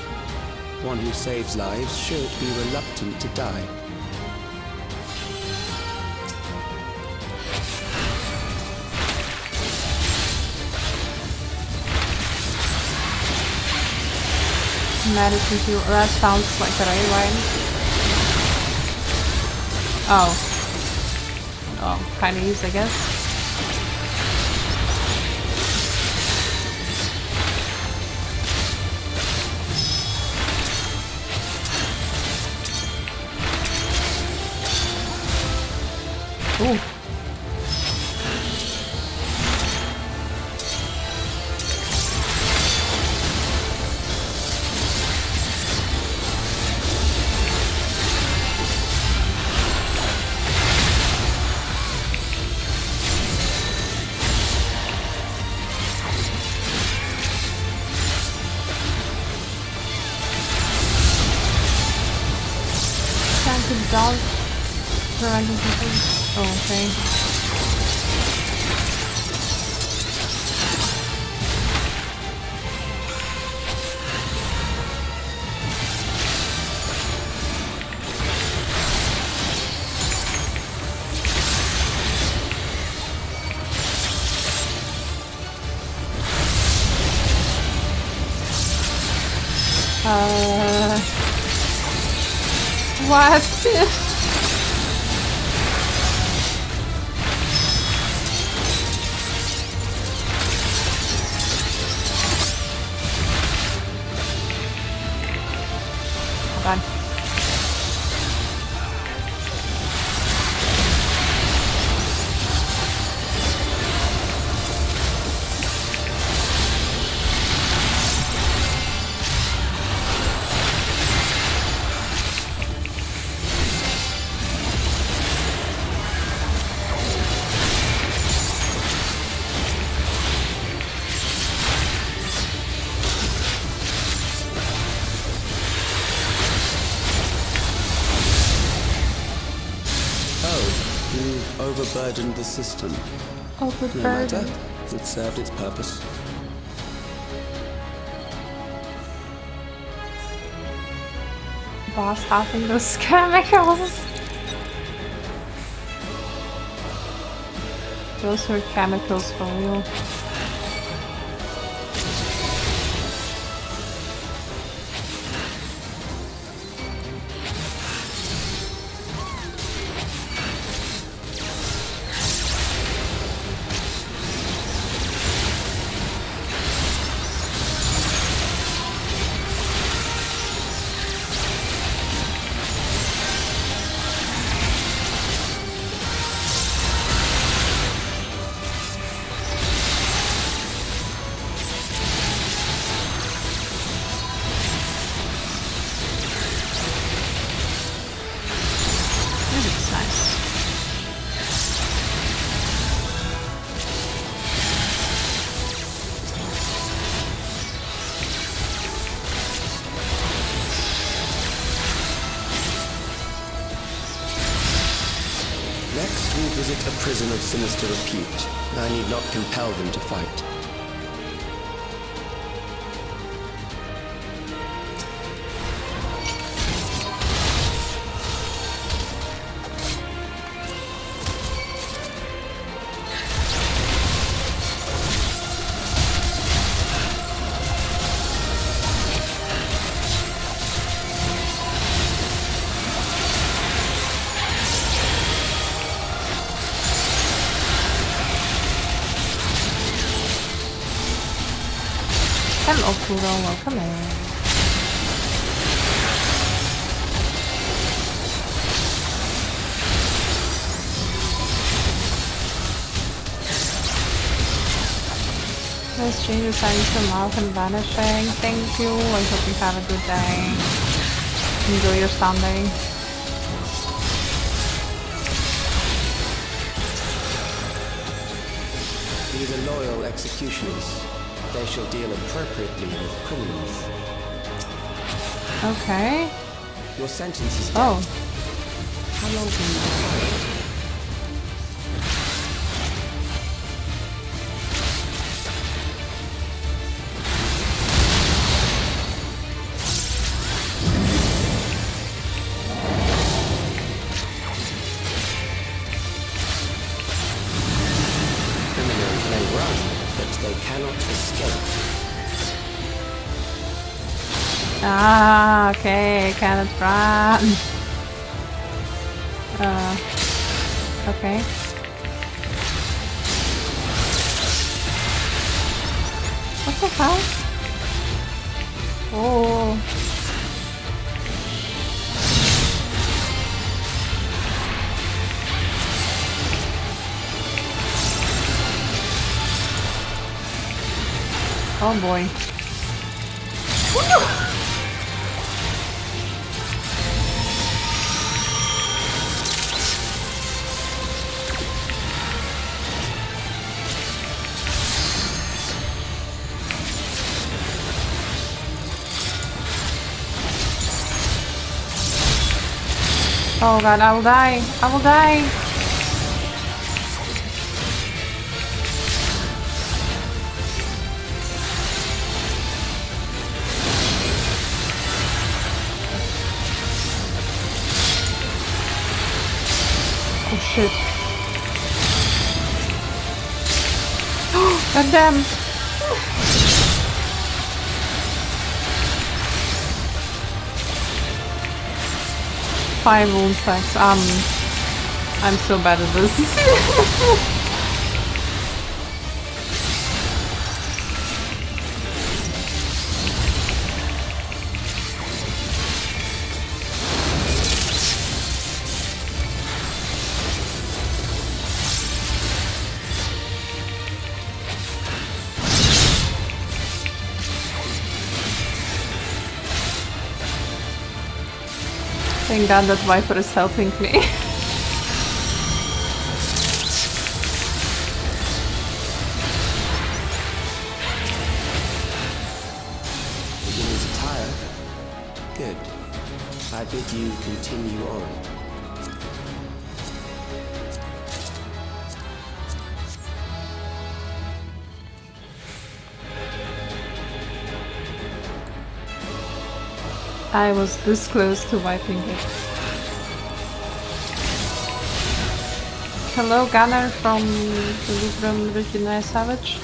One who saves lives should be reluctant to die. Medicine fuel. That sounds like a ray line. Oh. Oh, kinda used, I guess. Ooh. Dog preventing people. Oh, okay. What? Hold on. Overburdened the system. Overburdened. No matter. It served its purpose. Boss having those chemicals. Those were chemicals for real. Next, we'll visit a prison of sinister repute. I need not compel them to fight. Hello, Pluto, welcome in. Nice changes, thanks to Malcolm vanishing. Thank you. I hope you have a good day. Enjoy your Sunday. These are loyal executioners. They shall deal appropriately with criminals. Okay. Your sentence is death. Oh. How long can you defy? Ah, okay, cannot run. Okay. What the hell? Oh. Oh boy. Oh god, I will die! I will die! Oh shit. God damn! 5 wound stacks. I'm so bad at this. Thank God that Viper is helping me. Beginning to tire? Good. I bid you continue on. I was this close to wiping it. Hello, Gunner from the Lubrum Regina Savage.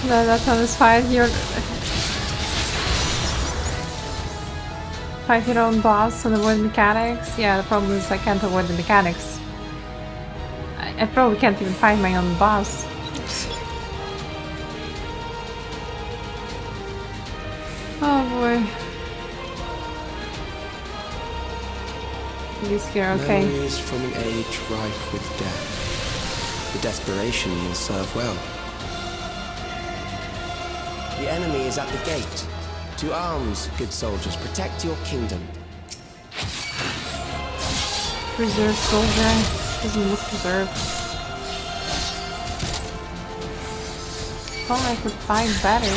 No, that one is fine. You're... Fight your own boss and avoid mechanics? Yeah, the problem is I can't avoid the mechanics. I probably can't even find my own boss. Oh boy. He's here, okay. Memories from an age rife with death. The desperation will serve well. The enemy is at the gate. To arms, good soldiers, protect your kingdom. Reserve soldier. Doesn't look reserved. Thought I could find better.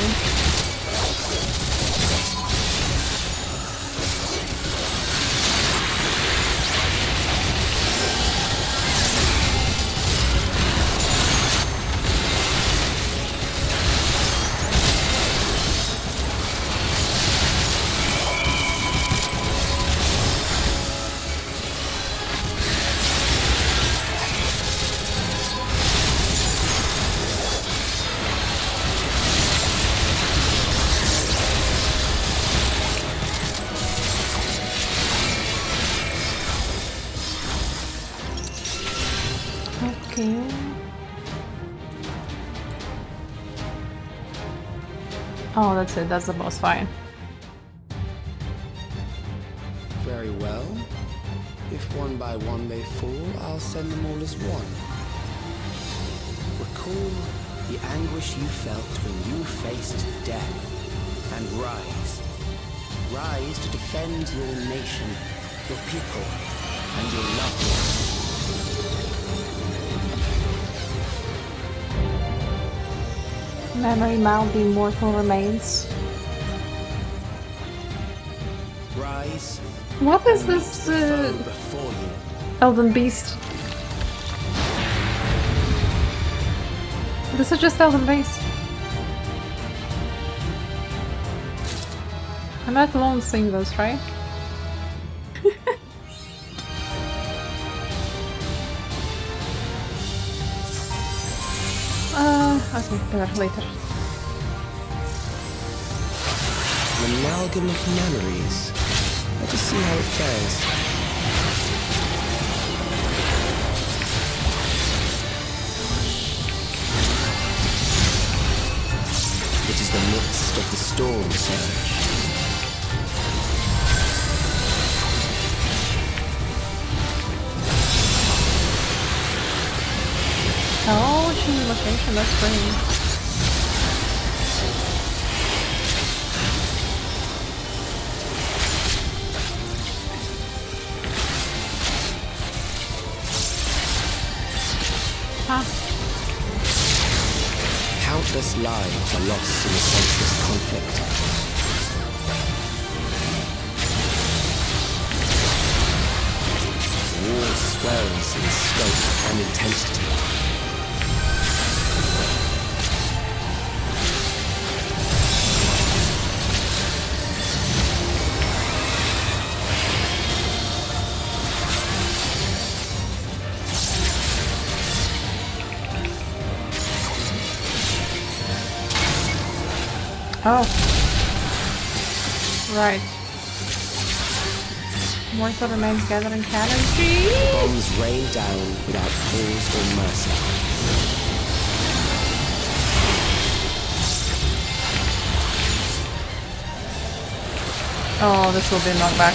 Okay. Oh, that's it. That's the boss fight. Very well. If one by one they fall, I'll send them all as one. Recall the anguish you felt when you faced death, and rise. Rise to defend your nation, your people, and your loved ones. Memory mount the immortal remains. Rise. What is this Elden Beast? This is just Elden Beast. I'm not alone seeing this, right? Okay, better later. An amalgam of memories. Let us see how it fares. It is the midst of the storm surge. Oh, change location, that's great. Huh. Countless lives are lost in the senseless conflict. The war swells in scope and intensity. Oh. Right. Mortal remains gathering energy. Bombs rain down without pause or mercy. Oh, this will be a knockback.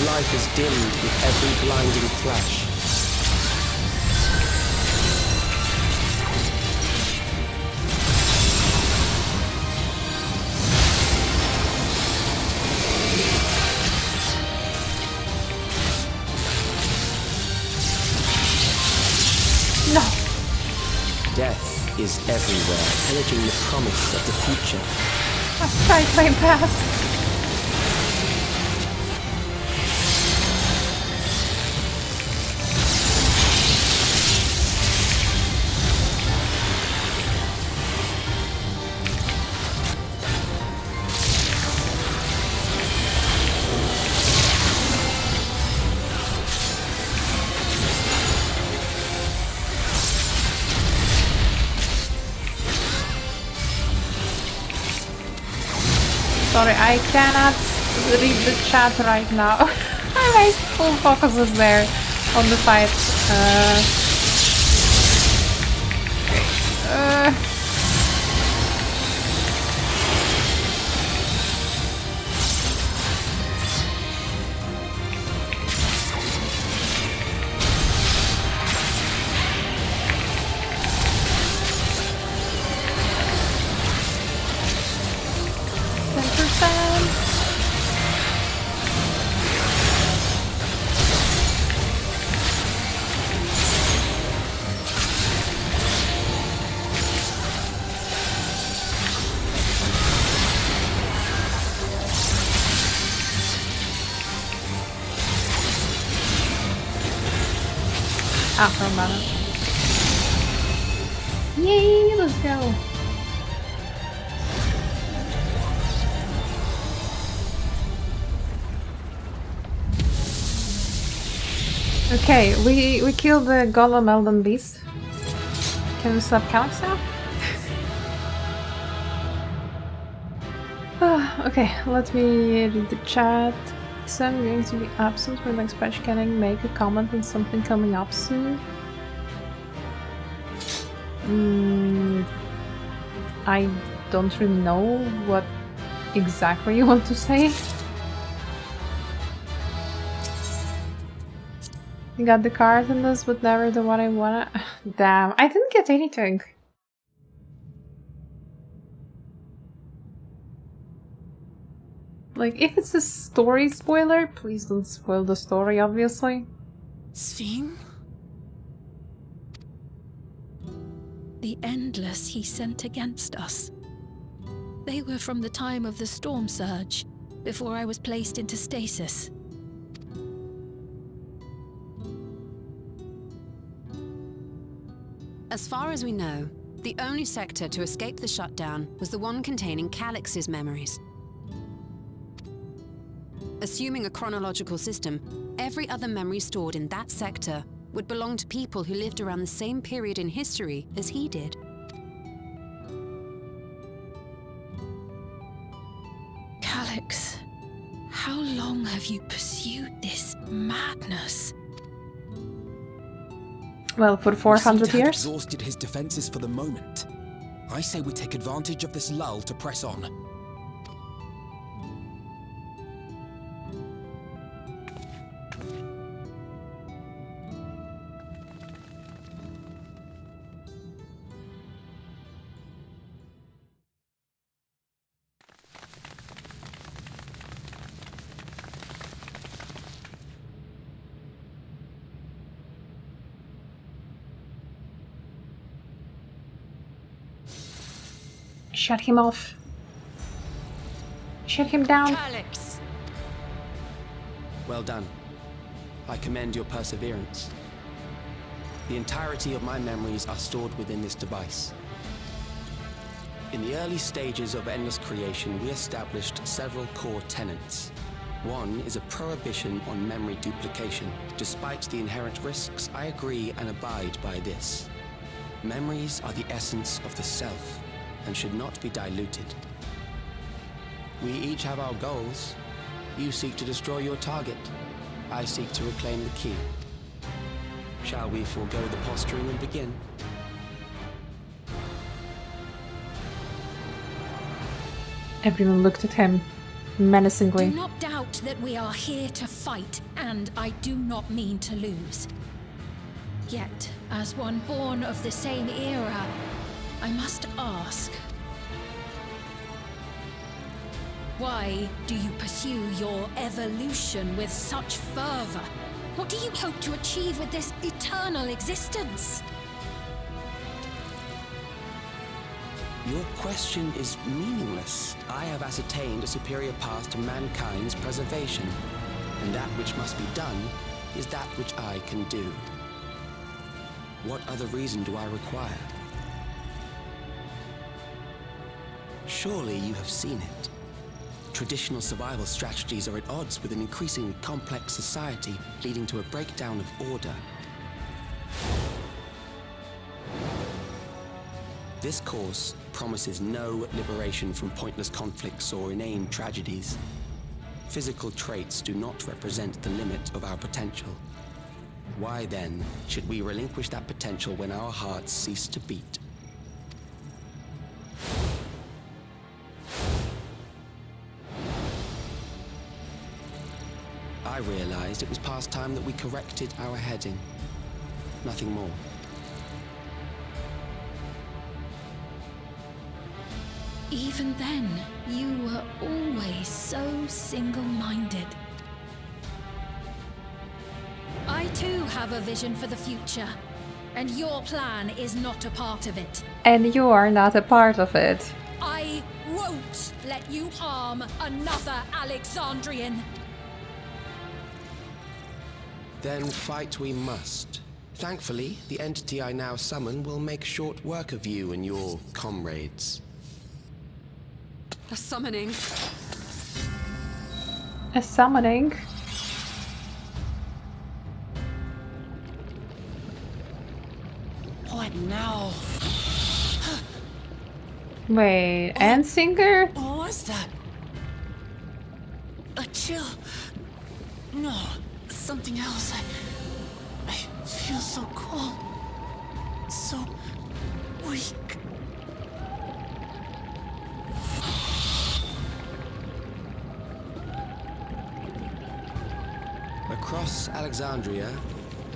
Life is dimmed with every blinding flash. No. Death is everywhere, pillaging the promise of the future. I've tried my best. Sorry, I cannot read the chat right now. My full focus is there on the fight. From mana. Yay, let's go. Okay, we killed the Golem Elden Beast. Can we stop Kallax now? Okay, let me read the chat. So I'm going to be absent for the next patch. Can I make a comment on something coming up soon? I don't really know what exactly you want to say. You got the card in this, but never the one I wanna. Damn, I didn't get anything. Like, if it's a story spoiler, please don't spoil the story, obviously. Sphene? The Endless he sent against us. They were from the time of the storm surge, before I was placed into stasis. As far as we know, the only sector to escape the shutdown was the one containing Kallax's memories. Assuming a chronological system, every other memory stored in that sector would belong to people who lived around the same period in history as he did. Kallax, how long have you pursued this madness? Well, for 400 years? Exhausted his defenses for the moment. I say we take advantage of this lull to press on. Shut him off. Shut him down. Kallax! Well done. I commend your perseverance. The entirety of my memories are stored within this device. In the early stages of Endless creation, we established several core tenets. One is a prohibition on memory duplication. Despite the inherent risks, I agree and abide by this. Memories are the essence of the self, and should not be diluted. We each have our goals. You seek to destroy your target. I seek to reclaim the key. Shall we forego the posturing and begin? Everyone looked at him menacingly. Do not doubt that we are here to fight, and I do not mean to lose. Yet, as one born of the same era, I must ask, why do you pursue your evolution with such fervor? What do you hope to achieve with this eternal existence? Your question is meaningless. I have ascertained a superior path to mankind's preservation, and that which must be done is that which I can do. What other reason do I require? Surely you have seen it. Traditional survival strategies are at odds with an increasingly complex society, leading to a breakdown of order. This course promises no liberation from pointless conflicts or inane tragedies. Physical traits do not represent the limit of our potential. Why then should we relinquish that potential when our hearts cease to beat? I realized it was past time that we corrected our heading. Nothing more. Even then, you were always so single-minded. I too have a vision for the future, and your plan is not a part of it. And you are not a part of it. I won't let you harm another Alexandrian. Then fight we must. Thankfully, the entity I now summon will make short work of you and your comrades. A summoning. A summoning? What now? Wait, and Singer? What was that? A chill? No, something else. I feel so cold. So weak. Across Alexandria,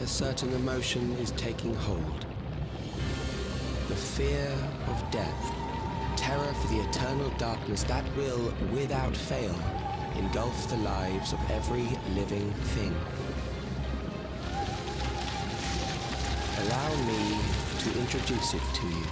a certain emotion is taking hold. The fear of death. Terror for the eternal darkness that will, without fail, engulf the lives of every living thing. Allow me to introduce it to you.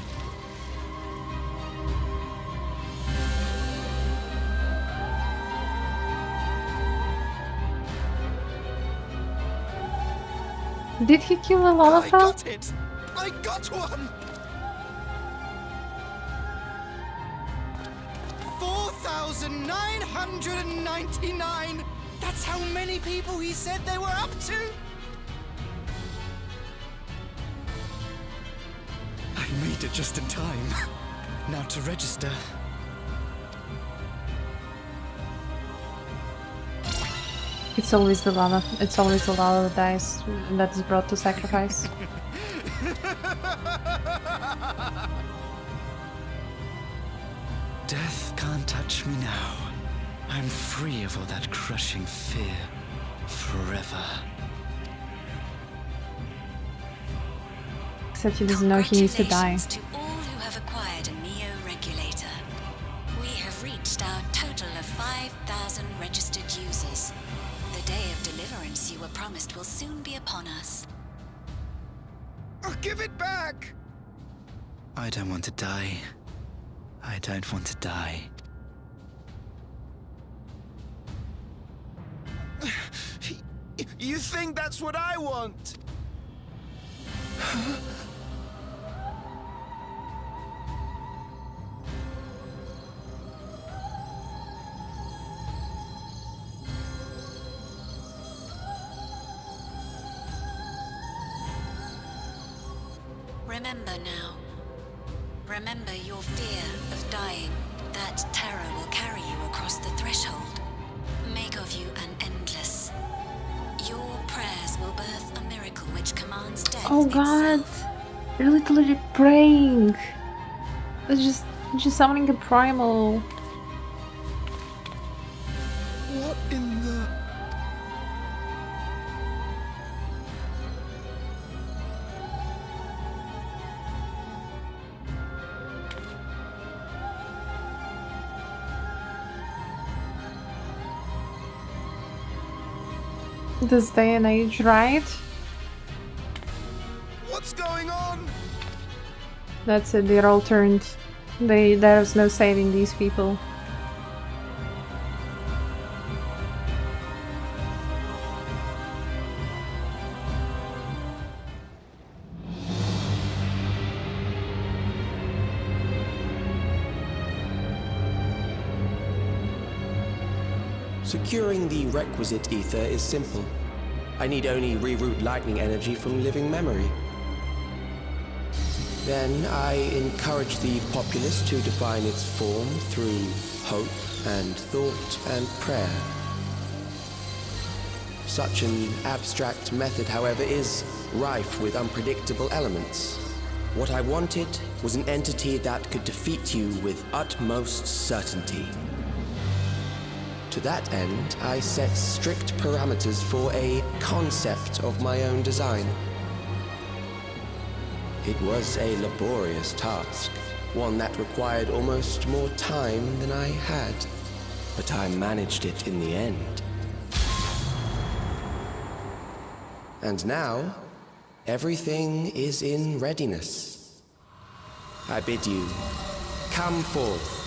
Did he kill a lot of them? I got it! I got one! 4,999! That's how many people he said they were up to! I made it just in time. Now to register. It's always the Lana. It's always the Lana dice that is brought to sacrifice. Death can't touch me now. I'm free of all that crushing fear. Forever. Except he doesn't know he needs to die. To all who have acquired a Neo-regulator. We have reached our total of 5,000 registered users. The day of deliverance you were promised will soon be upon us. Oh, give it back! I don't want to die. I don't want to die. You think that's what I want? Remember now. Remember your fear of dying. That terror will carry you across the threshold. Make of you an endless. Your prayers will birth a miracle which commands death. Oh god! They're literally praying! It's just summoning a primal. What in the... This day and age, right? What's going on? That's it, they're all turned. There's no saving these people. Securing the requisite ether is simple. I need only reroute lightning energy from living memory. Then I encourage the populace to define its form through hope and thought and prayer. Such an abstract method, however, is rife with unpredictable elements. What I wanted was an entity that could defeat you with utmost certainty. To that end, I set strict parameters for a concept of my own design. It was a laborious task, one that required almost more time than I had, but I managed it in the end. And now, everything is in readiness. I bid you, come forth.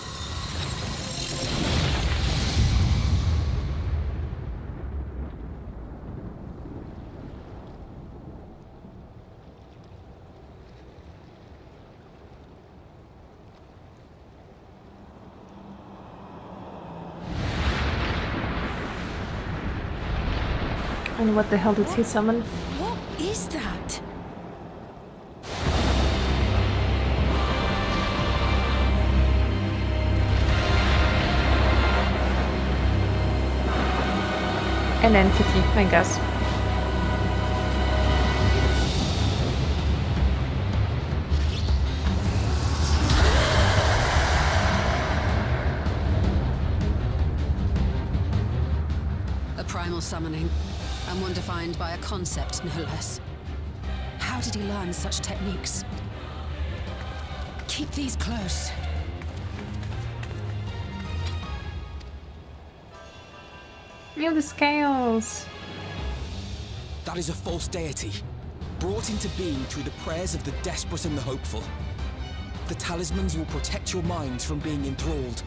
And what the hell did he summon? What is that? an entity, I guess. A primal summoning, and one defined by a concept, no less. How did he learn such techniques? Keep these close. You have the scales. That is a false deity, brought into being through the prayers of the desperate and the hopeful. The talismans will protect your minds from being enthralled.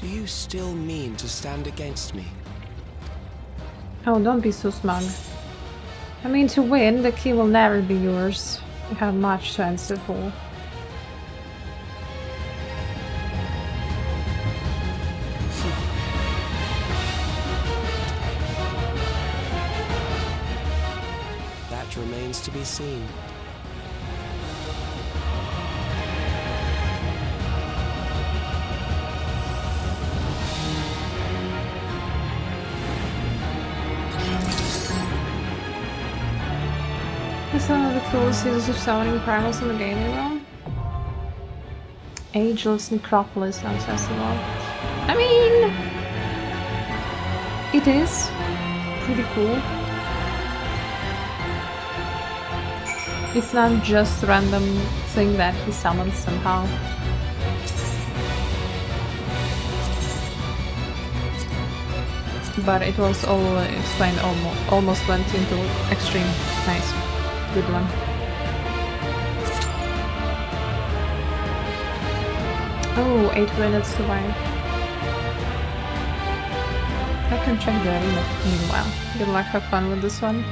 Do you still mean to stand against me? Oh, don't be so smug. I mean, to win, the key will never be yours. You have much to answer for. That remains to be seen. Is one of the coolest uses of summoning primals in the game, you know? Ageless Necropolis sounds accessible. I mean, it is pretty cool. It's not just a random thing that he summons somehow. But it was all explained, almost went into extreme. Nice. Good one. Oh, 8 minutes to wait. I can check the arena meanwhile. Good luck, have fun with this one.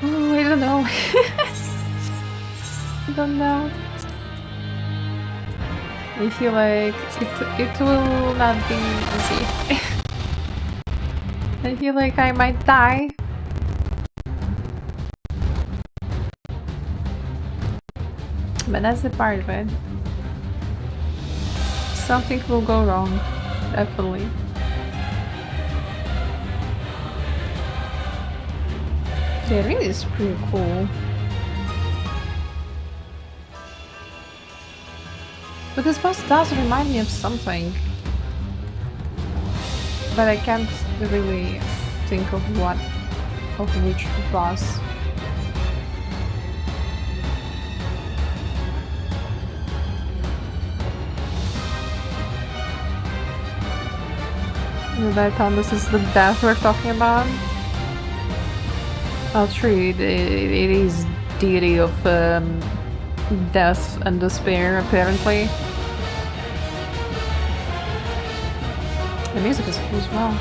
Oh, I don't know. I don't know. I feel like it will not be easy. I feel like I might die. But that's the part of it. Something will go wrong, definitely. The arena is pretty cool. But this boss does remind me of something. But I can't really think of which boss. Did I tell this is the death we're talking about? Oh, true, it is deity of death and despair, apparently. The music is cool as well.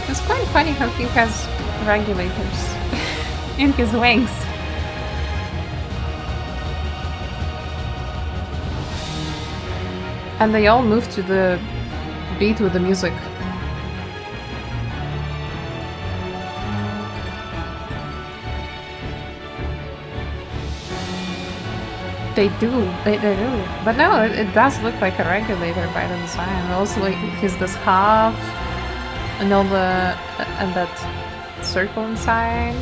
It's quite funny how he has regulators in his wings. And they all move to the beat with the music. They do. But no, it does look like a regulator by the design. Also, like, he's this half and all the and that circle inside,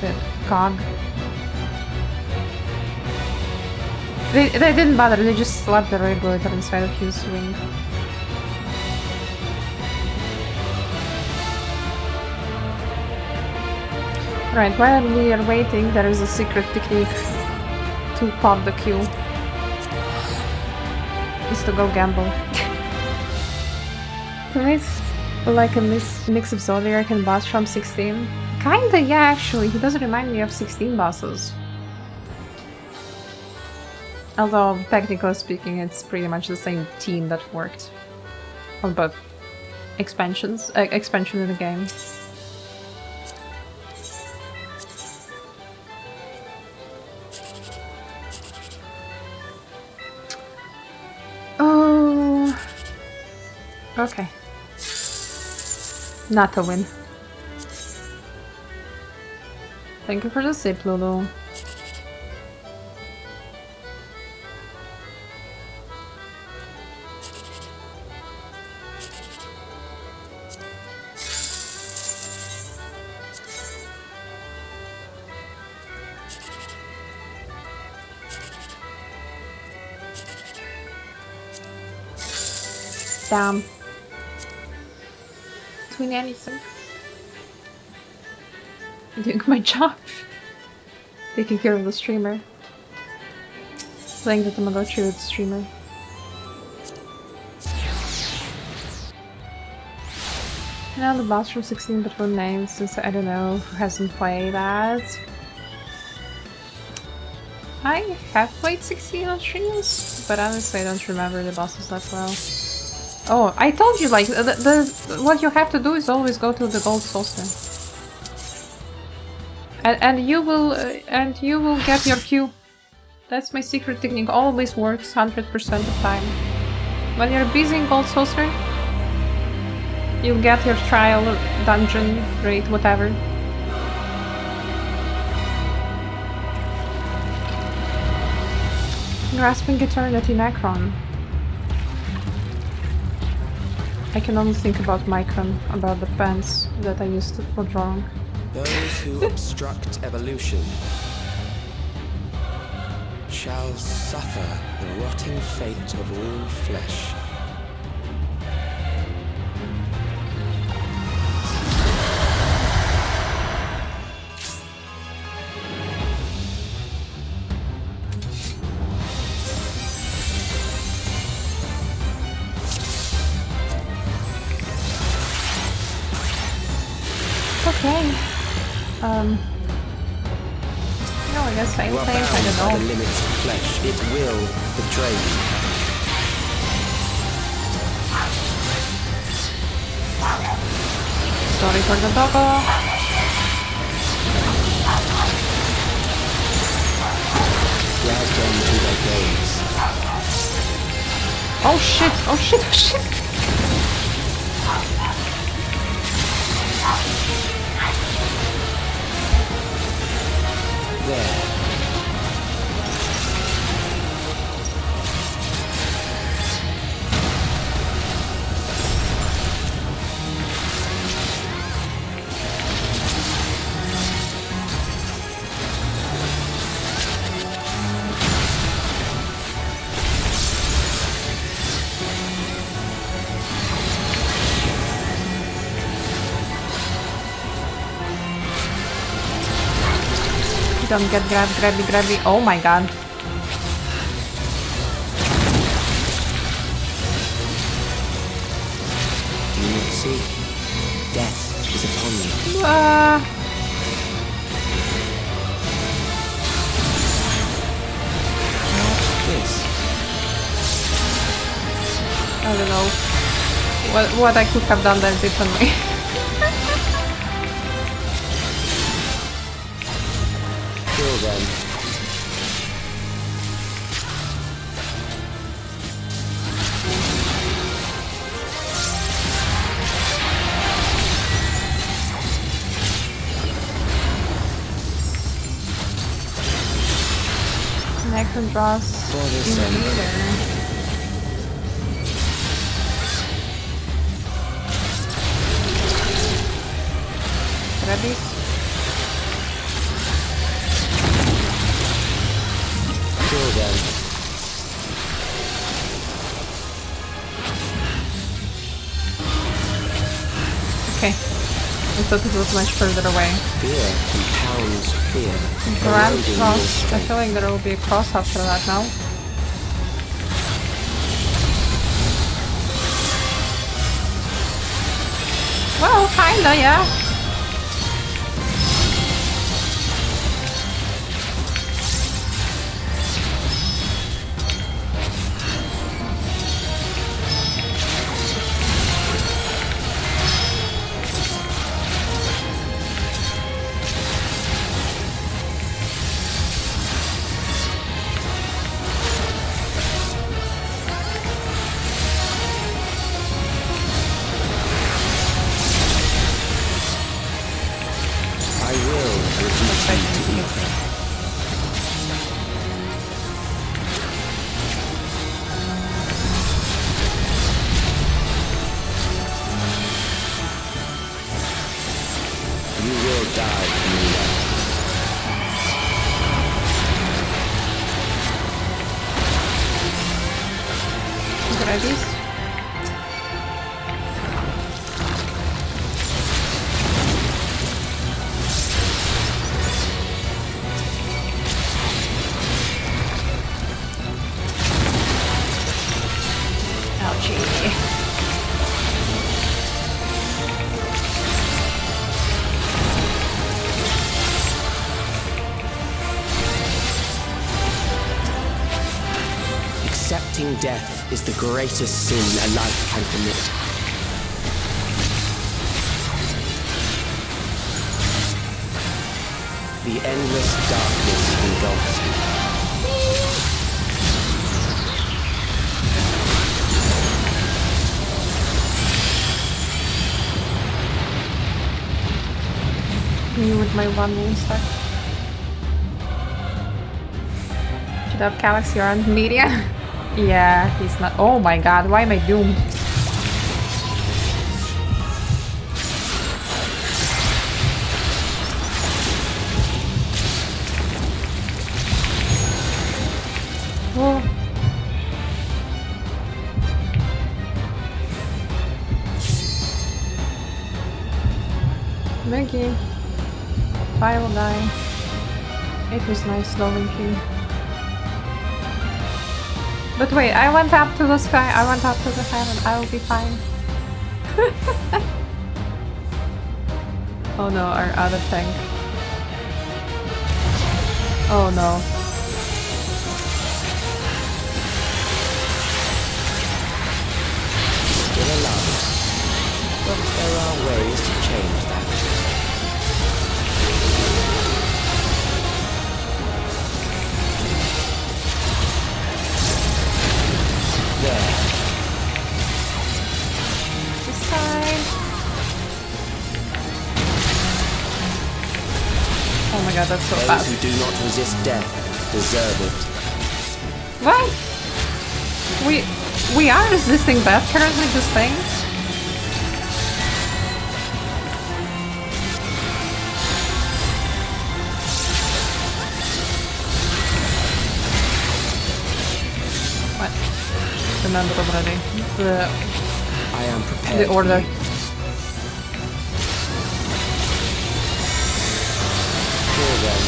the cog. They didn't bother. They just slapped the regulator inside of his wing. Right, while we are waiting, there is a secret technique to pop the queue. Is to go gamble. It's like a mix of Zodiac and boss from 16. Kinda, yeah, actually. He does remind me of 16 bosses. Although, technically speaking, it's pretty much the same team that worked on both expansion in the game. Okay. Not a win. Thank you for the sip, Lulu. Damn. Between anything. I'm doing my job. Taking care of the streamer. Playing the Tamagotchi with the streamer. Now the boss from 16 but one name, since I don't know who hasn't played that. I have played 16 on streams, but honestly I don't remember the bosses that well. Oh, I told you, like, what you have to do is always go to the gold saucer. And you will get your Q. That's my secret technique, always works 100% of the time. When you're busy in gold saucer, you'll get your trial, dungeon, raid, whatever. Grasping Eternity Necron. I can only think about Micron, about the pens that I used for drawing. Those who obstruct evolution shall suffer the rotting fate of all flesh. Okay. No, I guess same thing, I don't know. The limits of flesh, it will betray you. Sorry for the doggo. Drag them to their graves. Oh shit, oh shit, oh shit! There. Don't get grabby. Oh my god. Do you not see? Death is upon you. What's this? I don't know what I could have done that differently. Kill them. Necron draws Invader. Grabbies. Kill them. Okay. I thought it was much further away. Fear compounds fear. Grand Cross. I feel like there will be a cross after that now. Well, kinda, yeah. babies. Ouchie. Accepting death is the greatest sin a life can commit. The endless darkness engulfs you. Me with my one wound stack. Shut up, Kallax, you're on media. Yeah, he's not. Oh my god, why am I doomed? Oh. Mickey. I will die. It was nice knowing you. But wait, I went up to the sky, I went up to the heaven, I will be fine. Oh no, our other tank. Oh no. Still alive. But there are ways to change that. There. This side. Oh my god, that's so fast. Those who do not resist death deserve it. What? We are resisting death currently, this thing? Remember already. I am prepared. The order. Kill them.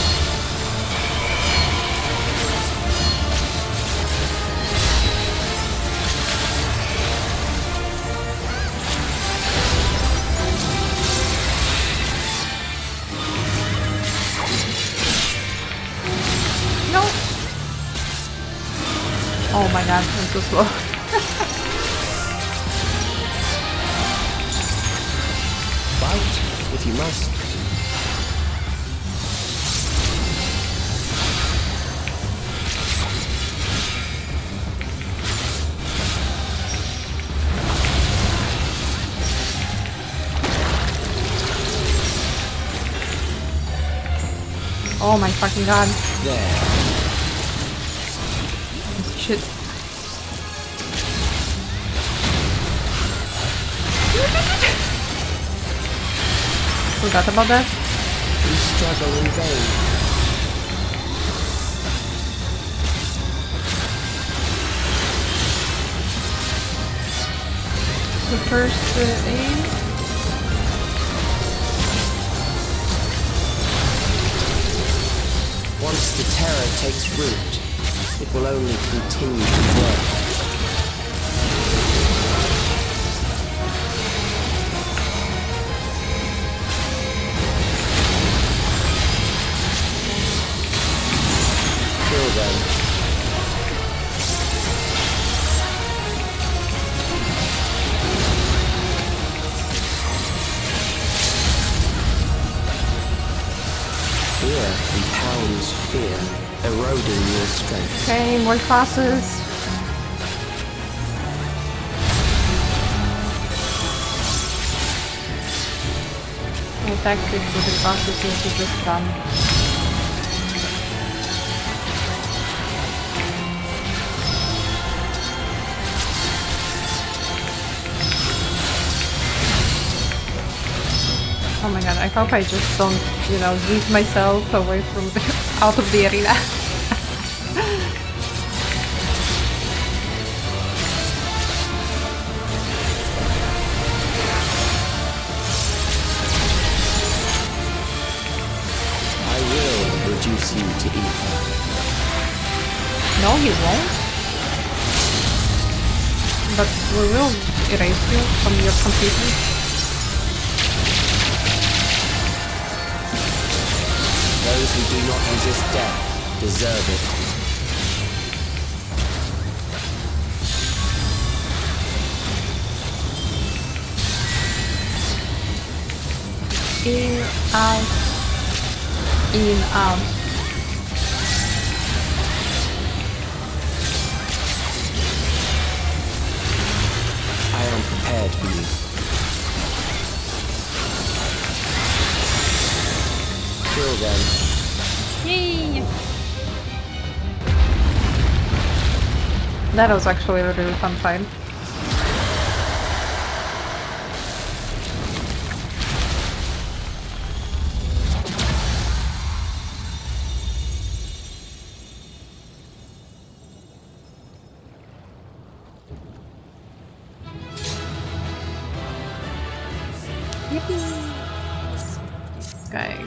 No. Oh my god, I'm so slow. Fight if you must. Oh my fucking god. There. Shit. Forgot about that. You struggle in vain. The first aim. Once the terror takes root, it will only continue to grow. Kill them. Fear compounds fear, eroding your strength. Okay, more classes. My tactic with the classes is to just run. Oh my god, I hope I just don't, you know, leave myself away from out of the arena. No, he won't. But we will erase you from your computer. Those who do not resist death deserve it. In, out. In, out. I am prepared for you. Kill them. Yay! That was actually a really fun fight. Okay.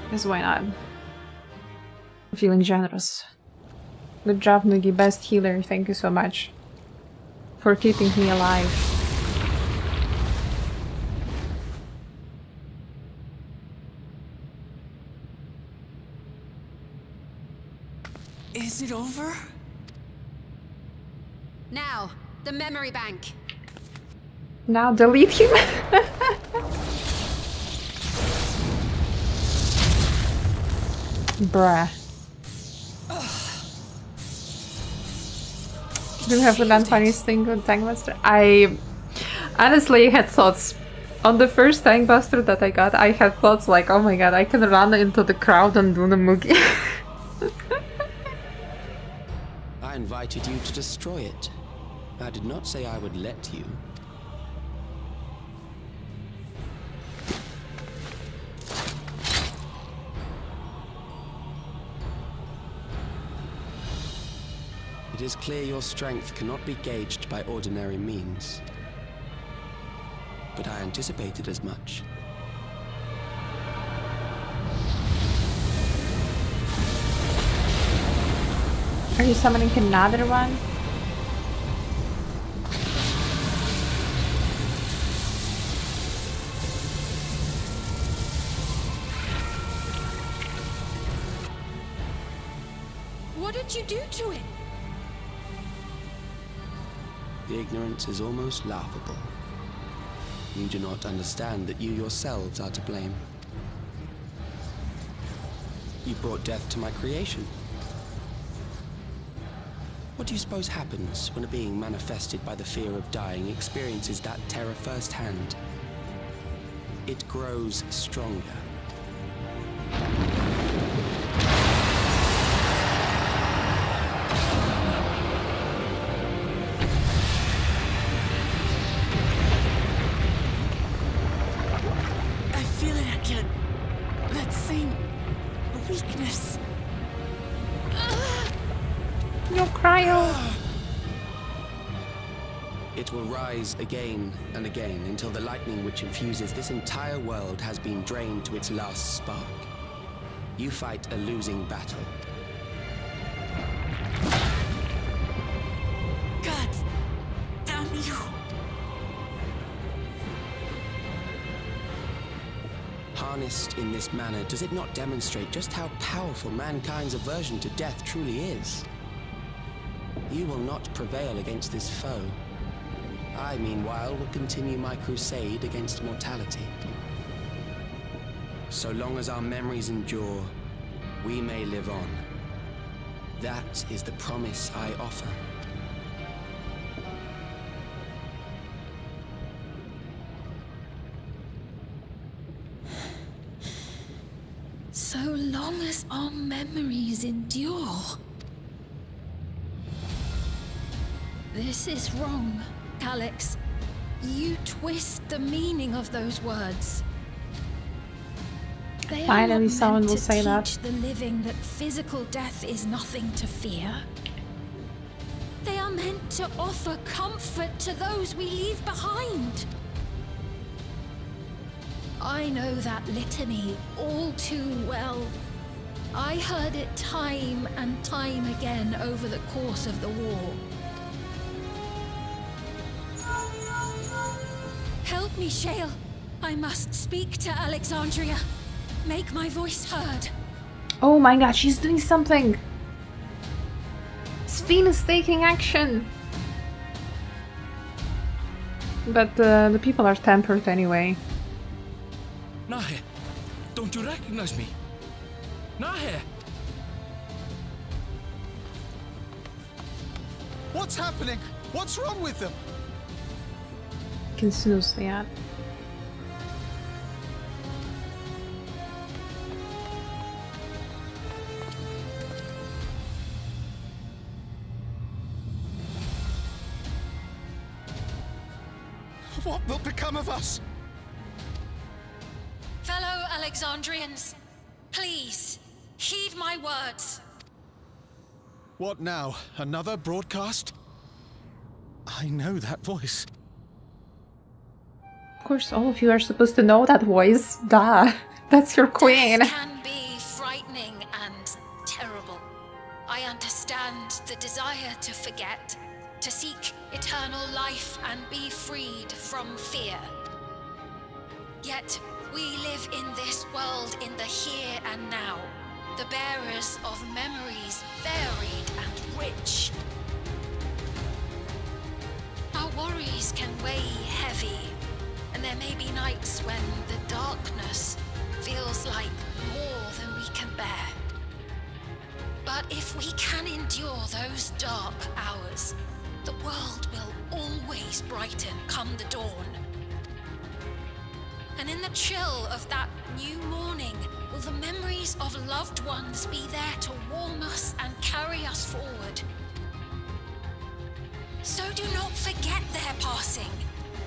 Because why not? I'm feeling generous. Good job, Noogie. Best healer. Thank you so much for keeping me alive. Is it over? Now, the memory bank. Now delete him. Bruh. Do you have the non-funniest thing with Tankbuster? I honestly had thoughts. On the first Tankbuster that I got, I had thoughts like, oh my god, I can run into the crowd and do the Moogie. I invited you to destroy it. I did not say I would let you. It is clear your strength cannot be gauged by ordinary means. But I anticipated as much. Are you summoning another one? What did you do to it? The ignorance is almost laughable. You do not understand that you yourselves are to blame. You brought death to my creation. What do you suppose happens when a being manifested by the fear of dying experiences that terror firsthand? It grows stronger. I feel it again. That same weakness. No cryo. It will rise again and again until the lightning which infuses this entire world has been drained to its last spark. You fight a losing battle. God damn you. Harnessed in this manner, does it not demonstrate just how powerful mankind's aversion to death truly is? You will not prevail against this foe. I, meanwhile, will continue my crusade against mortality. So long as our memories endure, we may live on. That is the promise I offer. So long as our memories endure. This is wrong, Kallax. You twist the meaning of those words. They Finally, are not someone meant will to say that. teach the living that physical death is nothing to fear. They are meant to offer comfort to those we leave behind. I know that litany all too well. I heard it time and time again over the course of the war. Help me, Shale. I must speak to Alexandria. Make my voice heard. Oh my god, she's doing something! Sphene is taking action! But the people are tempered anyway. Nahe, don't you recognize me? Nahe! What's happening? What's wrong with them? Can snooze the ad. What will become of us? Fellow Alexandrians, please, heed my words. What now? Another broadcast? I know that voice. Of course, all of you are supposed to know that voice. Duh. That's your queen. Death can be frightening and terrible. I understand the desire to forget, to seek eternal life and be freed from fear. Yet, we live in this world in the here and now, the bearers of memories varied and rich. Our worries can weigh heavy, and there may be nights when the darkness feels like more than we can bear. But if we can endure those dark hours, the world will always brighten come the dawn. And in the chill of that new morning, will the memories of loved ones be there to warm us and carry us forward? So do not forget their passing.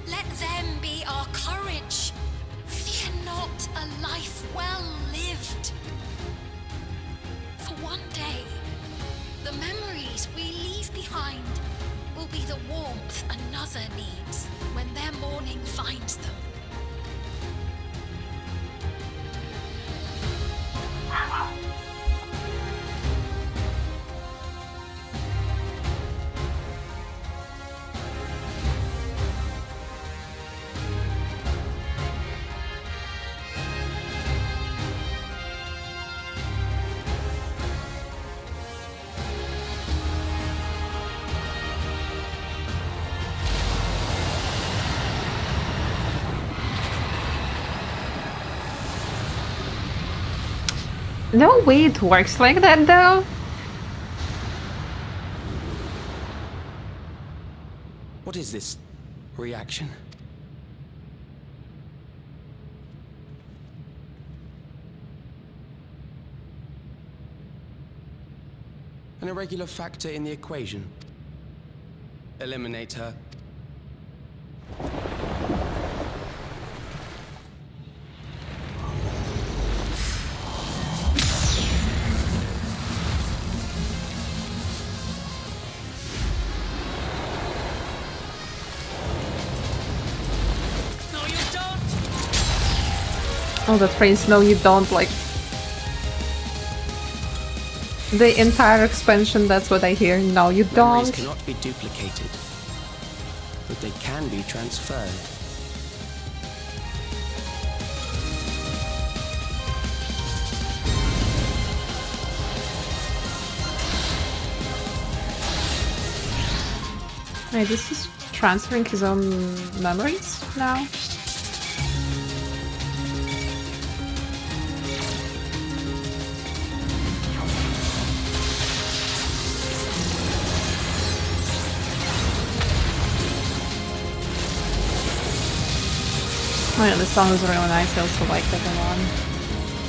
Let them be our courage. Fear not a life well lived. For one day, the memories we leave behind will be the warmth another needs when their morning finds them. No way it works like that though. What is this reaction? An irregular factor in the equation. Eliminate her. Oh, that phrase, no you don't, like... The entire expansion, that's what I hear. No, you Memories don't. cannot be duplicated, but they can be transferred. Wait, this is transferring his own memories now? Oh yeah, the song is really nice, I also like that one.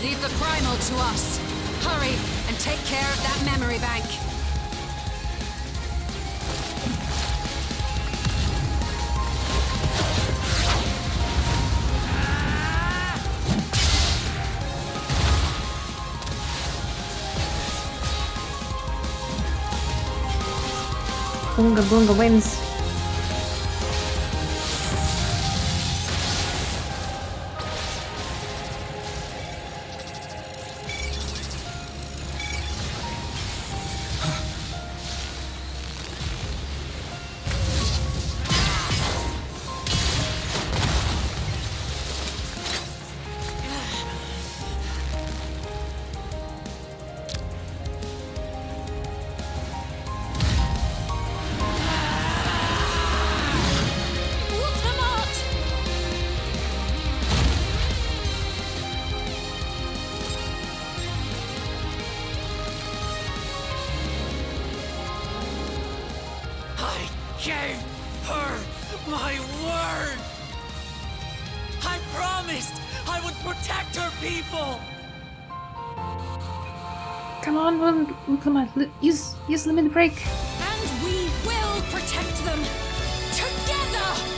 Leave the primal to us. Hurry and take care of that memory bank. Boonga Boonga wins. gave her my word! I promised I would protect her people! Come on, come on, use limit break. And we will protect them together!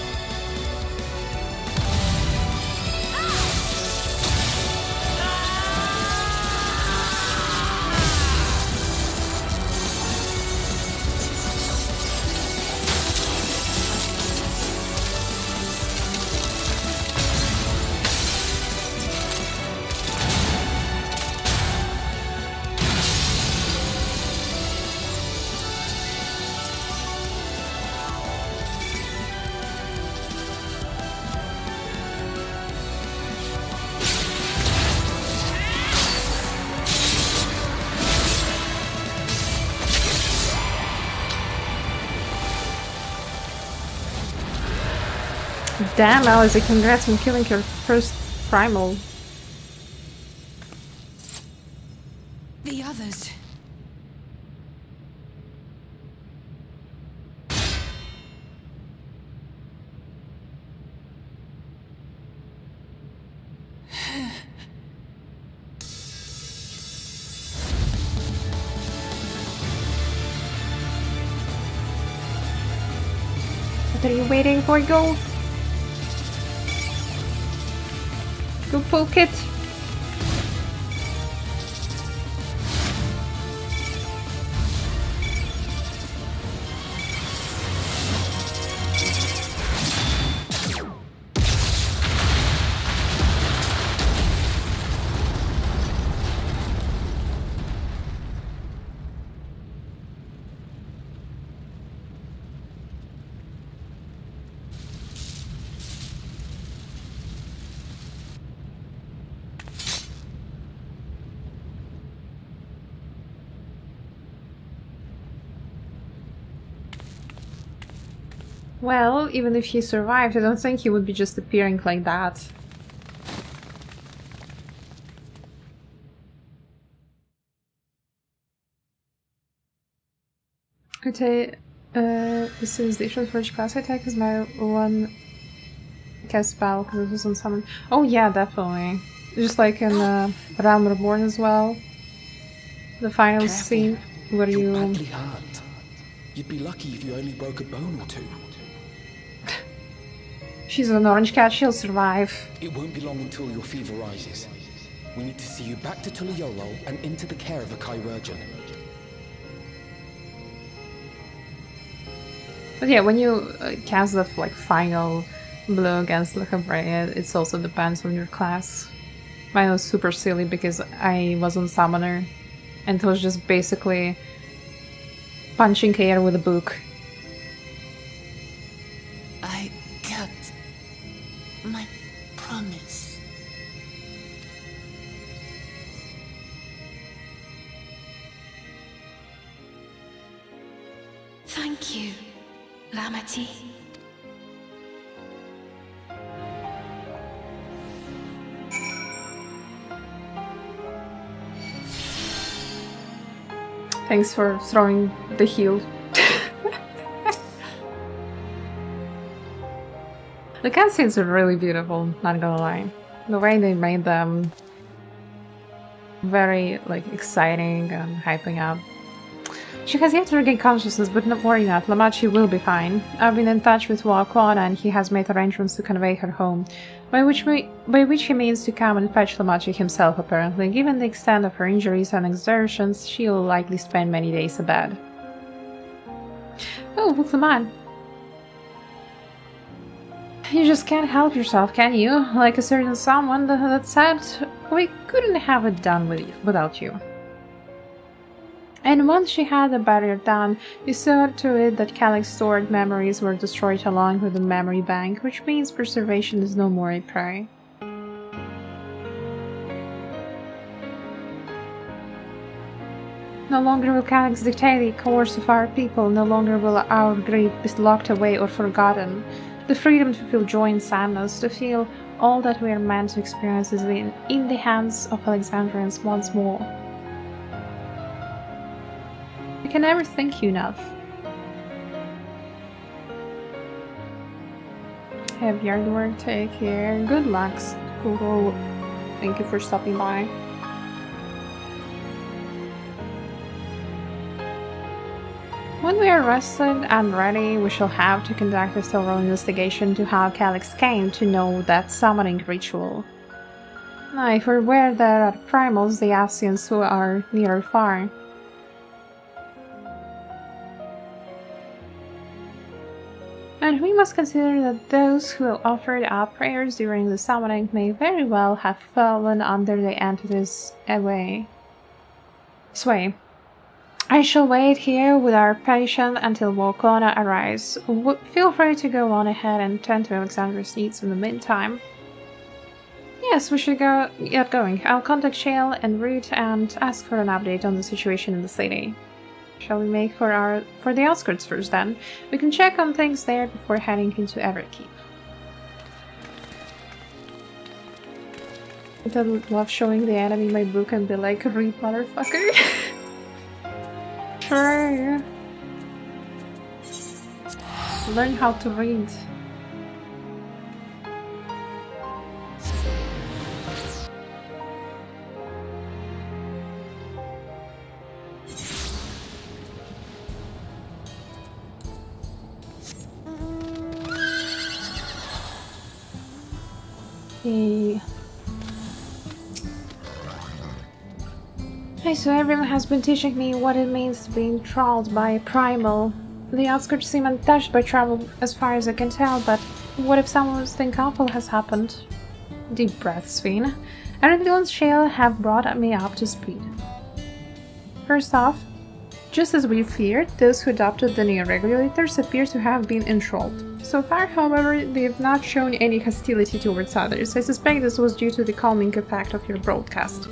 Damn, Alice, congrats on killing your first primal. The others. What are you waiting for? Go! Go poke it! Well, even if he survived, I don't think he would be just appearing like that. Okay, this is the issue for each class I take is my one cast spell because it was on summon. Oh yeah, definitely. Just like in Realm Reborn as well. The final scene where You're badly hurt. You'd be lucky if you only broke a bone or two. She's an orange cat, she'll survive. It won't be long until your fever rises. We need to see you back to Tuliolo and into the care of a chirurgeon. But yeah, when you cast that like final blow against Lacabrea, it also depends on your class. Mine was super silly because I wasn't summoner, and it was just basically punching air with a book. I kept my promise. Thank you, Lamity. Thanks for throwing the heal. The cutscenes are really beautiful, not gonna lie. The way they made them very like exciting and hyping up. She has yet to regain consciousness, but not worry not, Lamachi will be fine. I've been in touch with Waquana and he has made arrangements to convey her home, by which he means to come and fetch Lamachi himself apparently. Given the extent of her injuries and exertions, she'll likely spend many days abed. Oh, Wukleman. You just can't help yourself, can you? Like a certain someone that said, we couldn't have it done without you. And once she had the barrier done, you saw to it that Kallax's stored memories were destroyed along with the memory bank, which means preservation is no more a prey. No longer will Kallax dictate the course of our people, no longer will our grief be locked away or forgotten. The freedom to feel joy and sadness, to feel all that we are meant to experience is in the hands of Alexandrians once more. I can never thank you enough. Have yard work, take care. Good luck, Kuro. Thank you for stopping by. When we are rested and ready, we shall have to conduct a thorough investigation to how Kallax came to know that summoning ritual. Now, if we're aware there are primals, the Ascians who are near or far. And we must consider that those who offered up prayers during the summoning may very well have fallen under the entity's sway. I shall wait here with our patient until Volcona arrives. Feel free to go on ahead and tend to Alexandra's needs in the meantime. Yes, we should get going. I'll contact Shale en route and ask for an update on the situation in the city. Shall we make for the outskirts first then? We can check on things there before heading into Everkeep. I love showing the enemy my book and be like, read motherfucker. Sure. Learn how to read. Okay, so everyone has been teaching me what it means to be enthralled by a primal. The outskirts seem untouched by travel as far as I can tell, but what if something awful has happened? Deep breaths, Fiend. Everything on Shale have brought me up to speed. First off, just as we feared, those who adopted the new regulators appear to have been enthralled. So far, however, they have not shown any hostility towards others. I suspect this was due to the calming effect of your broadcast.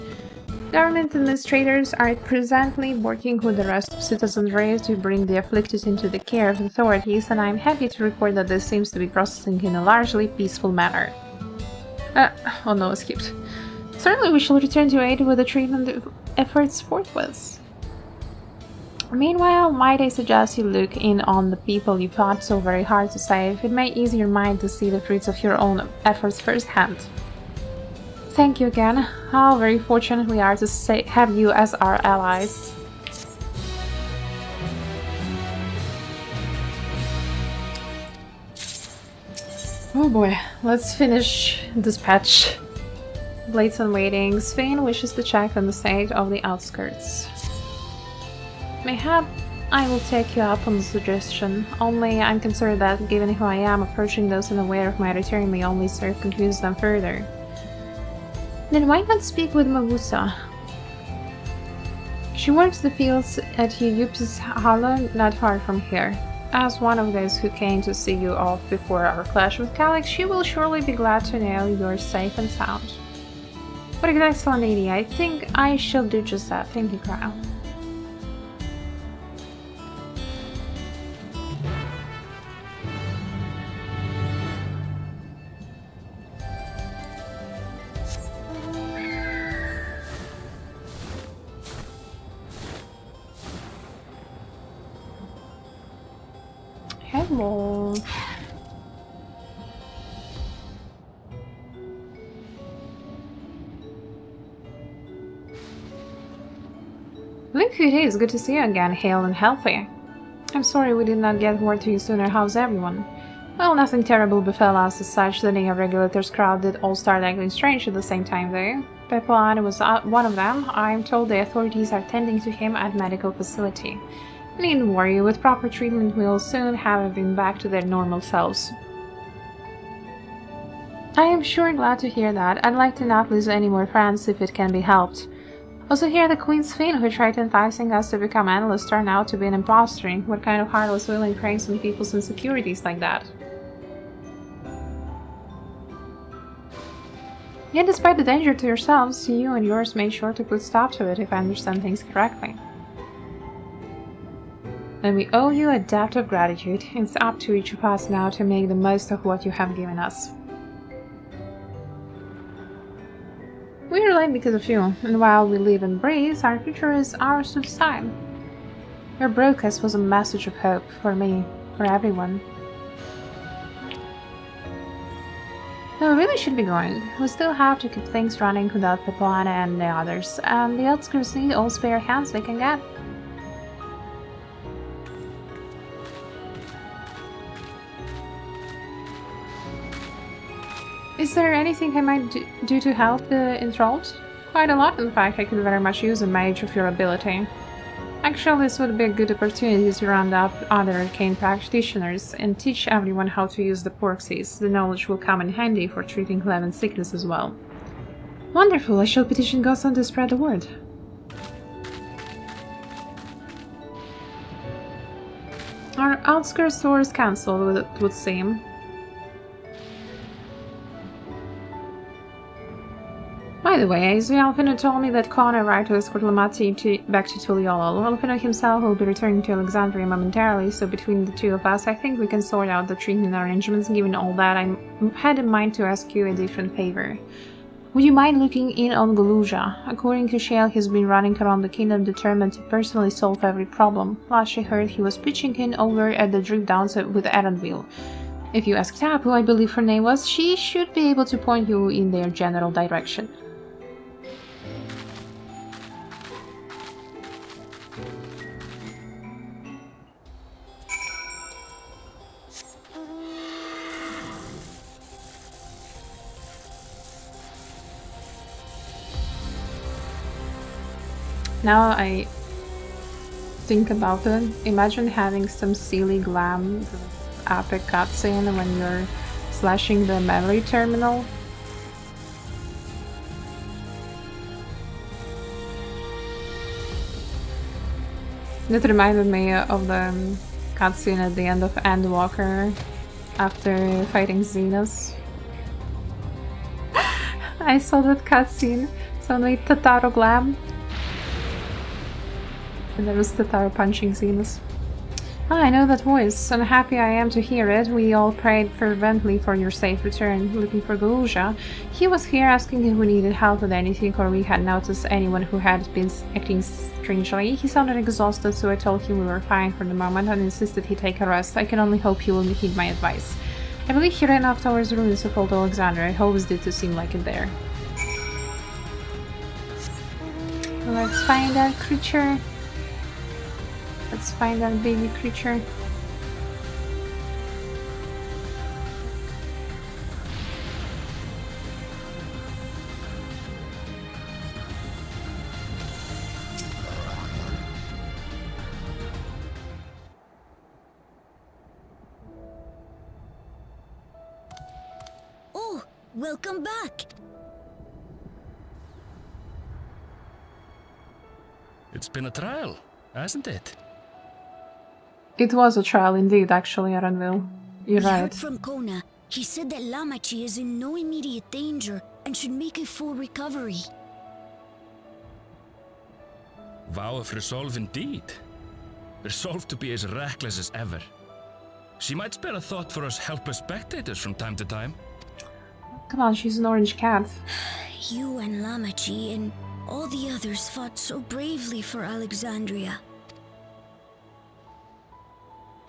Government administrators are presently working with the rest of citizenry to bring the afflicted into the care of authorities, and I am happy to report that this seems to be processing in a largely peaceful manner. Oh no, I skipped. Certainly we shall return to aid with the treatment efforts forthwith. Meanwhile, might I suggest you look in on the people you fought so very hard to save. It may ease your mind to see the fruits of your own efforts firsthand. Thank you again. How very fortunate we are to have you as our allies. Oh boy, let's finish this patch. Blades in waiting. Svein wishes to check on the state of the outskirts. Mayhap I will take you up on the suggestion, only I'm concerned that, given who I am, approaching those unaware of my return may only serve to confuse them further. Then why not speak with Magusa? She works the fields at Yup's Hollow, not far from here. As one of those who came to see you off before our clash with Kallax, she will surely be glad to know you're safe and sound. What an excellent idea. I think I shall do just that. Thank you, Kyle. Hello. Look who it is. Good to see you again, hale and healthy. I'm sorry we did not get word to you sooner. How's everyone? Well, nothing terrible befell us as such. The Ning of Regulators crowd did all start acting strange at the same time though. Pepoan was one of them. I'm told the authorities are tending to him at medical facility. Needn't worry, with proper treatment we'll soon have everyone back to their normal selves. I am sure glad to hear that. I'd like to not lose any more friends if it can be helped. Also here the Queen's Fiend who tried enticing us to become analysts turned out to be an impostor. What kind of heartless willing pranks on people's insecurities like that? Yet despite the danger to yourselves, you and yours made sure to put stop to it if I understand things correctly. And we owe you a debt of gratitude. It's up to each of us now to make the most of what you have given us. We are late because of you, and while we live and breathe, our future is ours to decide. Your broadcast was a message of hope for me, for everyone. No, we really should be going. We still have to keep things running without Peplana and the others, and the outskirts need all spare hands they can get. Is there anything I might do to help the enthralled? Quite a lot, in fact. I could very much use a mage of your ability. Actually, this would be a good opportunity to round up other arcane practitioners and teach everyone how to use the porxies. The knowledge will come in handy for treating Levin sickness as well. Wonderful! I shall petition Gotham to spread the word. Our outskirts stores cancelled, it would seem. By the way, Alfino told me that Connor arrived to escort Lamati back to Tuliolo. Alfino himself will be returning to Alexandria momentarily, so between the two of us, I think we can sort out the treatment arrangements. Given all that, I had in mind to ask you a different favor. Would you mind looking in on Galuja? According to Shale, he's been running around the kingdom determined to personally solve every problem. Last I heard, he was pitching in over at the drip downs with Erenville. If you ask Tab, who I believe her name was, she should be able to point you in their general direction. Now I think about it, imagine having some silly glam epic cutscene when you're slashing the memory terminal. That reminded me of the cutscene at the end of Endwalker after fighting Xenos. I saw that cutscene, suddenly Tataro glam. And there was Tataro punching Xenos. Ah, I know that voice, and happy I am to hear it. We all prayed fervently for your safe return, looking for Galuja. He was here asking if we needed help with anything or we had noticed anyone who had been acting strangely. He sounded exhausted, so I told him we were fine for the moment and insisted he take a rest. I can only hope he will heed my advice. I believe he ran off towards the ruins of Old Alexandria. I always did to seem like it there. Let's find that creature. Let's find that baby creature. Oh, welcome back. It's been a trial, hasn't it? It was a trial indeed, actually, Erenville. You're right. I heard from Kona. He said that Lamachi is in no immediate danger and should make a full recovery. Vow of resolve indeed. Resolved to be as reckless as ever. She might spare a thought for us helpless spectators from time to time. Come on, she's an orange cat. You and Lamachi and all the others fought so bravely for Alexandria.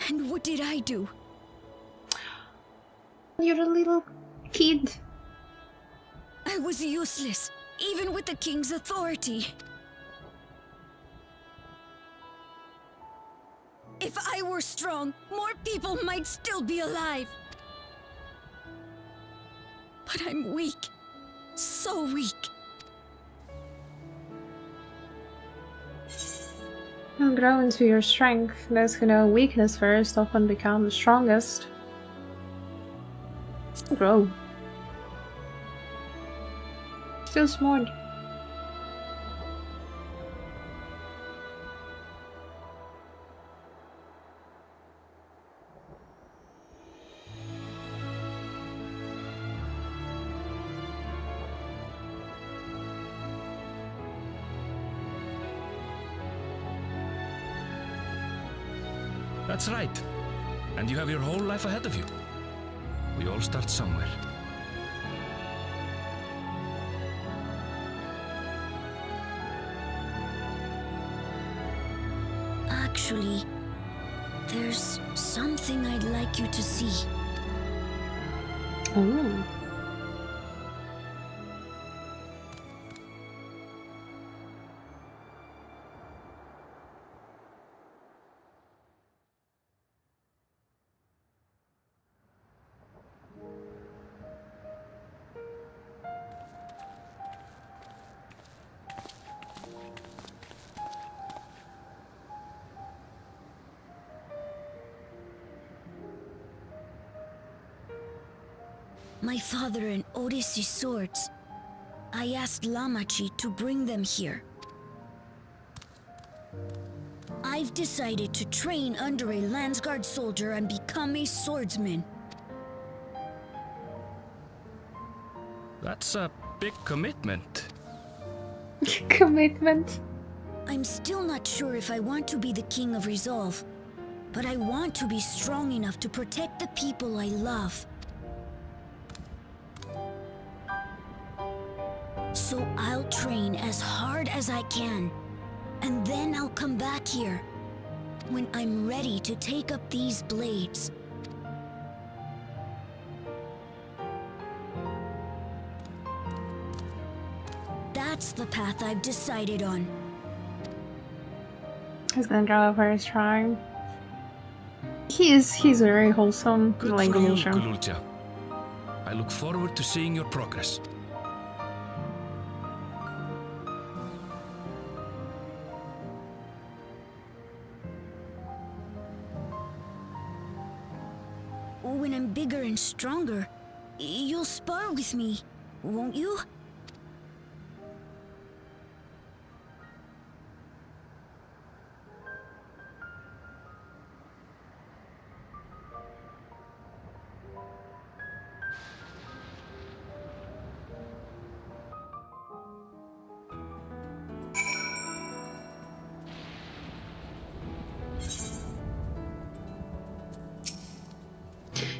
And what did I do? You're a little kid. I was useless, even with the king's authority. If I were strong, more people might still be alive. But I'm weak. So weak. You'll grow into your strength. Those who know weakness first often become the strongest. Still grow. Still smart. That's right. And you have your whole life ahead of you. We all start somewhere. Actually, there's something I'd like you to see. Oh. My father and Odyssey's swords. I asked Lamachi to bring them here. I've decided to train under a Landsguard soldier and become a swordsman. That's a big commitment. Commitment? I'm still not sure if I want to be the King of Resolve, but I want to be strong enough to protect the people I love. So I'll train as hard as I can, and then I'll come back here when I'm ready to take up these blades. That's the path I've decided on. He's gonna draw very strong. He's very wholesome. Good like for you, Gululcha. Gululcha. I look forward to seeing your progress. When I'm bigger and stronger, you'll spar with me, won't you?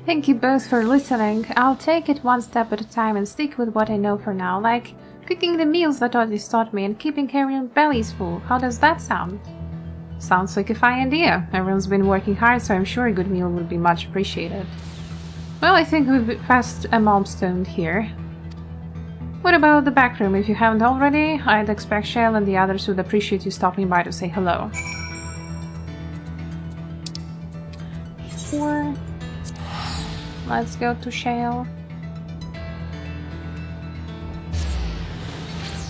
Thank you both for listening. I'll take it one step at a time and stick with what I know for now, like cooking the meals that Otis taught me and keeping everyone's bellies full. How does that sound? Sounds like a fine idea. Everyone's been working hard, so I'm sure a good meal would be much appreciated. Well, I think we've passed a milestone here. What about the back room? If you haven't already, I'd expect Shale and the others would appreciate you stopping by to say hello. Before... let's go to Shale.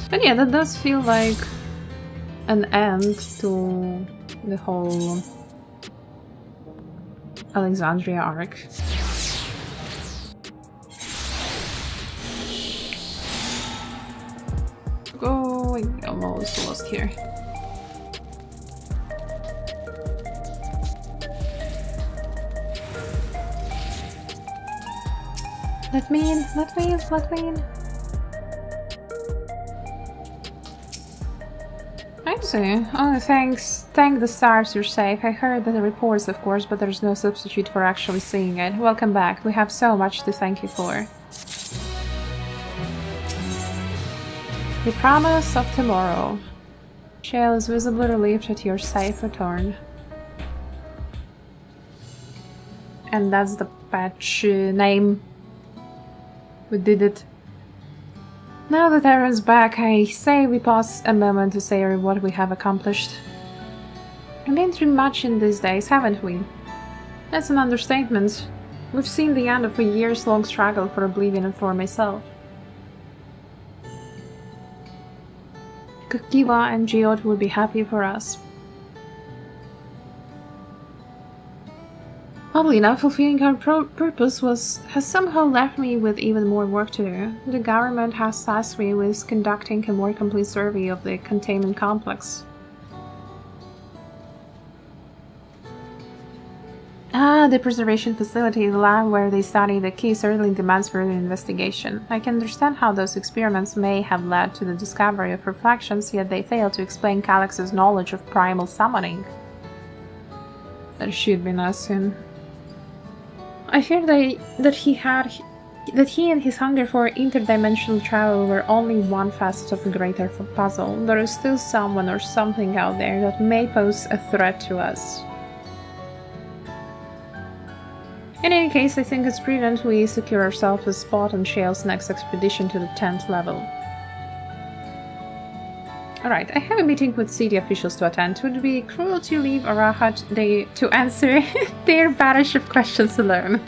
But yeah, that does feel like an end to the whole Alexandria arc. Oh, I'm almost lost here. Let me in, let me in, let me in. I see. Oh, thanks. Thank the stars you're safe. I heard the reports, of course, but there's no substitute for actually seeing it. Welcome back. We have so much to thank you for. The promise of tomorrow. Shale is visibly relieved at your safe return. And that's the patch name. We did it. Now that everyone's back, I say we pause a moment to savor what we have accomplished. We've been through much in these days, haven't we? That's an understatement. We've seen the end of a years-long struggle for oblivion and for myself. Kukiwa and Geode would be happy for us. Oddly enough, fulfilling our purpose has somehow left me with even more work to do. The government has tasked me with conducting a more complete survey of the containment complex. The preservation facility, the lab where they study the key, certainly demands further investigation. I can understand how those experiments may have led to the discovery of reflections, yet they fail to explain Kallax's knowledge of primal summoning. That should be nothing. I fear that he and his hunger for interdimensional travel were only one facet of a greater puzzle. There is still someone or something out there that may pose a threat to us. In any case, I think it's prudent we secure ourselves a spot on Shale's next expedition to the 10th level. Alright, I have a meeting with city officials to attend. It would be cruel to leave Arahat to answer their barrage of questions alone.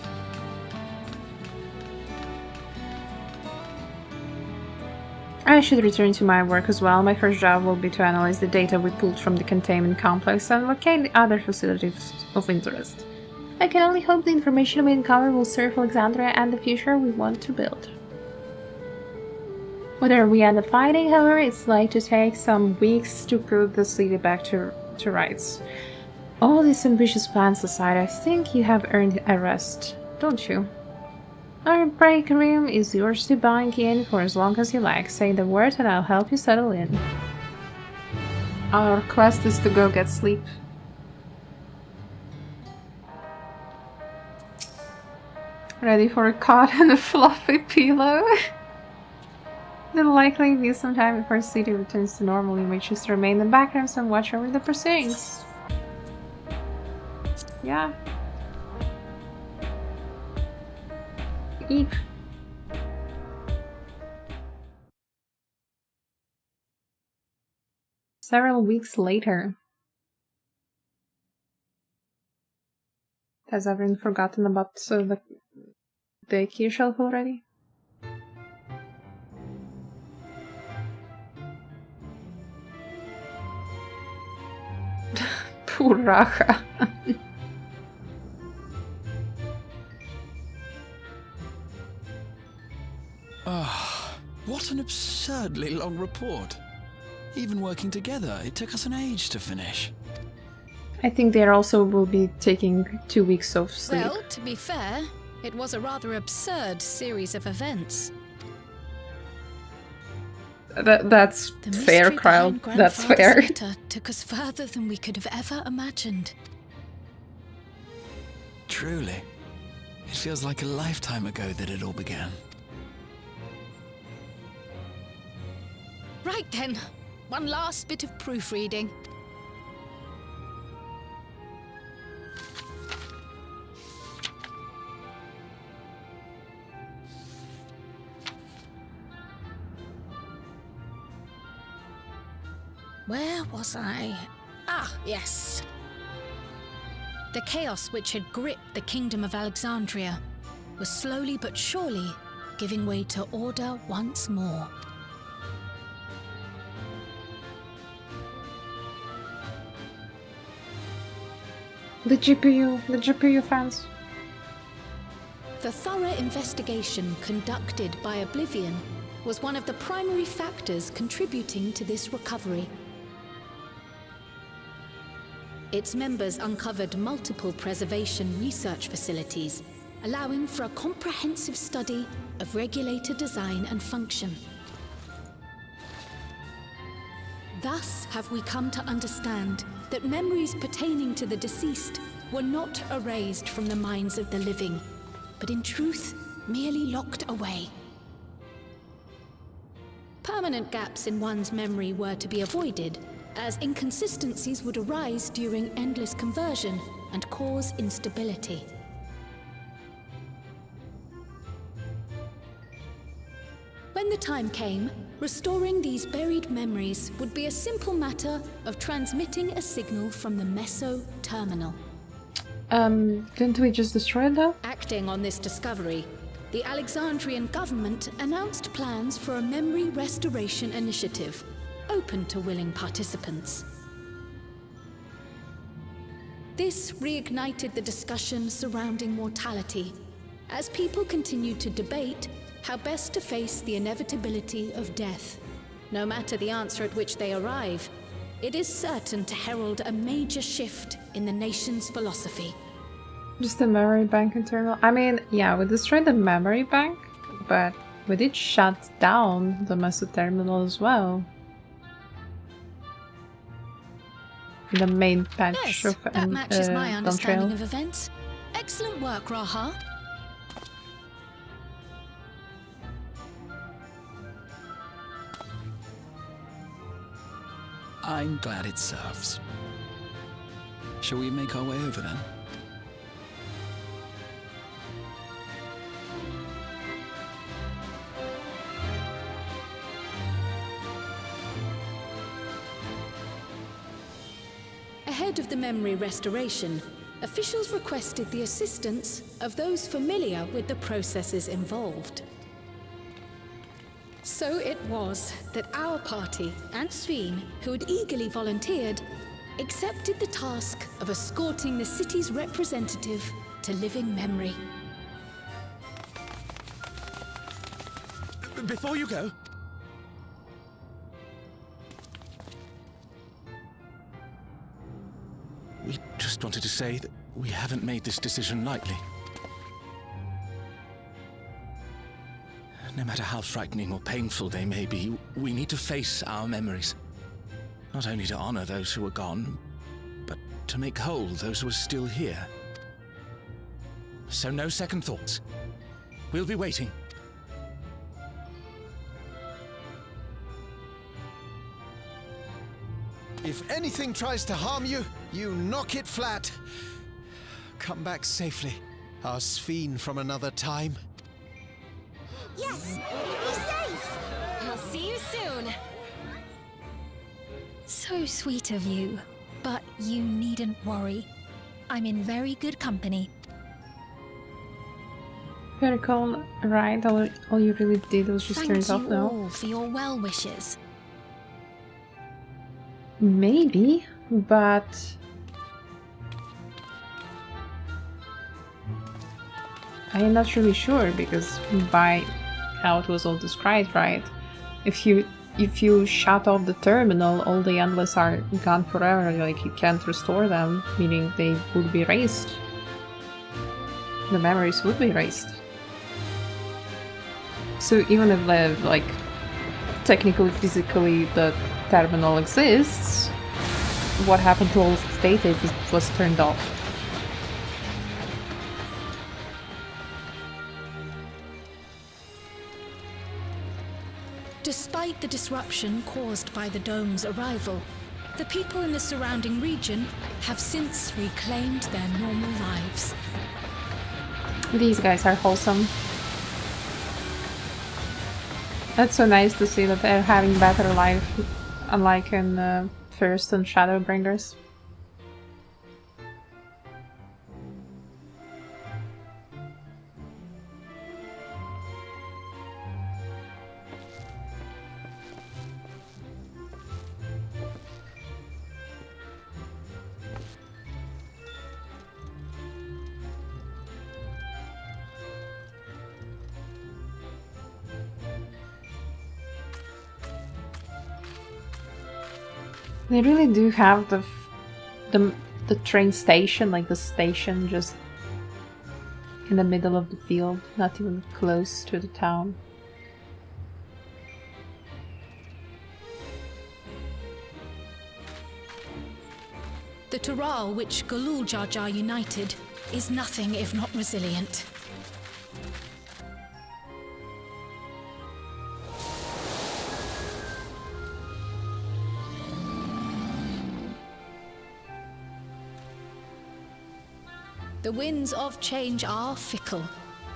I should return to my work as well. My first job will be to analyze the data we pulled from the containment complex and locate the other facilities of interest. I can only hope the information we uncover will serve Alexandria and the future we want to build. Whether we end up fighting, however, it's like to take some weeks to put the city back to rights. All these ambitious plans aside, I think you have earned a rest, don't you? Our break room is yours to bank in for as long as you like. Say the word and I'll help you settle in. Our quest is to go get sleep. Ready for a cot and a fluffy pillow? It'll likely be some time before the city returns to normal. You may choose to remain in the background and watch over the proceedings. Yeah. Eep. Several weeks later. Has everyone forgotten about the key shelf already? Poor Raja. What an absurdly long report. Even working together, it took us an age to finish. I think they also will be taking 2 weeks of sleep. Well, to be fair, it was a rather absurd series of events. That's fair, Kyle. That's fair. Letter took us further than we could have ever imagined. Truly. It feels like a lifetime ago that it all began. Right then, one last bit of proofreading. Where was I? Ah, yes. The chaos which had gripped the kingdom of Alexandria was slowly but surely giving way to order once more. The GPU fans. The thorough investigation conducted by Oblivion was one of the primary factors contributing to this recovery. Its members uncovered multiple preservation research facilities, allowing for a comprehensive study of regulator design and function. Thus have we come to understand that memories pertaining to the deceased were not erased from the minds of the living, but in truth, merely locked away. Permanent gaps in one's memory were to be avoided, as inconsistencies would arise during endless conversion and cause instability. When the time came, restoring these buried memories would be a simple matter of transmitting a signal from the Meso terminal. Didn't we just destroy it though? Acting on this discovery, the Alexandrian government announced plans for a memory restoration initiative, open to willing participants. This reignited the discussion surrounding mortality, as people continued to debate how best to face the inevitability of death. No matter the answer at which they arrive, it is certain to herald a major shift in the nation's philosophy. Just the memory bank internal. I mean, yeah, we destroyed the memory bank, but we did shut down the Meso terminal as well. The main patch yes, of that matches my understanding Trail. of events. Excellent work, Raha. I'm glad it serves. Shall we make our way over then? Ahead of the memory restoration, officials requested the assistance of those familiar with the processes involved. So it was that our party and Sveen, who had eagerly volunteered, accepted the task of escorting the city's representative to living memory. Before you go... We just wanted to say that we haven't made this decision lightly. No matter how frightening or painful they may be, we need to face our memories. Not only to honor those who are gone, but to make whole those who are still here. So no second thoughts. We'll be waiting. If anything tries to harm you, you knock it flat. Come back safely, our Sphene from another time. Yes! Be safe! I'll see you soon! So sweet of you, but you needn't worry. I'm in very good company. Very cool, right? All you really did was just turn it off now. Thank you all for your well wishes. Maybe, but... I am not really sure, because by how it was all described, right? If you shut off the terminal, all the endless are gone forever, like you can't restore them, meaning they would be erased. The memories would be erased. So even if, like, technically, physically, the terminal exists, what happened to all of its data if it was turned off? Despite the disruption caused by the dome's arrival, the people in the surrounding region have since reclaimed their normal lives. These guys are wholesome. That's so nice to see that they're having better life, unlike in First and Shadowbringers. They really do have the train station, like the station just in the middle of the field, not even close to the town. The Tural which Galul Jar Jar united is nothing if not resilient. The winds of change are fickle.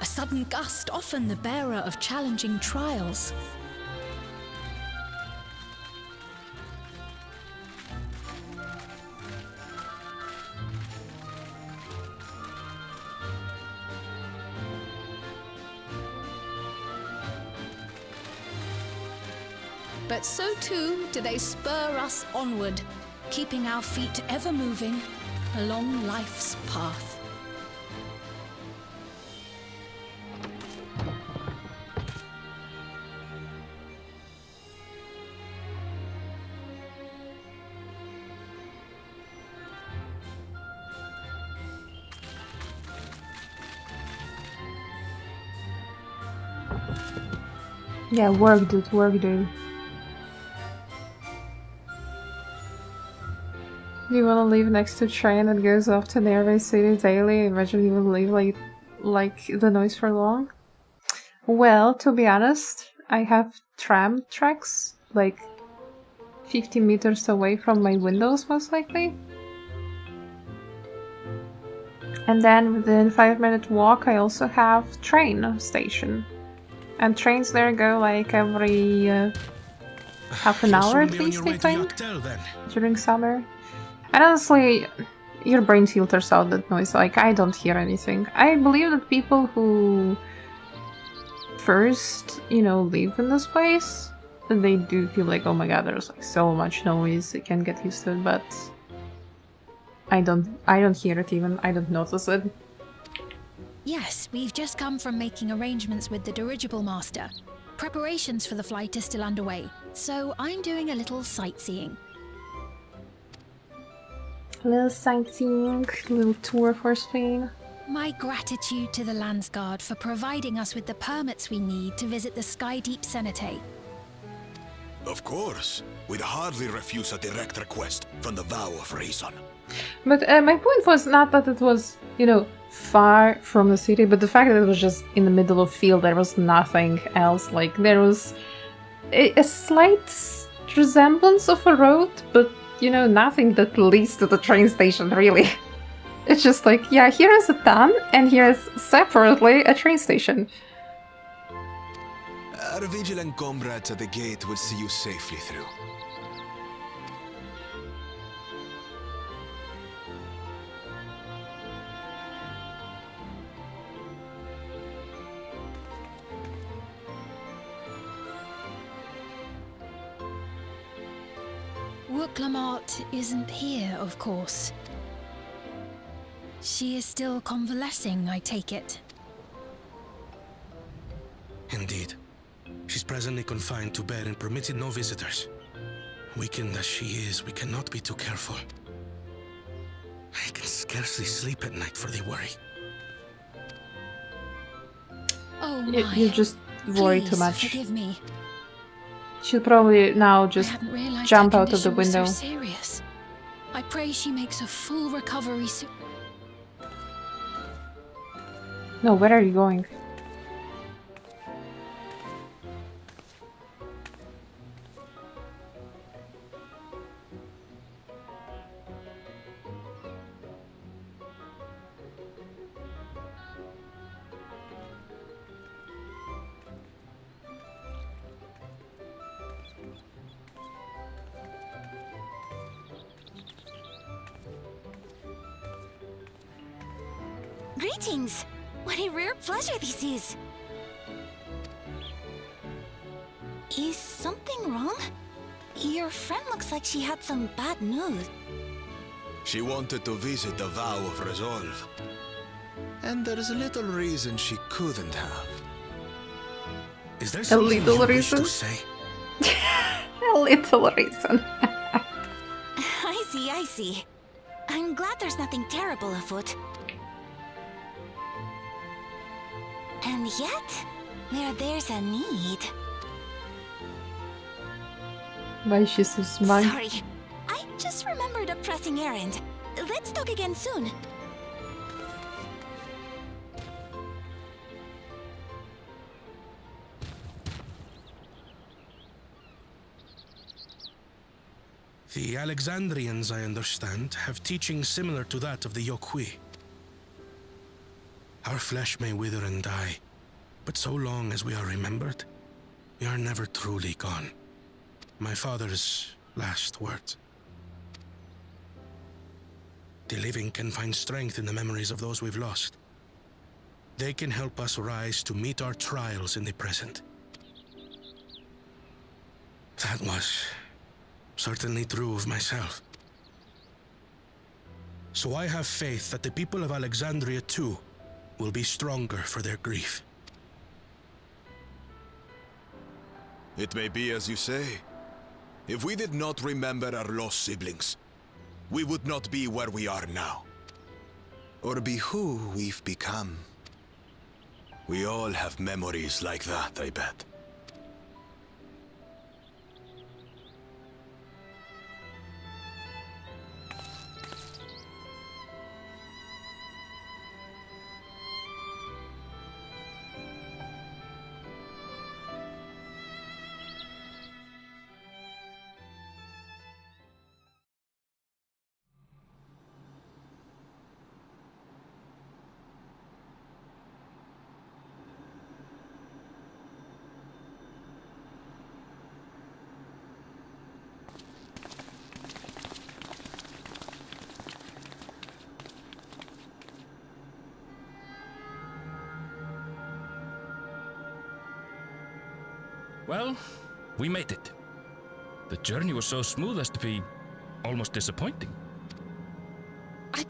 A sudden gust often the bearer of challenging trials. But so too do they spur us onward, keeping our feet ever moving along life's path. Yeah, work dude, work dude. Do you want to live next to a train that goes off to nearby city daily? Imagine you would live like the noise for long. Well, to be honest, I have tram tracks like 50 meters away from my windows, most likely. And then within 5-minute walk, I also have train station. And trains there go like every half an hour at least, I think, during summer. And honestly, your brain filters out that noise, like I don't hear anything. I believe that people who first, live in this place, they do feel like, oh my god, there's like so much noise, they can get used to it, but I don't hear it even. I don't notice it. Yes, we've just come from making arrangements with the dirigible master. Preparations for the flight are still underway, so I'm doing a little sightseeing. Little sightseeing, little tour for Spain. My gratitude to the Landsguard for providing us with the permits we need to visit the Skydeep Cenotaph. Of course. We'd hardly refuse a direct request from the Vow of Reason. But my point was not that it was, you know, far from the city, but the fact that it was just in the middle of field, there was nothing else. Like, there was a slight resemblance of a road, but, you know, nothing that leads to the train station, really. It's just like, yeah, here is a town, and here is separately a train station. Our vigilant comrades at the gate will see you safely through. Wooklamart isn't here, of course. She is still convalescing, I take it. Indeed. She's presently confined to bed and permitted no visitors. Weakened as she is, we cannot be too careful. I can scarcely sleep at night for the worry. Oh my. You just worry Please, too much. Forgive me. She'll probably now just jump out of the window. Was so serious. I pray she makes a full recovery soon. No, where are you going? Greetings! What a rare pleasure this is! Is something wrong? Your friend looks like she had some bad news. She wanted to visit the Vow of Resolve. And there's a little reason she couldn't have. Is there A something little you wish reason? to say? A little reason. I see. I'm glad there's nothing terrible afoot. And yet, where there's a need... Why is she so smart? Sorry, I just remembered a pressing errand. Let's talk again soon. The Alexandrians, I understand, have teaching similar to that of the Yokui. Our flesh may wither and die, but so long as we are remembered, we are never truly gone. My father's last words. The living can find strength in the memories of those we've lost. They can help us rise to meet our trials in the present. That was certainly true of myself. So I have faith that the people of Alexandria too will be stronger for their grief. It may be as you say. If we did not remember our lost siblings, we would not be where we are now. Or be who we've become. We all have memories like that, I bet. Well, we made it. The journey was so smooth as to be almost disappointing.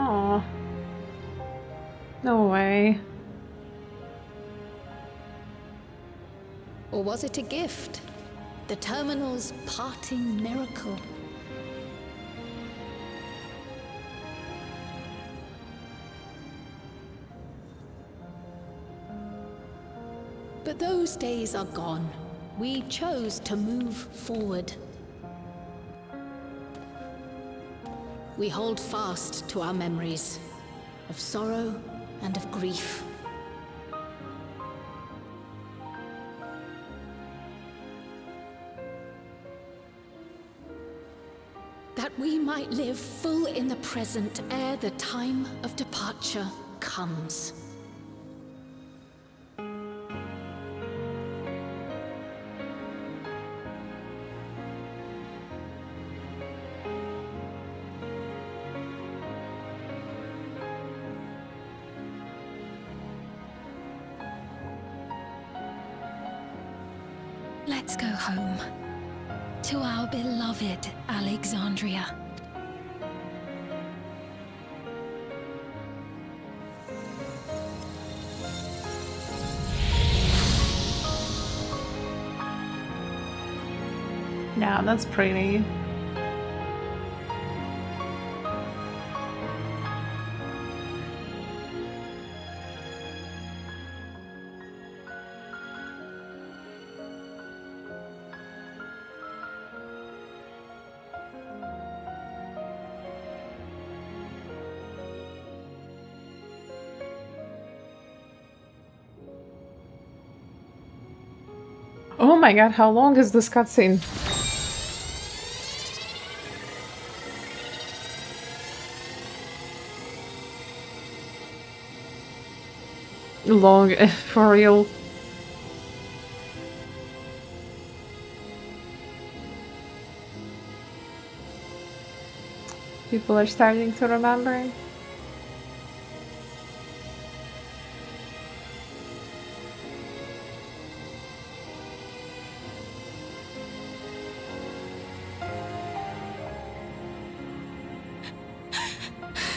Oh. No way. Or was it a gift? The terminal's parting miracle? But those days are gone. We chose to move forward. We hold fast to our memories of sorrow and of grief. That we might live full in the present ere the time of departure comes. Let's go home. To our beloved Alexandria. Yeah, that's pretty. Oh my god, how long is this cutscene? Long, for real. People are starting to remember.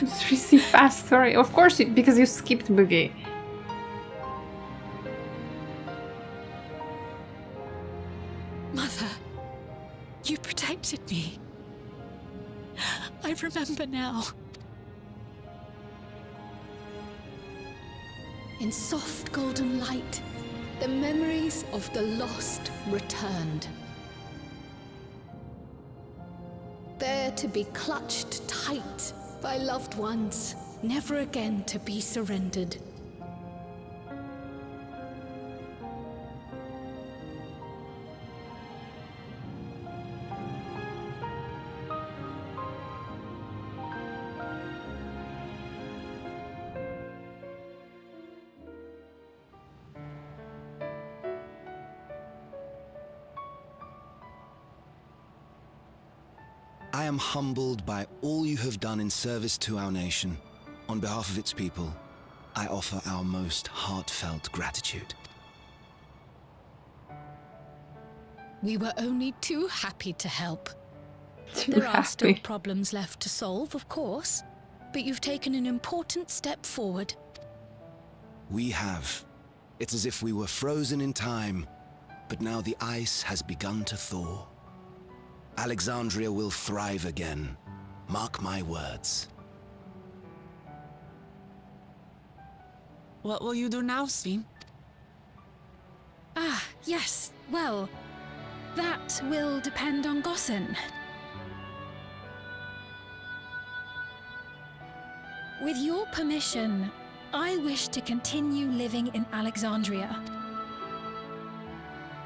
It's really fast, sorry. Of course, because you skipped Boogie. Mother, you protected me. I remember now. In soft golden light, the memories of the lost returned. There to be clutched tight by loved ones, never again to be surrendered. I am humbled by all you have done in service to our nation. On behalf of its people, I offer our most heartfelt gratitude. We were only too happy to help. Too There are still happy. problems left to solve, of course, but you've taken an important step forward. We have. It's as if we were frozen in time, but now the ice has begun to thaw. Alexandria will thrive again. Mark my words. What will you do now, Sven? Ah, yes. Well, that will depend on Gossen. With your permission, I wish to continue living in Alexandria.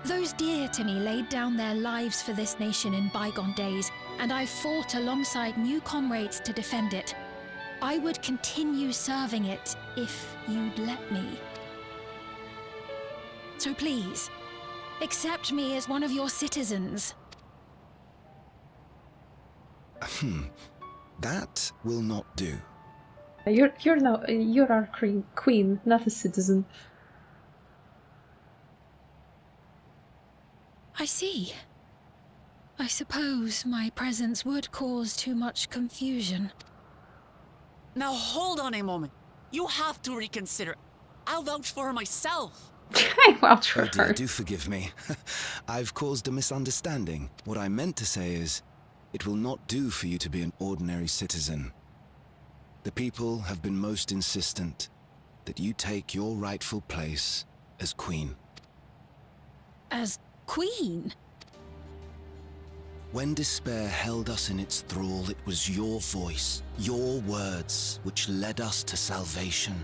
Those dear to me laid down their lives for this nation in bygone days, and I fought alongside new comrades to defend it. I would continue serving it if you'd let me. So please, accept me as one of your citizens. That will not do. You're our queen, not a citizen. I see. I suppose my presence would cause too much confusion. Now hold on a moment. You have to reconsider. I'll vouch for her myself. I vouch for Oh dear, her. do forgive me. I've caused a misunderstanding. What I meant to say is, it will not do for you to be an ordinary citizen. The people have been most insistent that you take your rightful place as queen. As queen? When despair held us in its thrall, it was your voice, your words, which led us to salvation.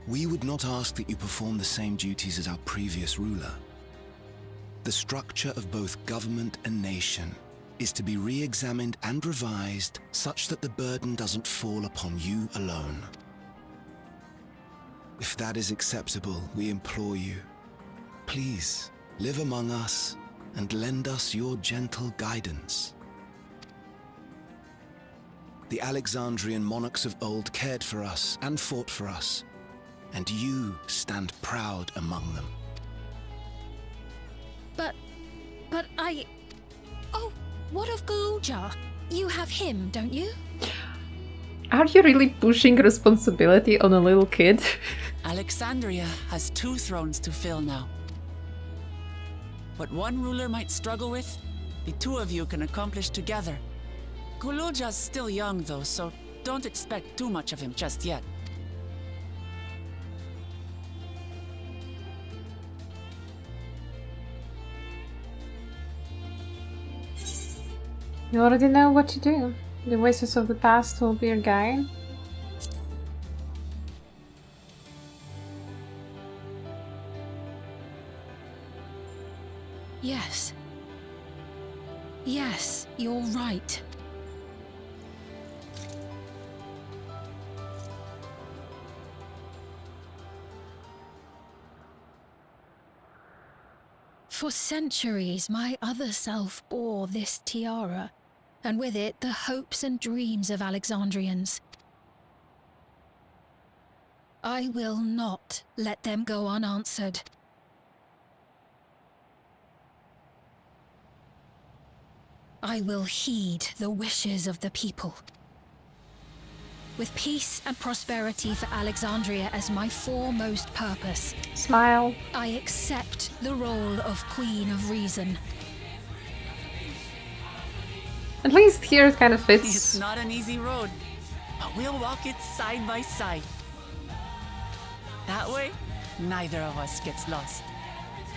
We would not ask that you perform the same duties as our previous ruler. The structure of both government and nation is to be re-examined and revised such that the burden doesn't fall upon you alone. If that is acceptable, we implore you, please live among us and lend us your gentle guidance. The Alexandrian monarchs of old cared for us and fought for us, and you stand proud among them. But I... Oh, what of Galuja? You have him, don't you? Are you really pushing responsibility on a little kid? Alexandria has 2 thrones to fill now. What one ruler might struggle with, the 2 of you can accomplish together. Galuja's still young though, so don't expect too much of him just yet. You already know what to do. The voices of the past will be your guide. Yes. Yes, you're right. For centuries, my other self bore this tiara, and with it the hopes and dreams of Alexandrians. I will not let them go unanswered. I will heed the wishes of the people. With peace and prosperity for Alexandria as my foremost purpose. Smile. I accept the role of Queen of Reason. At least here it kind of fits. It's not an easy road, but we'll walk it side by side. That way, neither of us gets lost.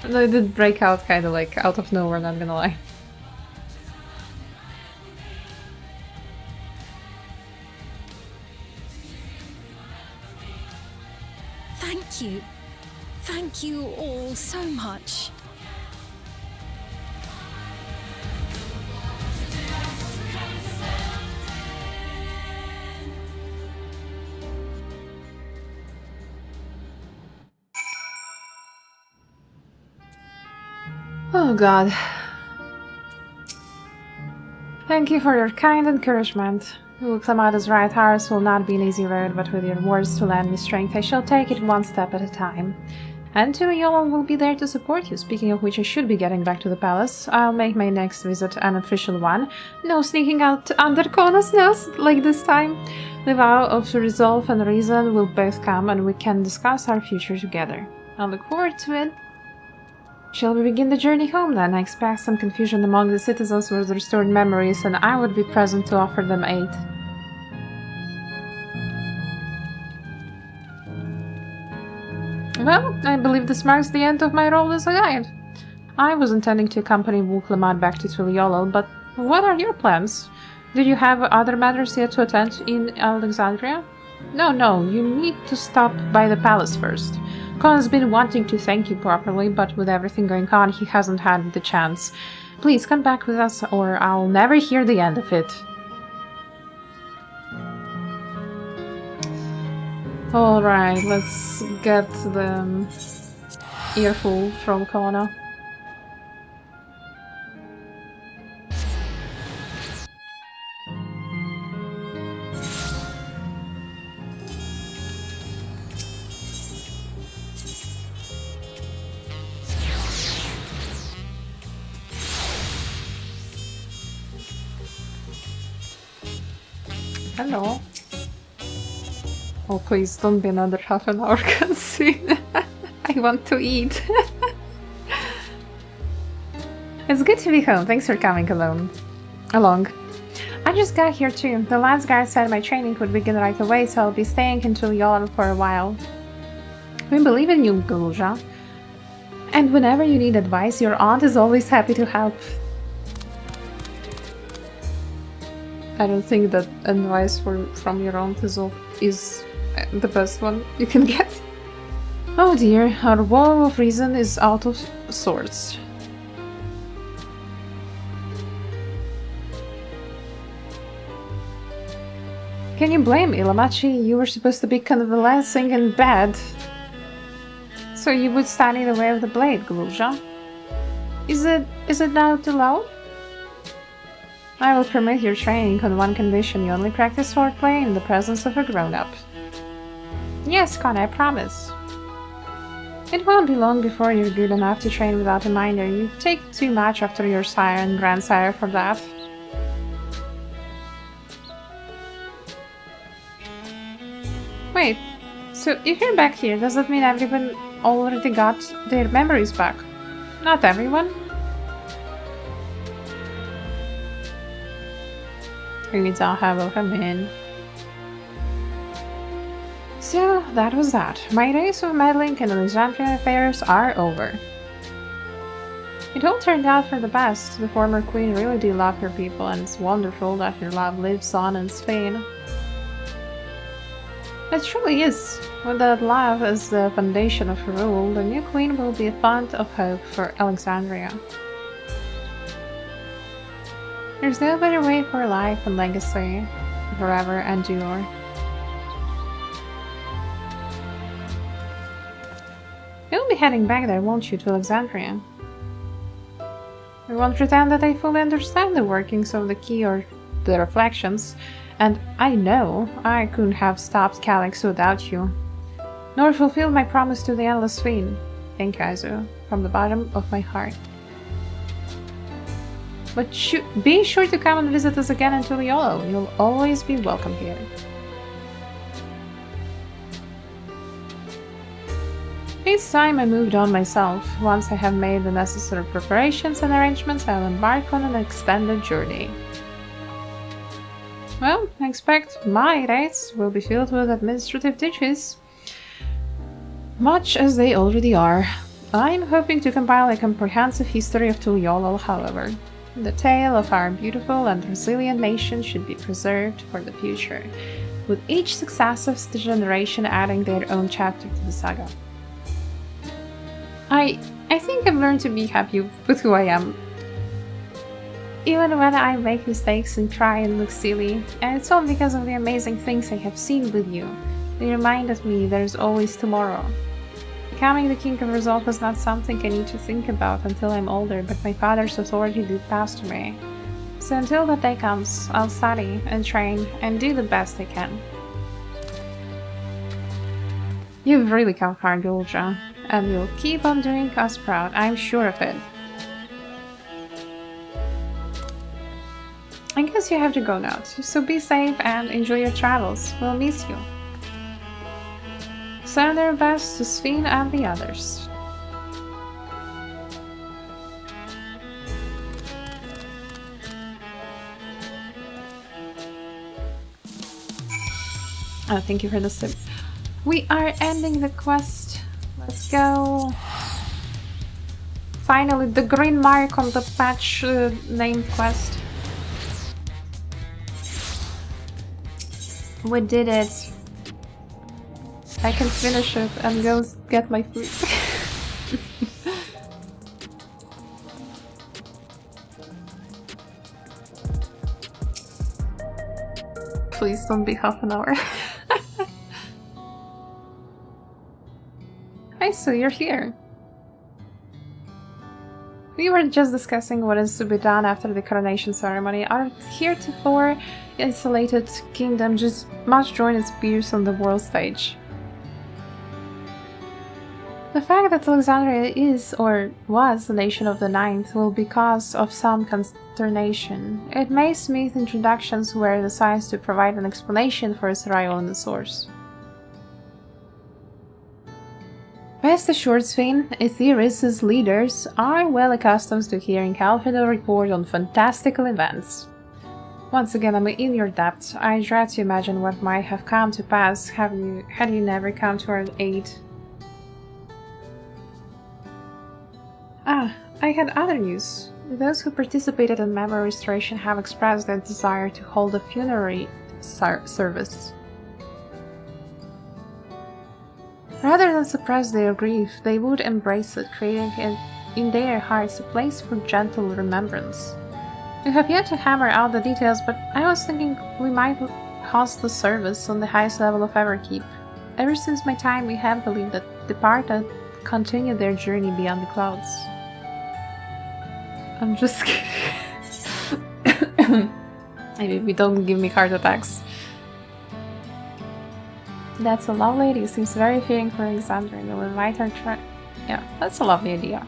No, it did break out kind of like out of nowhere, not gonna lie. Thank you. Thank you all so much. Oh god. Thank you for your kind encouragement. Uxamada's right hearts will not be an easy road, but with your words to lend me strength, I shall take it one step at a time. And Yola will be there to support you. Speaking of which, I should be getting back to the palace. I'll make my next visit an official one. No sneaking out under Kona's nose like this time. The vow of resolve and reason will both come, and we can discuss our future together. I look forward to it. Shall we begin the journey home then? I expect some confusion among the citizens with restored memories, and I would be present to offer them aid. Well, I believe this marks the end of my role as a guide. I was intending to accompany Wuklamad back to Tuliolol, but what are your plans? Do you have other matters yet to attend in Alexandria? No, you need to stop by the palace first. Conan's been wanting to thank you properly, but with everything going on, he hasn't had the chance. Please come back with us, or I'll never hear the end of it. Alright, let's get the earful from Kona. Hello. Oh, please don't be another half an hour cutscene. I want to eat. It's good to be home. Thanks for coming along. I just got here too. The last guard said my training would begin right away, so I'll be staying in Tuliol for a while. We believe in you, Galuja. And whenever you need advice, your aunt is always happy to help. I don't think that advice from your aunt is the best one you can get. Oh dear, our wall of reason is out of sorts. Can you blame Ilamachi? You were supposed to be convalescing in bed. So you would stand in the way of the blade, Galuja. Is it now too loud? I will permit your training on one condition: you only practice swordplay in the presence of a grown-up. Yes, Con, I promise. It won't be long before you're good enough to train without a minder. You take too much after your sire and grandsire for that. Wait, so if you're back here, does that mean everyone already got their memories back? Not everyone? We don't have him in. So that was that. My days of meddling in Alexandrian affairs are over. It all turned out for the best. The former queen really did love her people, and it's wonderful that her love lives on in Spain. It truly is. With that love as the foundation of her rule, the new queen will be a font of hope for Alexandria. There's no better way for life and legacy to forever endure. You'll be heading back there, won't you, to Alexandria? I won't pretend that I fully understand the workings of the key or the reflections, and I know I couldn't have stopped Kallax without you, nor fulfilled my promise to the Endless Fiend. Thank you, Aizu, from the bottom of my heart. But be sure to come and visit us again in Tuliolo. You'll always be welcome here. It's time I moved on myself. Once I have made the necessary preparations and arrangements, I'll embark on an extended journey. Well, I expect my days will be filled with administrative duties, much as they already are. I'm hoping to compile a comprehensive history of Tuliolo, however. The tale of our beautiful and resilient nation should be preserved for the future, with each successive generation adding their own chapter to the saga. I think I've learned to be happy with who I am. Even when I make mistakes and try and look silly, and it's all because of the amazing things I have seen with you. They reminded me there's always tomorrow. Becoming the king of Resolve was not something I need to think about until I'm older, but my father's authority did pass to me. So until that day comes, I'll study and train and do the best I can. You've really come far, Gulja, and you'll keep on doing us proud, I'm sure of it. I guess you have to go now, so be safe and enjoy your travels. We'll miss you. Send our best to Sphene and the others. Oh, thank you for the sip. We are ending the quest. Let's go. Finally, the green mark on the patch named quest. We did it. I can finish it and go get my food. Please don't be half an hour. Hey, so you're here. We were just discussing what is to be done after the coronation ceremony. Our heretofore isolated kingdom just must join its peers on the world stage. The fact that Alexandria is, or was, the nation of the Ninth will be cause of some alternation. It may smooth introductions were designed to provide an explanation for its arrival in the source. Rest assured, Sven, Aetheris' leaders are well accustomed to hearing Alfredo report on fantastical events. Once again, I'm in your debt. I dread to imagine what might have come to pass had you never come to our aid. Ah, I had other news. Those who participated in memory restoration have expressed their desire to hold a funerary service. Rather than suppress their grief, they would embrace it, creating in their hearts a place for gentle remembrance. We have yet to hammer out the details, but I was thinking we might host the service on the highest level of Everkeep. Ever since my time, we have believed that departed continue their journey beyond the clouds. I'm just kidding. Maybe don't give me heart attacks. That's a lovely idea. Seems very fitting for Alexandria. We'll invite her to... Yeah, that's a lovely idea.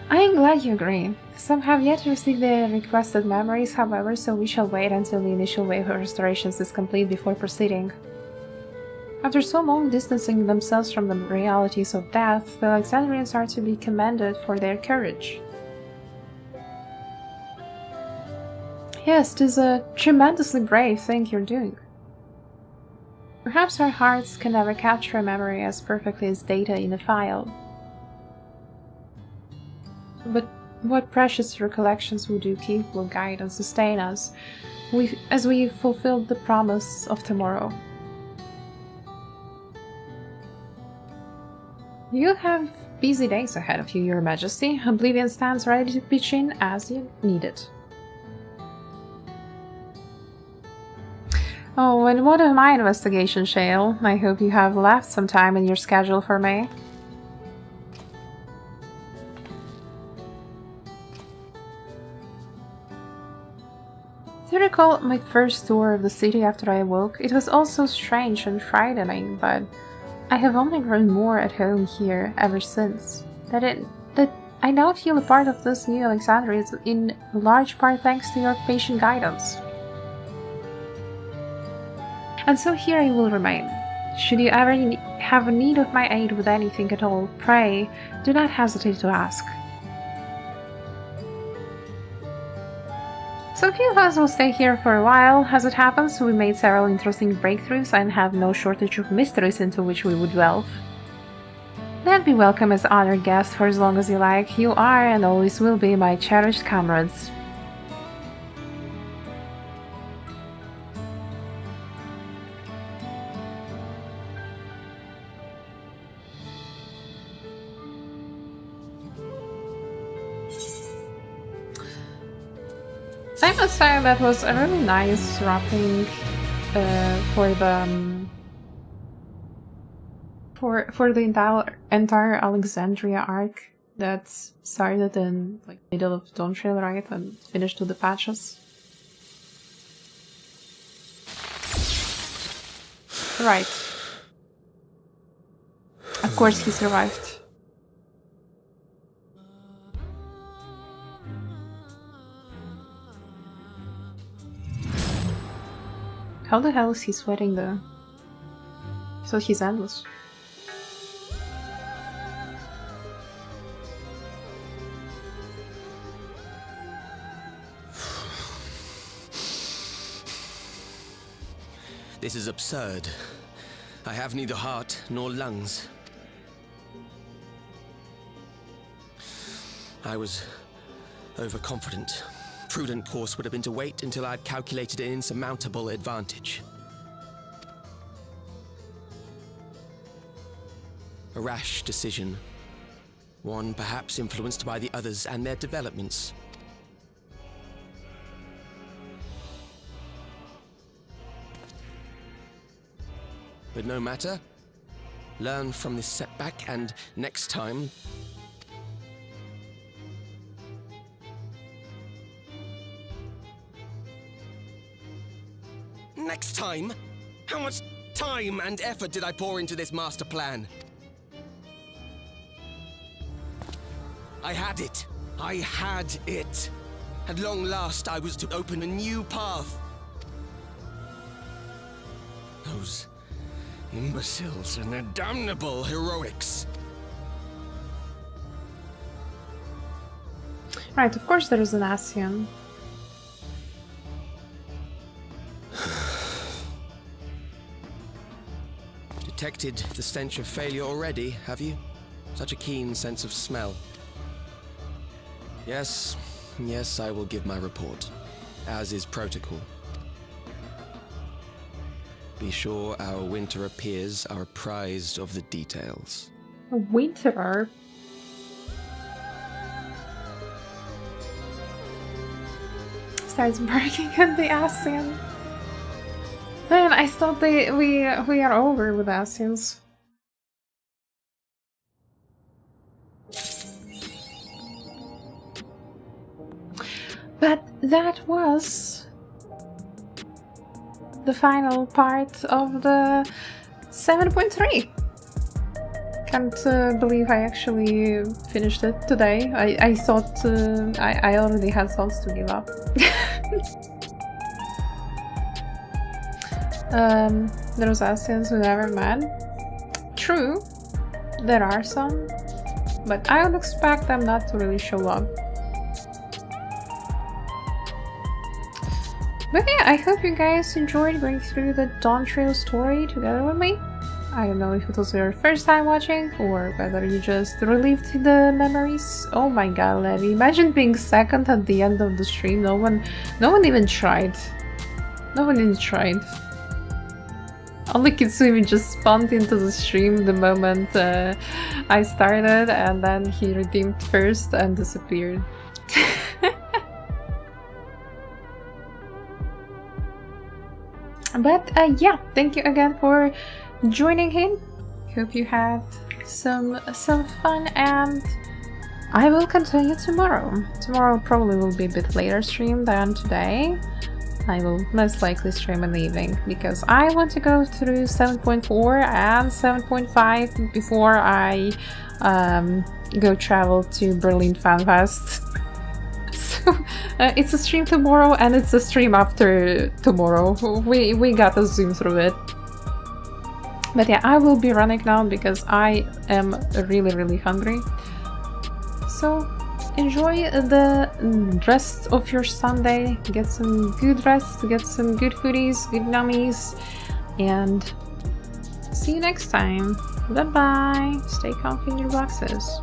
I am glad you agree. Some have yet to receive the requested memories, however, so we shall wait until the initial wave of restorations is complete before proceeding. After so long distancing themselves from the realities of death, the Alexandrians are to be commended for their courage. Yes, 'tis a tremendously brave thing you're doing. Perhaps our hearts can never capture a memory as perfectly as data in a file. But what precious recollections would you keep will guide and sustain us as we fulfill the promise of tomorrow. You have busy days ahead of you, Your Majesty. Oblivion stands ready to pitch in as you need it. Oh, and what of my investigation, Shale? I hope you have left some time in your schedule for me. To recall my first tour of the city after I awoke, it was also strange and frightening, but I have only grown more at home here ever since. That I now feel a part of this new Alexandria is in large part thanks to your patient guidance. And so here I will remain. Should you ever have need of my aid with anything at all, pray, do not hesitate to ask. So few of us will stay here for a while. As it happens, we made several interesting breakthroughs and have no shortage of mysteries into which we would delve. Then be welcome as honored guests for as long as you like. You are and always will be my cherished comrades. I must say that was a really nice wrapping for the entire Alexandria arc that started in like middle of Dawntrail, right, and finished with the patches. Right. Of course he survived. How the hell is he sweating though? So he's endless. This is absurd. I have neither heart nor lungs. I was overconfident. Prudent course would have been to wait until I'd calculated an insurmountable advantage. A rash decision. One perhaps influenced by the others and their developments. But no matter. Learn from this setback and next time... Next time? How much time and effort did I pour into this master plan? I had it. I had it. At long last, I was to open a new path. Those imbeciles and their damnable heroics. Right, of course there is an Ascian. Detected the stench of failure already, have you? Such a keen sense of smell. Yes, I will give my report, as is protocol. Be sure our Winterer peers are apprised of the details. A Winterer? Starts barking at the Ascian. Man, I thought we are over with Ascians. But that was the final part of the 7.3. Can't believe I actually finished it today. I thought I already had thoughts to give up. Those Ascians we never met. True, there are some, but I would expect them not to really show up. But yeah, I hope you guys enjoyed going through the Dawn Trail story together with me. I don't know if it was your first time watching or whether you just relived the memories. Oh my god, Levi, imagine being second at the end of the stream. No one even tried. No one even tried. Only Kitsumi just spawned into the stream the moment I started, and then he redeemed first and disappeared. But yeah, thank you again for joining in. Hope you had some fun, and I will continue tomorrow. Tomorrow probably will be a bit later stream than today. I will most likely stream in the evening because I want to go through 7.4 and 7.5 before I go travel to Berlin Fan Fest. So it's a stream tomorrow and it's a stream after tomorrow. We gotta zoom through it. But yeah, I will be running now because I am really hungry. So enjoy the rest of your Sunday, get some good rest, get some good foodies, good nummies, and see you next time. Bye bye, stay comfy in your boxes.